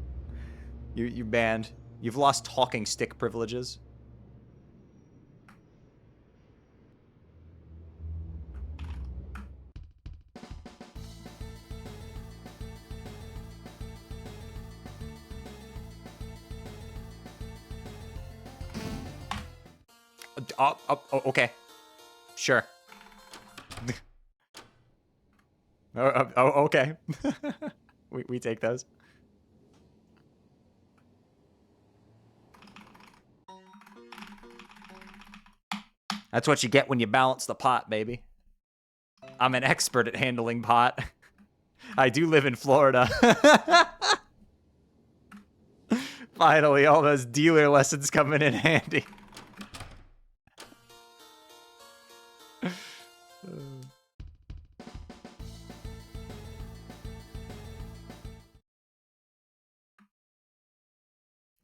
You banned. You've lost talking stick privileges. Okay. Sure. Okay. we take those. That's what you get when you balance the pot, baby. I'm an expert at handling pot. I do live in Florida. Finally, all those dealer lessons coming in handy.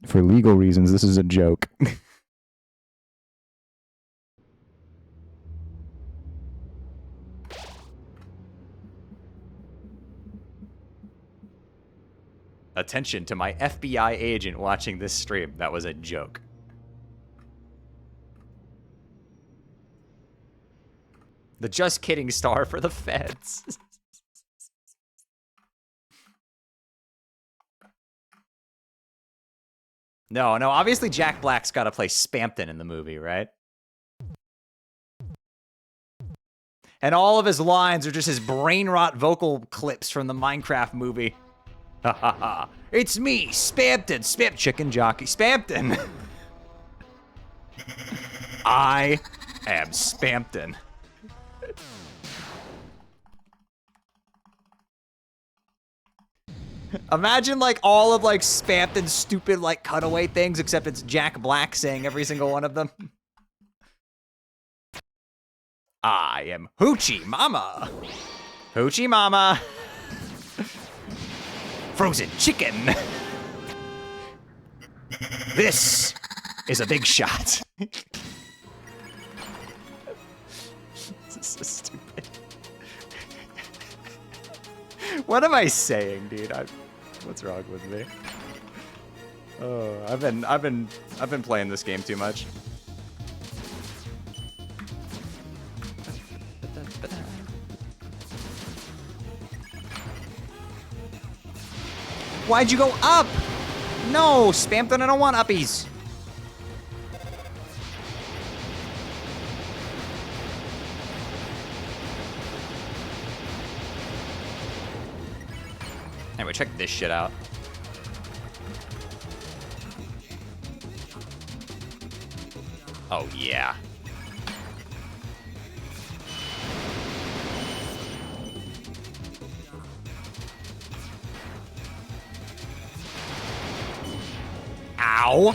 For legal reasons, this is a joke. Attention to my FBI agent watching this stream. That was a joke. The just kidding star for the feds. No, obviously Jack Black's got to play Spampton in the movie, right? And all of his lines are just his brain rot vocal clips from the Minecraft movie. Ha ha ha. It's me, Spampton. Chicken jockey. Spampton. I am Spampton. Imagine like all of like Spampton's stupid like cutaway things, except it's Jack Black saying every single one of them. I am Hoochie Mama. Hoochie Mama. Frozen chicken. This is a big shot. This is so stupid. What am I saying, dude? What's wrong with me? Oh, I've been playing this game too much. Why'd you go up? No, Spampton, I don't want uppies. Anyway, check this shit out. Oh, yeah. Ow.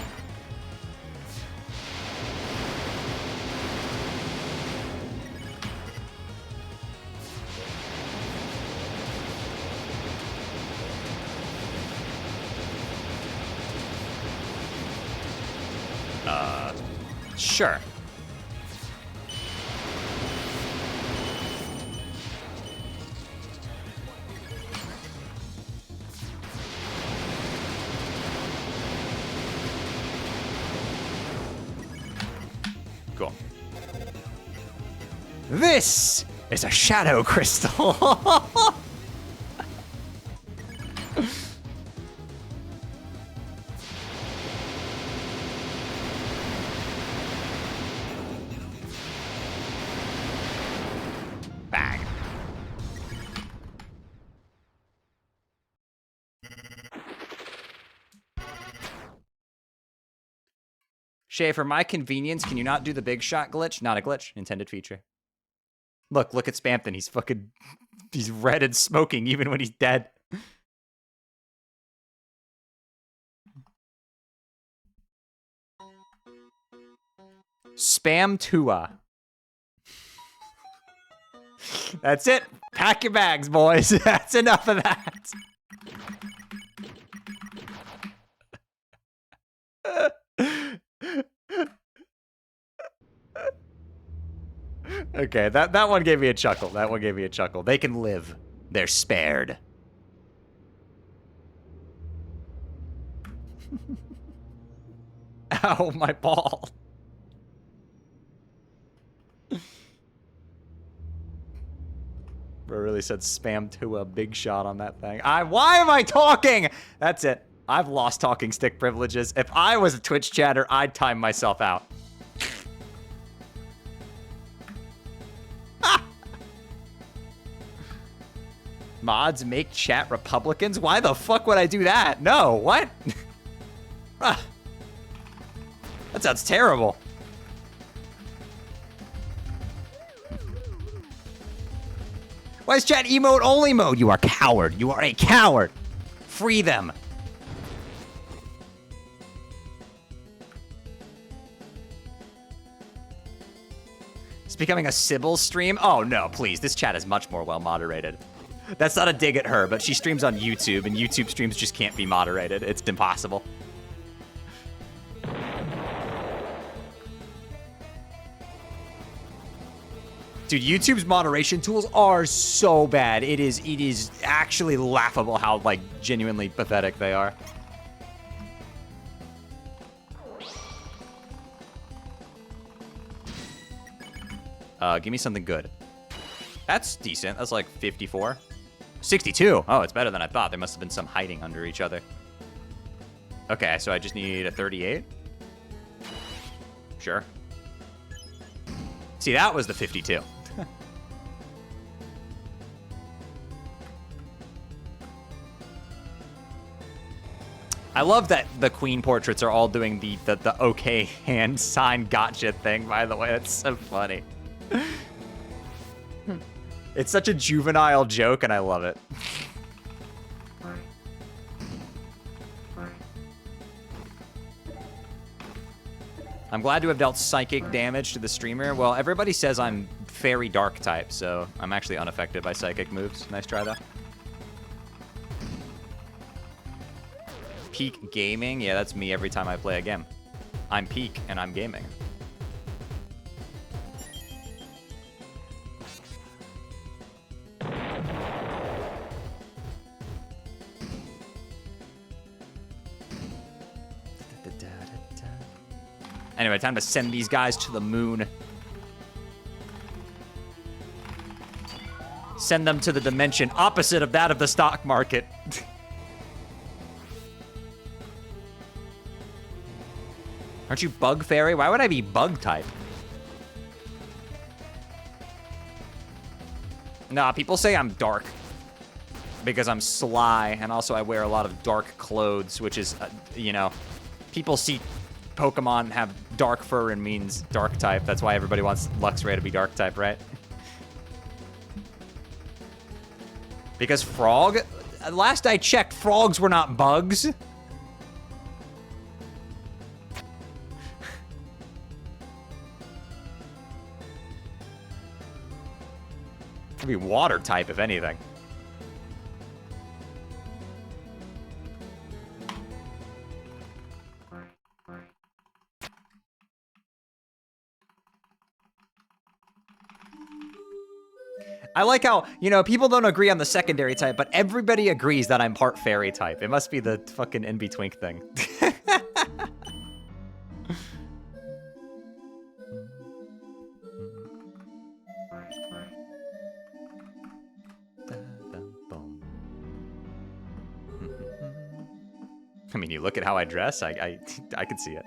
Sure. Cool. This is a shadow crystal. Bang. Shay, for my convenience, can you not do the big shot glitch? Not a glitch, intended feature. Look at Spampton. He's red and smoking even when he's dead. Spam Tua. That's it. Pack your bags, boys. That's enough of that. Okay, that one gave me a chuckle. That one gave me a chuckle. They can live. They're spared. Ow, my ball. Bro really said spam to a big shot on that thing. Why am I talking? That's it. I've lost talking stick privileges. If I was a Twitch chatter, I'd time myself out. Mods make chat Republicans? Why the fuck would I do that? No, what? That sounds terrible. Why is chat emote only mode? You are a coward. You are a coward. Free them. It's becoming a Sybil stream? Oh no, please. This chat is much more well moderated. That's not a dig at her, but she streams on YouTube, and YouTube streams just can't be moderated. It's impossible. Dude, YouTube's moderation tools are so bad. It is actually laughable how, like, genuinely pathetic they are. Give me something good. That's decent. That's like 54. 62. Oh, it's better than I thought. There must have been some hiding under each other. Okay, so I just need a 38. Sure. See, that was the 52. I love that the queen portraits are all doing the okay hand sign gotcha thing, by the way. That's so funny. It's such a juvenile joke, and I love it. I'm glad to have dealt psychic damage to the streamer. Well, everybody says I'm fairy dark type, so I'm actually unaffected by psychic moves. Nice try, though. Peak gaming? Yeah, that's me every time I play a game. I'm peak, and I'm gaming. Anyway, time to send these guys to the moon. Send them to the dimension opposite of that of the stock market. Aren't you bug fairy? Why would I be bug type? Nah, people say I'm dark because I'm sly, and also I wear a lot of dark clothes, which is, you know, people see Pokemon have dark fur and means dark type. That's why everybody wants Luxray to be dark type, right? Because frog? Last I checked, frogs were not bugs. It'd be water type, if anything. I like how, you know, people don't agree on the secondary type, but everybody agrees that I'm part fairy type. It must be the fucking in-between thing. I mean, you look at how I dress, I can see it.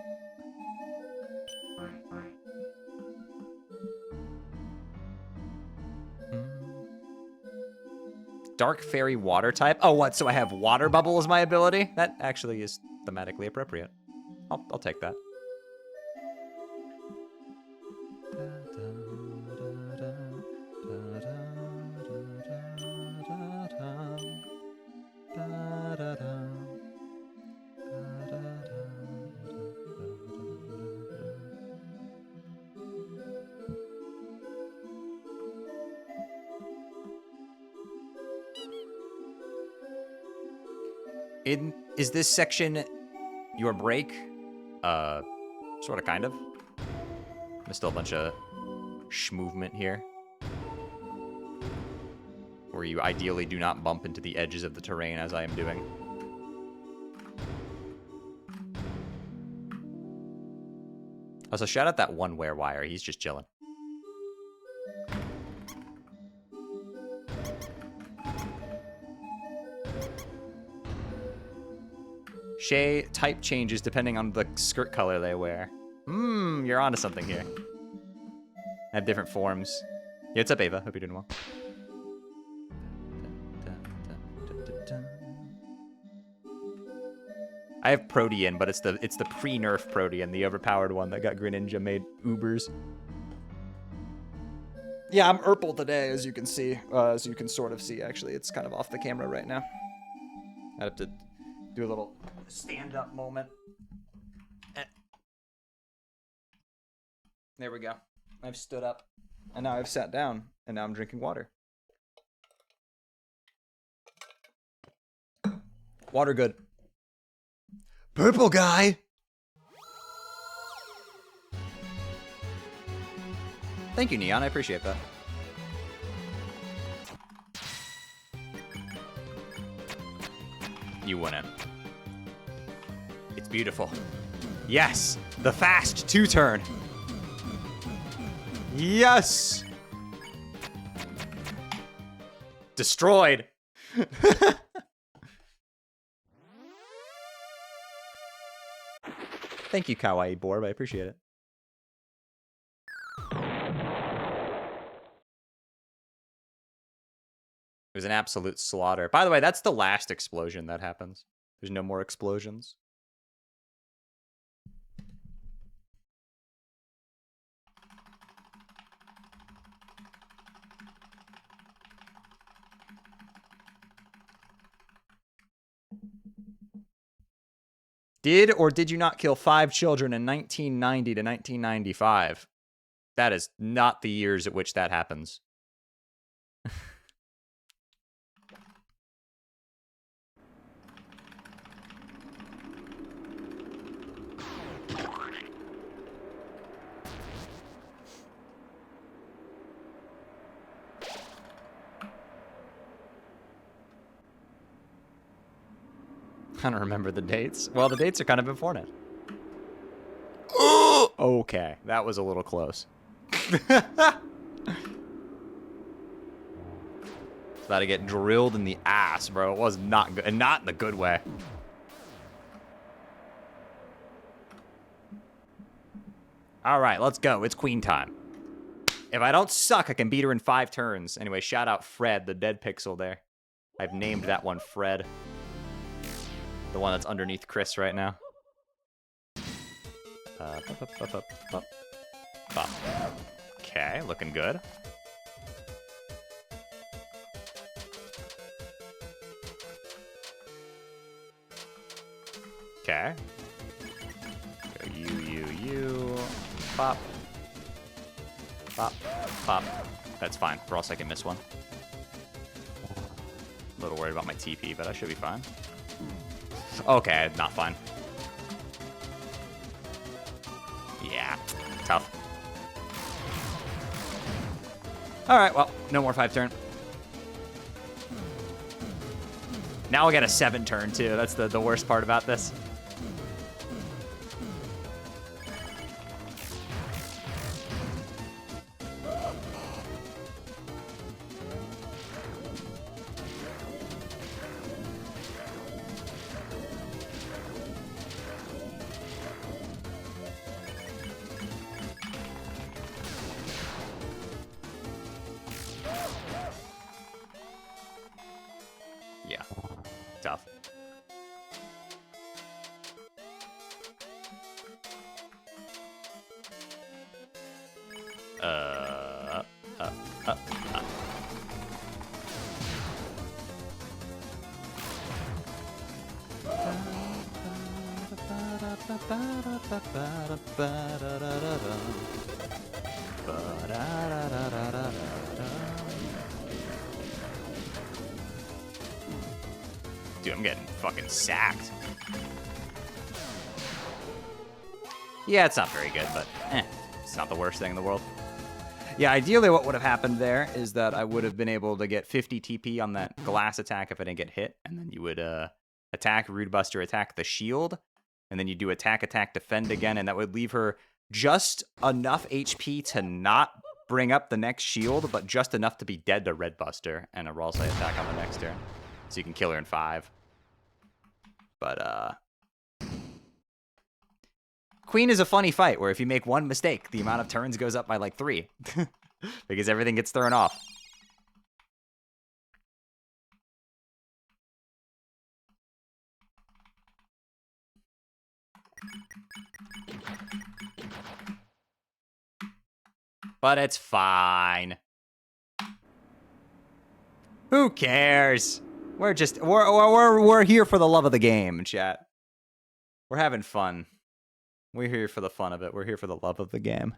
Dark fairy water type. Oh, what? So I have water bubble as my ability? That actually is thematically appropriate. I'll take that. Is this section your break? Sort of, kind of. There's still a bunch of movement here. Where you ideally do not bump into the edges of the terrain as I am doing. Also, shout out that one Werewire. He's just chilling. Shay type changes depending on the skirt color they wear. You're onto something here. I have different forms. Yeah, what's up, Ava? Hope you're doing well. I have Protean, but it's the pre-nerf Protean, the overpowered one that got Greninja made Ubers. Yeah, I'm Urple today, as you can see. As you can sort of see, actually. It's kind of off the camera right now. I have to do a little stand-up moment. There we go. I've stood up, and now I've sat down, and now I'm drinking water. Water good. Purple guy! Thank you, Neon. I appreciate that. You wouldn't. It's beautiful. Yes! The fast two-turn! Yes! Destroyed! Thank you, Kawaii Borb. I appreciate it. It was an absolute slaughter. By the way, that's the last explosion that happens. There's no more explosions. Did or did you not kill 5 children in 1990 to 1995? That is not the years at which that happens. I don't remember the dates. Well, the dates are kind of important. Okay, that was a little close. About to get drilled in the ass, bro. It was not good, and not in the good way. All right, let's go. It's queen time. If I don't suck, I can beat her in 5 turns. Anyway, shout out Fred, the dead pixel there. I've named that one Fred. The one that's underneath Chris right now. Okay, looking good. Okay. Go you. Pop. Pop. Pop. That's fine, or else I can miss one. A little worried about my TP, but I should be fine. Okay, not fine. Yeah, tough. Alright, well, no more 5 turn. Now I'll get a 7 turn, too. That's the worst part about this. Yeah, tough. Dude, I'm getting fucking sacked. Yeah, it's not very good, but it's not the worst thing in the world. Yeah, ideally what would have happened there is that I would have been able to get 50 TP on that glass attack if I didn't get hit, and then you would attack, Rude Buster, attack the shield, and then you do attack, defend again, and that would leave her just enough HP to not bring up the next shield, but just enough to be dead to Red Buster, and a Ralsei attack on the next turn. So you can kill her in 5. But, Queen is a funny fight, where if you make one mistake, the amount of turns goes up by like 3. Because everything gets thrown off. But it's fine. Who cares? We're here for the love of the game, chat. We're having fun. We're here for the fun of it. We're here for the love of the game.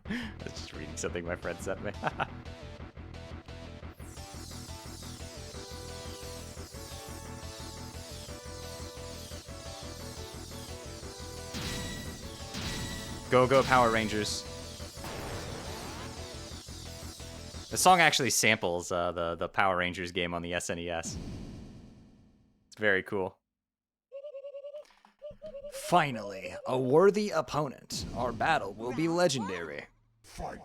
I was just reading something my friend sent me. Go Power Rangers. The song actually samples the Power Rangers game on the SNES. It's very cool. Finally, a worthy opponent. Our battle will be legendary. Fight.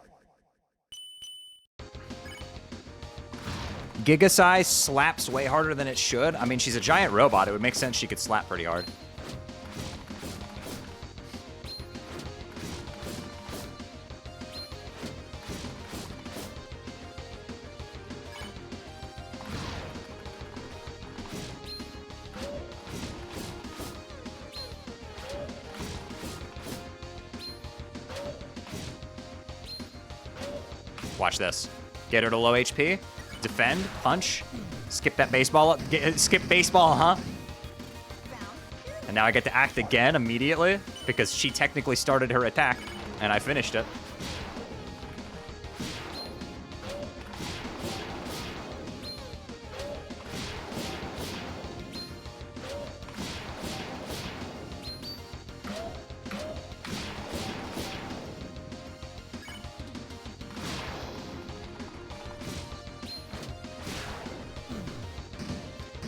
Giga Size slaps way harder than it should. I mean, she's a giant robot. It would make sense she could slap pretty hard. Watch this. Get her to low HP. Defend. Punch. Skip that baseball. Skip baseball, huh? And now I get to act again immediately because she technically started her attack and I finished it.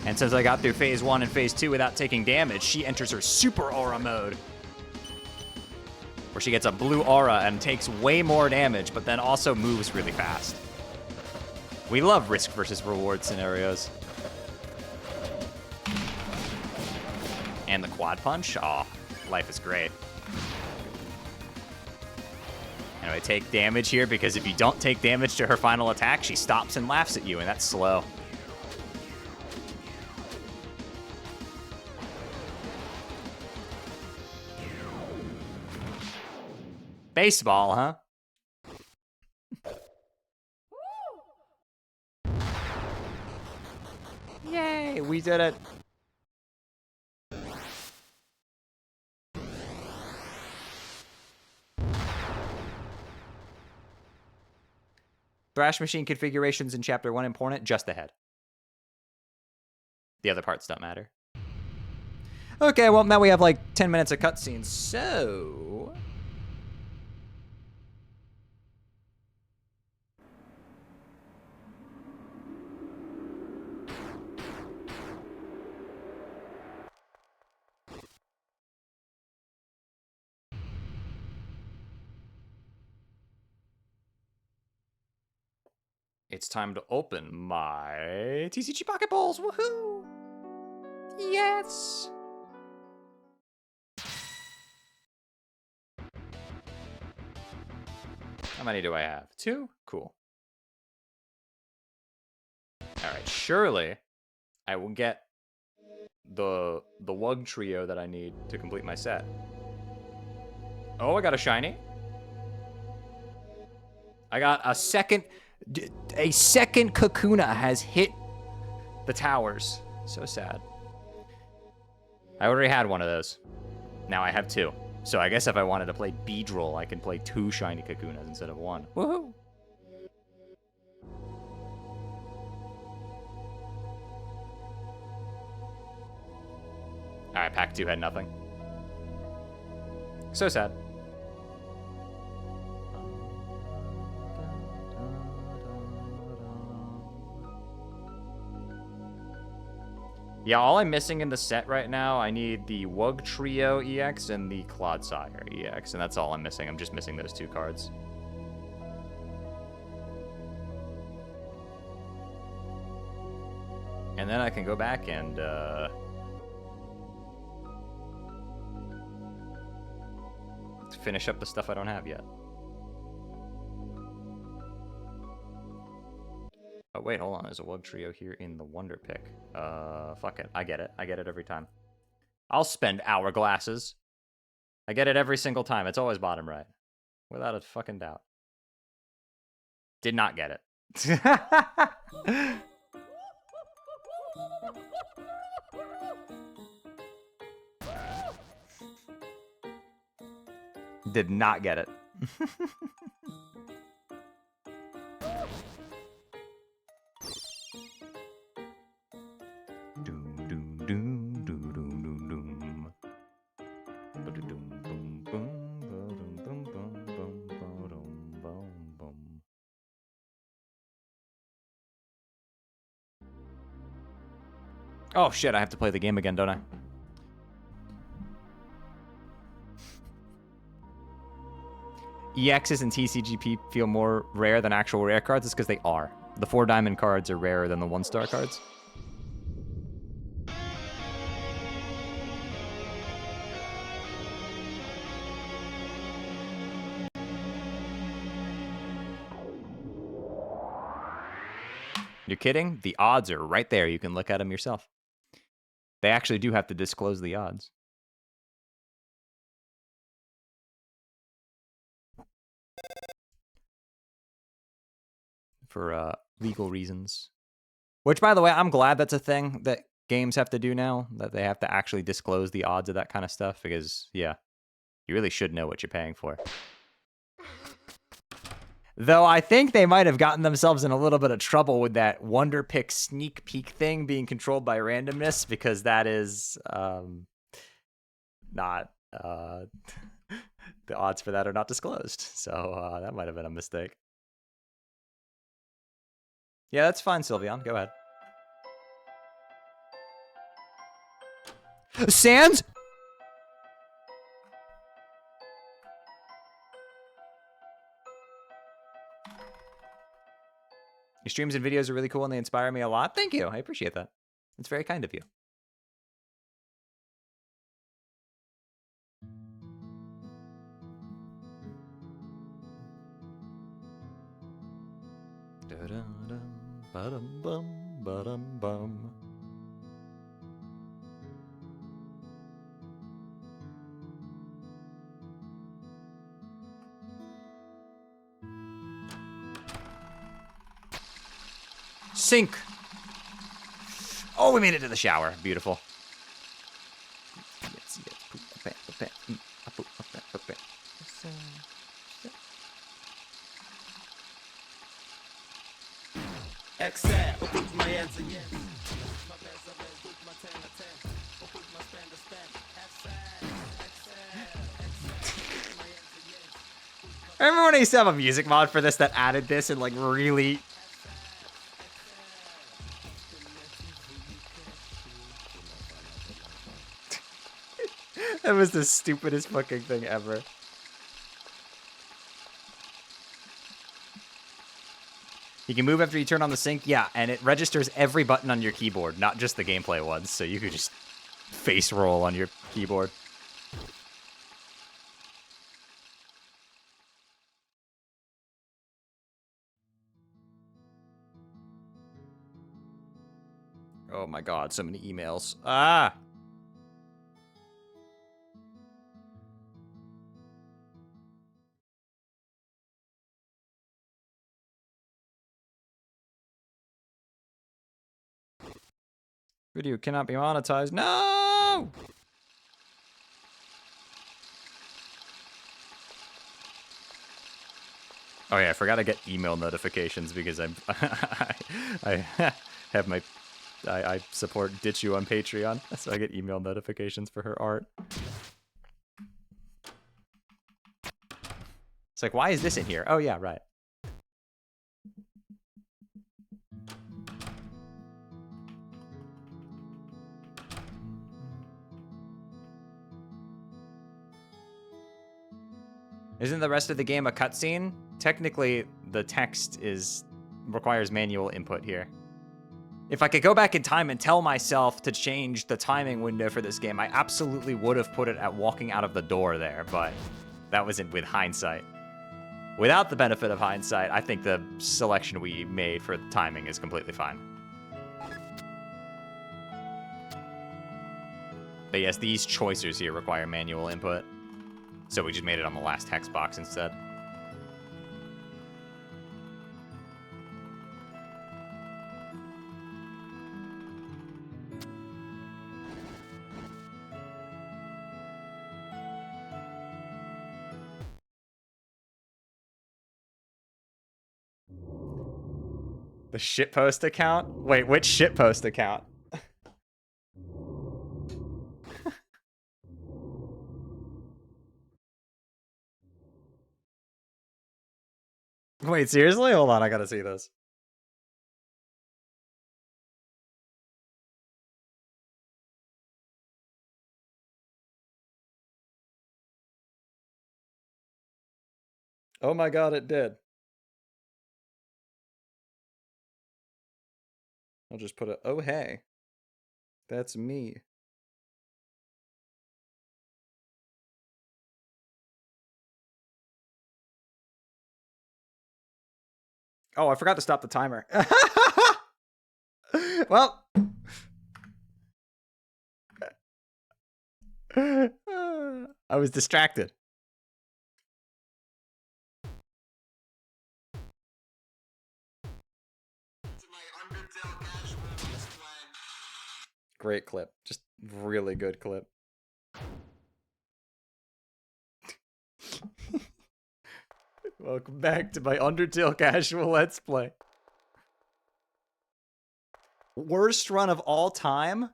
And since I got through phase 1 and phase 2 without taking damage, she enters her super aura mode, where she gets a blue aura and takes way more damage, but then also moves really fast. We love risk versus reward scenarios. And the quad punch, oh, life is great. And I take damage here because if you don't take damage to her final attack, she stops and laughs at you, and that's slow. Baseball, huh? Yay, we did it. Thrash machine configurations in Chapter 1 important, just ahead. The other parts don't matter. Okay, well, now we have like 10 minutes of cutscenes, so... It's time to open my TCG Pokeballs. Woohoo! Yes! How many do I have? 2? Cool. Alright, surely I will get the Wug trio that I need to complete my set. Oh, I got a shiny. I got a second Kakuna has hit the towers. So sad. I already had one of those. Now I have 2. So I guess if I wanted to play Beedrill, I can play 2 shiny Kakunas instead of 1. Woohoo! Alright, pack 2 had nothing. So sad. Yeah, all I'm missing in the set right now, I need the Wug Trio EX and the Clodsire EX, and that's all I'm missing. I'm just missing those 2 cards. And then I can go back and, finish up the stuff I don't have yet. Oh, wait, hold on. There's a Wug Trio here in the Wonder Pick. Fuck it. I get it. I get it every time. I'll spend hourglasses. I get it every single time. It's always bottom right. Without a fucking doubt. Did not get it. Did not get it. Oh shit, I have to play the game again, don't I? EXs and TCGP feel more rare than actual rare cards. It's because they are. The 4 diamond cards are rarer than the 1-star cards. You're kidding? The odds are right there. You can look at them yourself. They actually do have to disclose the odds. For legal reasons. Which, by the way, I'm glad that's a thing that games have to do now, that they have to actually disclose the odds of that kind of stuff, because, yeah, you really should know what you're paying for. Though I think they might have gotten themselves in a little bit of trouble with that Wonder Pick sneak peek thing being controlled by randomness, because that is not... the odds for that are not disclosed, so that might have been a mistake. Yeah, that's fine, Sylveon. Go ahead. Sans? Your streams and videos are really cool and they inspire me a lot. Thank you. I appreciate that. It's very kind of you. Ba-dum-bum. Sink. Oh, we made it to the shower. Beautiful. I remember when I used to have a music mod for this that added this and like really... That was the stupidest fucking thing ever. You can move after you turn on the sync, yeah, and it registers every button on your keyboard, not just the gameplay ones, so you could just face roll on your keyboard. Oh my god, so many emails. Ah! Video cannot be monetized. No! Oh yeah, I forgot to get email notifications because I'm I have my I support Ditch You on Patreon, so I get email notifications for her art. It's like, why is this in here? Oh yeah, right. Isn't the rest of the game a cutscene? Technically, the text requires manual input here. If I could go back in time and tell myself to change the timing window for this game, I absolutely would have put it at walking out of the door there, but that wasn't with hindsight. Without the benefit of hindsight, I think the selection we made for timing is completely fine. But yes, these choicers here require manual input. So we just made it on the last text box instead. The shitpost account? Wait, which shitpost account? Wait, seriously? Hold on, I gotta see this. Oh my god, it did. I'll just put a, oh hey, that's me. Oh, I forgot to stop the timer. Well. I was distracted. Great clip. Just really good clip. Welcome back to my Undertale casual Let's Play. Worst run of all time?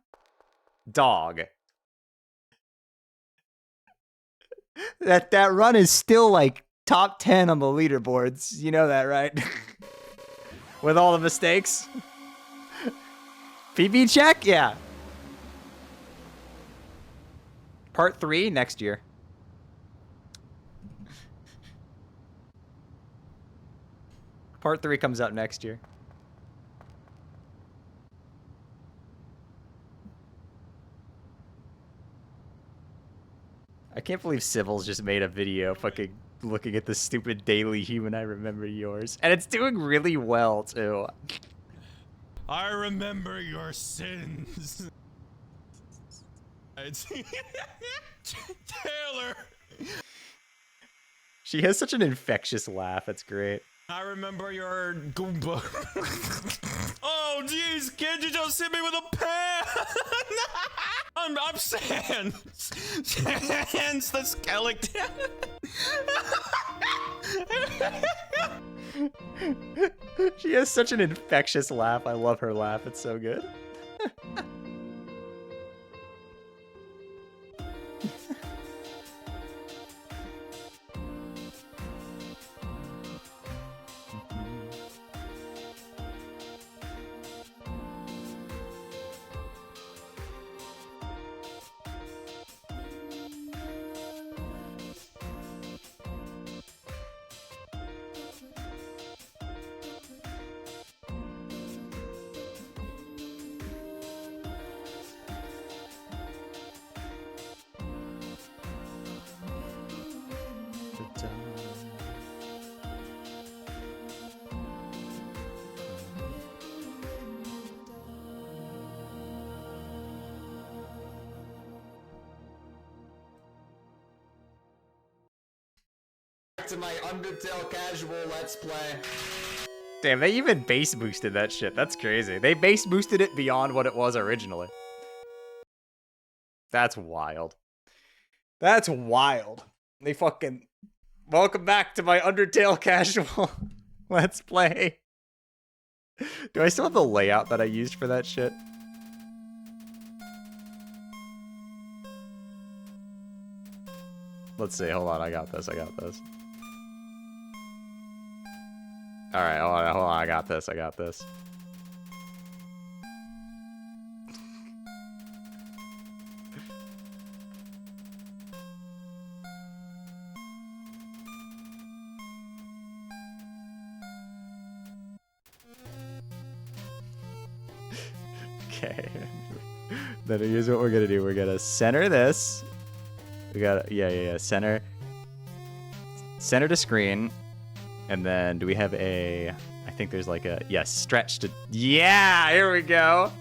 Dog. That run is still like top 10 on the leaderboards. You know that, right? With all the mistakes. PB check? Yeah. Part 3 next year. Part 3 comes out next year. I can't believe Civil's just made a video fucking looking at the stupid Daily Human I Remember Yours. And it's doing really well, too. I remember your sins. Taylor. She has such an infectious laugh. It's great. I remember your Goomba. Oh, jeez, kid, you just hit me with a pen. I'm Sans. Sans the skeleton. She has such an infectious laugh. I love her laugh. It's so good. To my Undertale casual Let's Play. Damn, they even base boosted that shit. That's crazy. They base boosted it beyond what it was originally. That's wild. That's wild. They fucking... Welcome back to my Undertale casual Let's Play. Do I still have the layout that I used for that shit? Let's see. Hold on. I got this. I got this. Alright, hold on, I got this, I got this. Okay. Then here's what we're gonna do. We're gonna center this. We gotta, yeah, center to screen. And then, do we have a... I think there's like a... Yes, stretch to... Yeah! Here we go!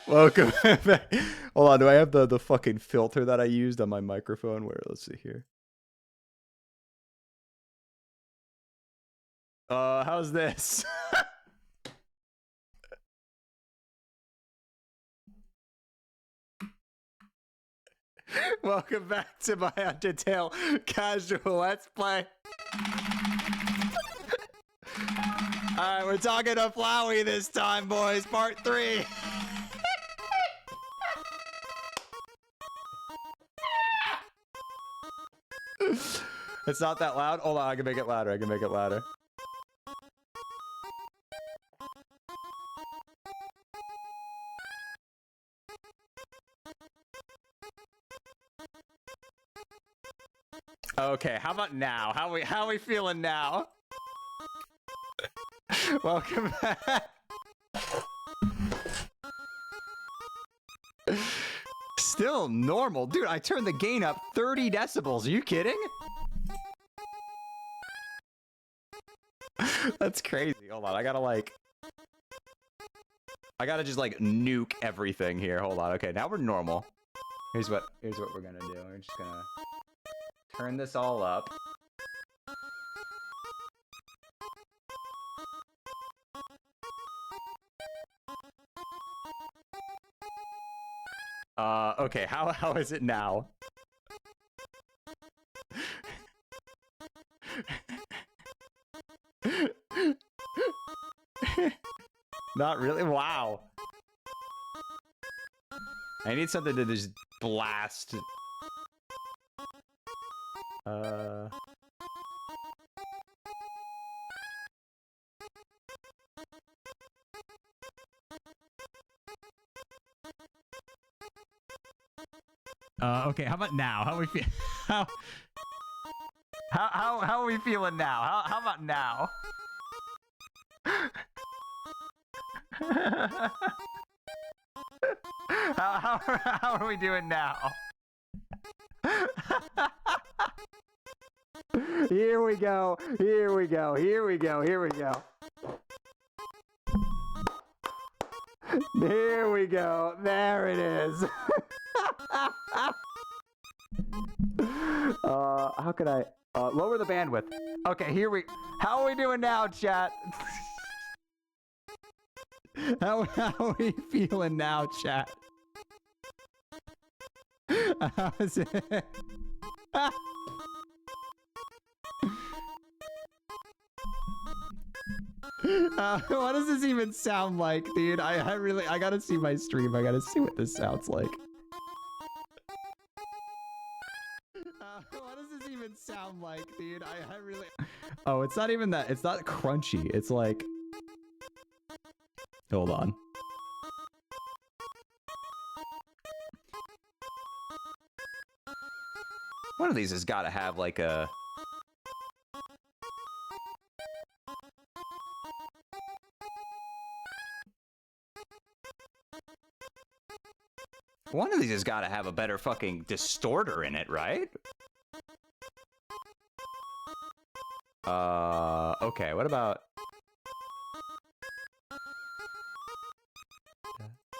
Welcome back. Hold on, do I have the fucking filter that I used on my microphone? Where? Let's see here. How's this? Welcome back to my Undertale casual Let's Play. Alright, we're talking to Flowey this time, boys. Part 3. It's not that loud? Hold on, I can make it louder. I can make it louder. Okay, how about now? How we feeling now? Welcome back. Still normal. Dude, I turned the gain up 30 decibels. Are you kidding? That's crazy. Hold on, I gotta just like nuke everything here. Hold on. Okay, now we're normal. Here's what we're gonna do. We're just gonna turn this all up. Okay, how is it now? Not really? Wow. I need something to just blast. Okay, how about now? How we feel? How are we feeling now? How about now? how are we doing now? Here we go. Here we go. Here we go. Here we go. Here we go. There it is. How could I lower the bandwidth? Okay, here how are we doing now, chat? How are we feeling now, chat? How's it? What does this even sound like, dude? I gotta see my stream. I gotta see what this sounds like. What does this even sound like, dude? I really... Oh, it's not even that. It's not crunchy. It's like... Hold on. One of these has got to have like a... One of these has got to have a better fucking distorter in it, right? Okay, what about...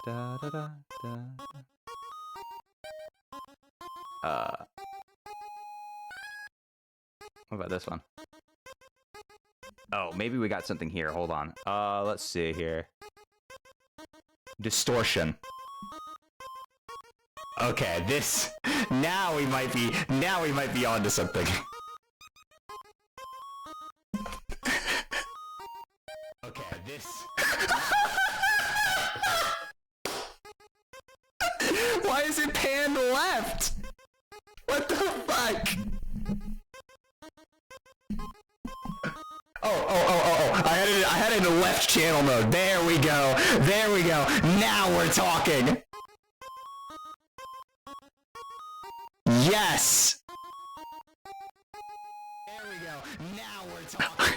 Da, da, da, da, da. What about this one? Oh, maybe we got something here. Hold on. Let's see here. Distortion. Okay, this... Now we might be onto something. Okay, this... Why is it panned left? What the fuck? Oh. I had it in the left channel mode. There we go. There we go. Now we're talking. Yes. There we go. Now we're talking.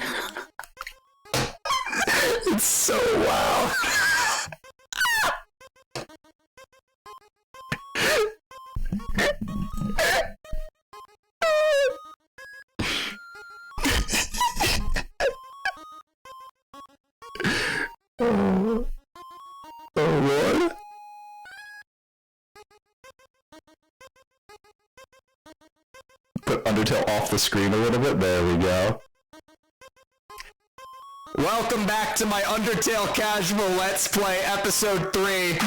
It's so wow. Oh Lord. Put Undertale off the screen a little bit. There we go. Welcome back to my Undertale Casual Let's Play Episode 3.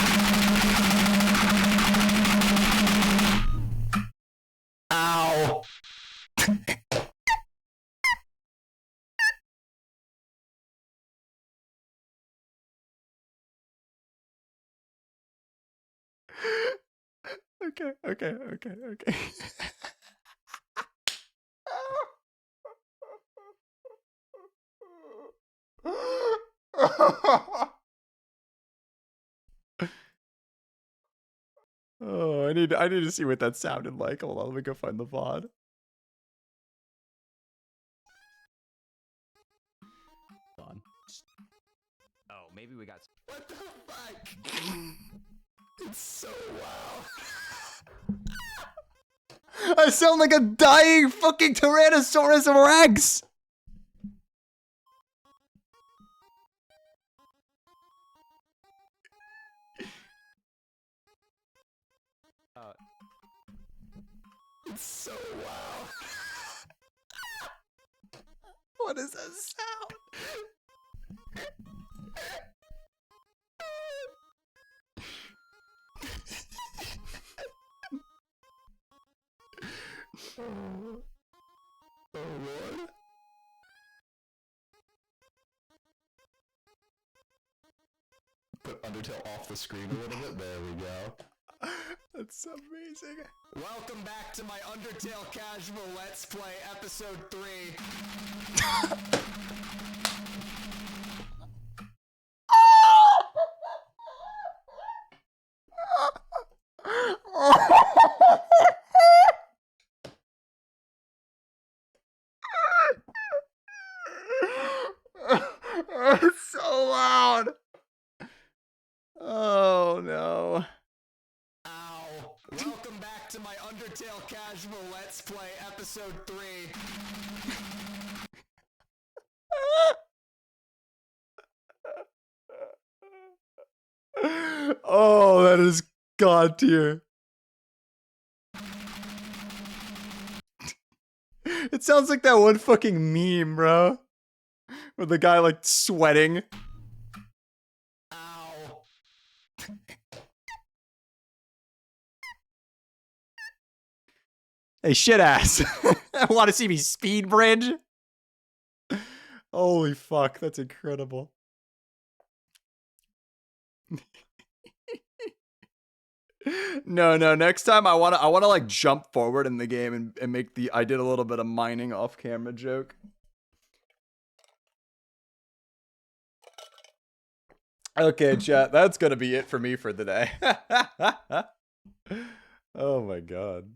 Ow. Okay. Oh, I need to see what that sounded like. Hold on, let me go find the VOD. we got. What the fuck? It's so wow. I sound like a dying fucking Tyrannosaurus Rex! It's so wow. What is that sound? Oh Lord. Put Undertale off the screen a little bit. There we go. That's amazing. Welcome back to my Undertale Casual Let's Play Episode 3. It's so loud. Oh no. Ow. Welcome back to my Undertale Casual Let's Play Episode 3. Oh, that is god tier. It sounds like that one fucking meme, bro. With the guy like sweating. Ow. Hey, shit ass. Want to see me speed bridge? Holy fuck, that's incredible. No, next time I wanna like jump forward in the game and make the I did a little bit of mining off camera joke. Okay, chat, that's gonna be it for me for the day. Oh my god.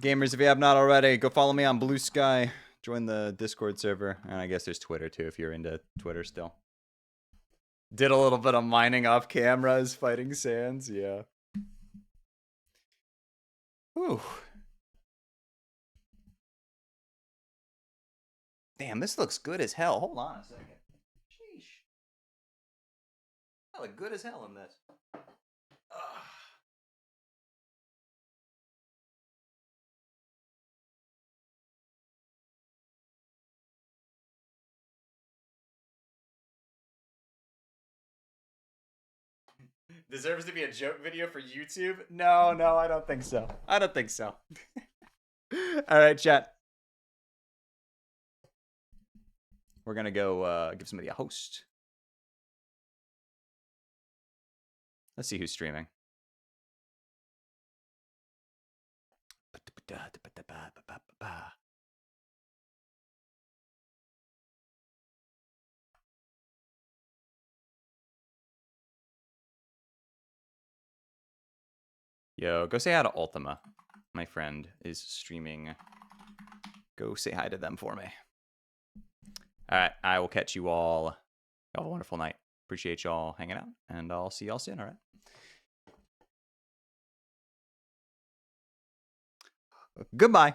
Gamers, if you have not already, go follow me on Blue Sky. Join the Discord server. And I guess there's Twitter too if you're into Twitter still. Did a little bit of mining off camera as fighting Sans, yeah. Whew. Damn, this looks good as hell. Hold on a second. Sheesh. I look good as hell in this. Ugh. Deserves to be a joke video for YouTube? No, I don't think so. I don't think so. All right, chat. We're gonna go give somebody a host. Let's see who's streaming. Yo, go say hi to Ultima. My friend is streaming. Go say hi to them for me. All right, I will catch you all. Have a wonderful night. Appreciate y'all hanging out, and I'll see y'all soon, all right? Goodbye.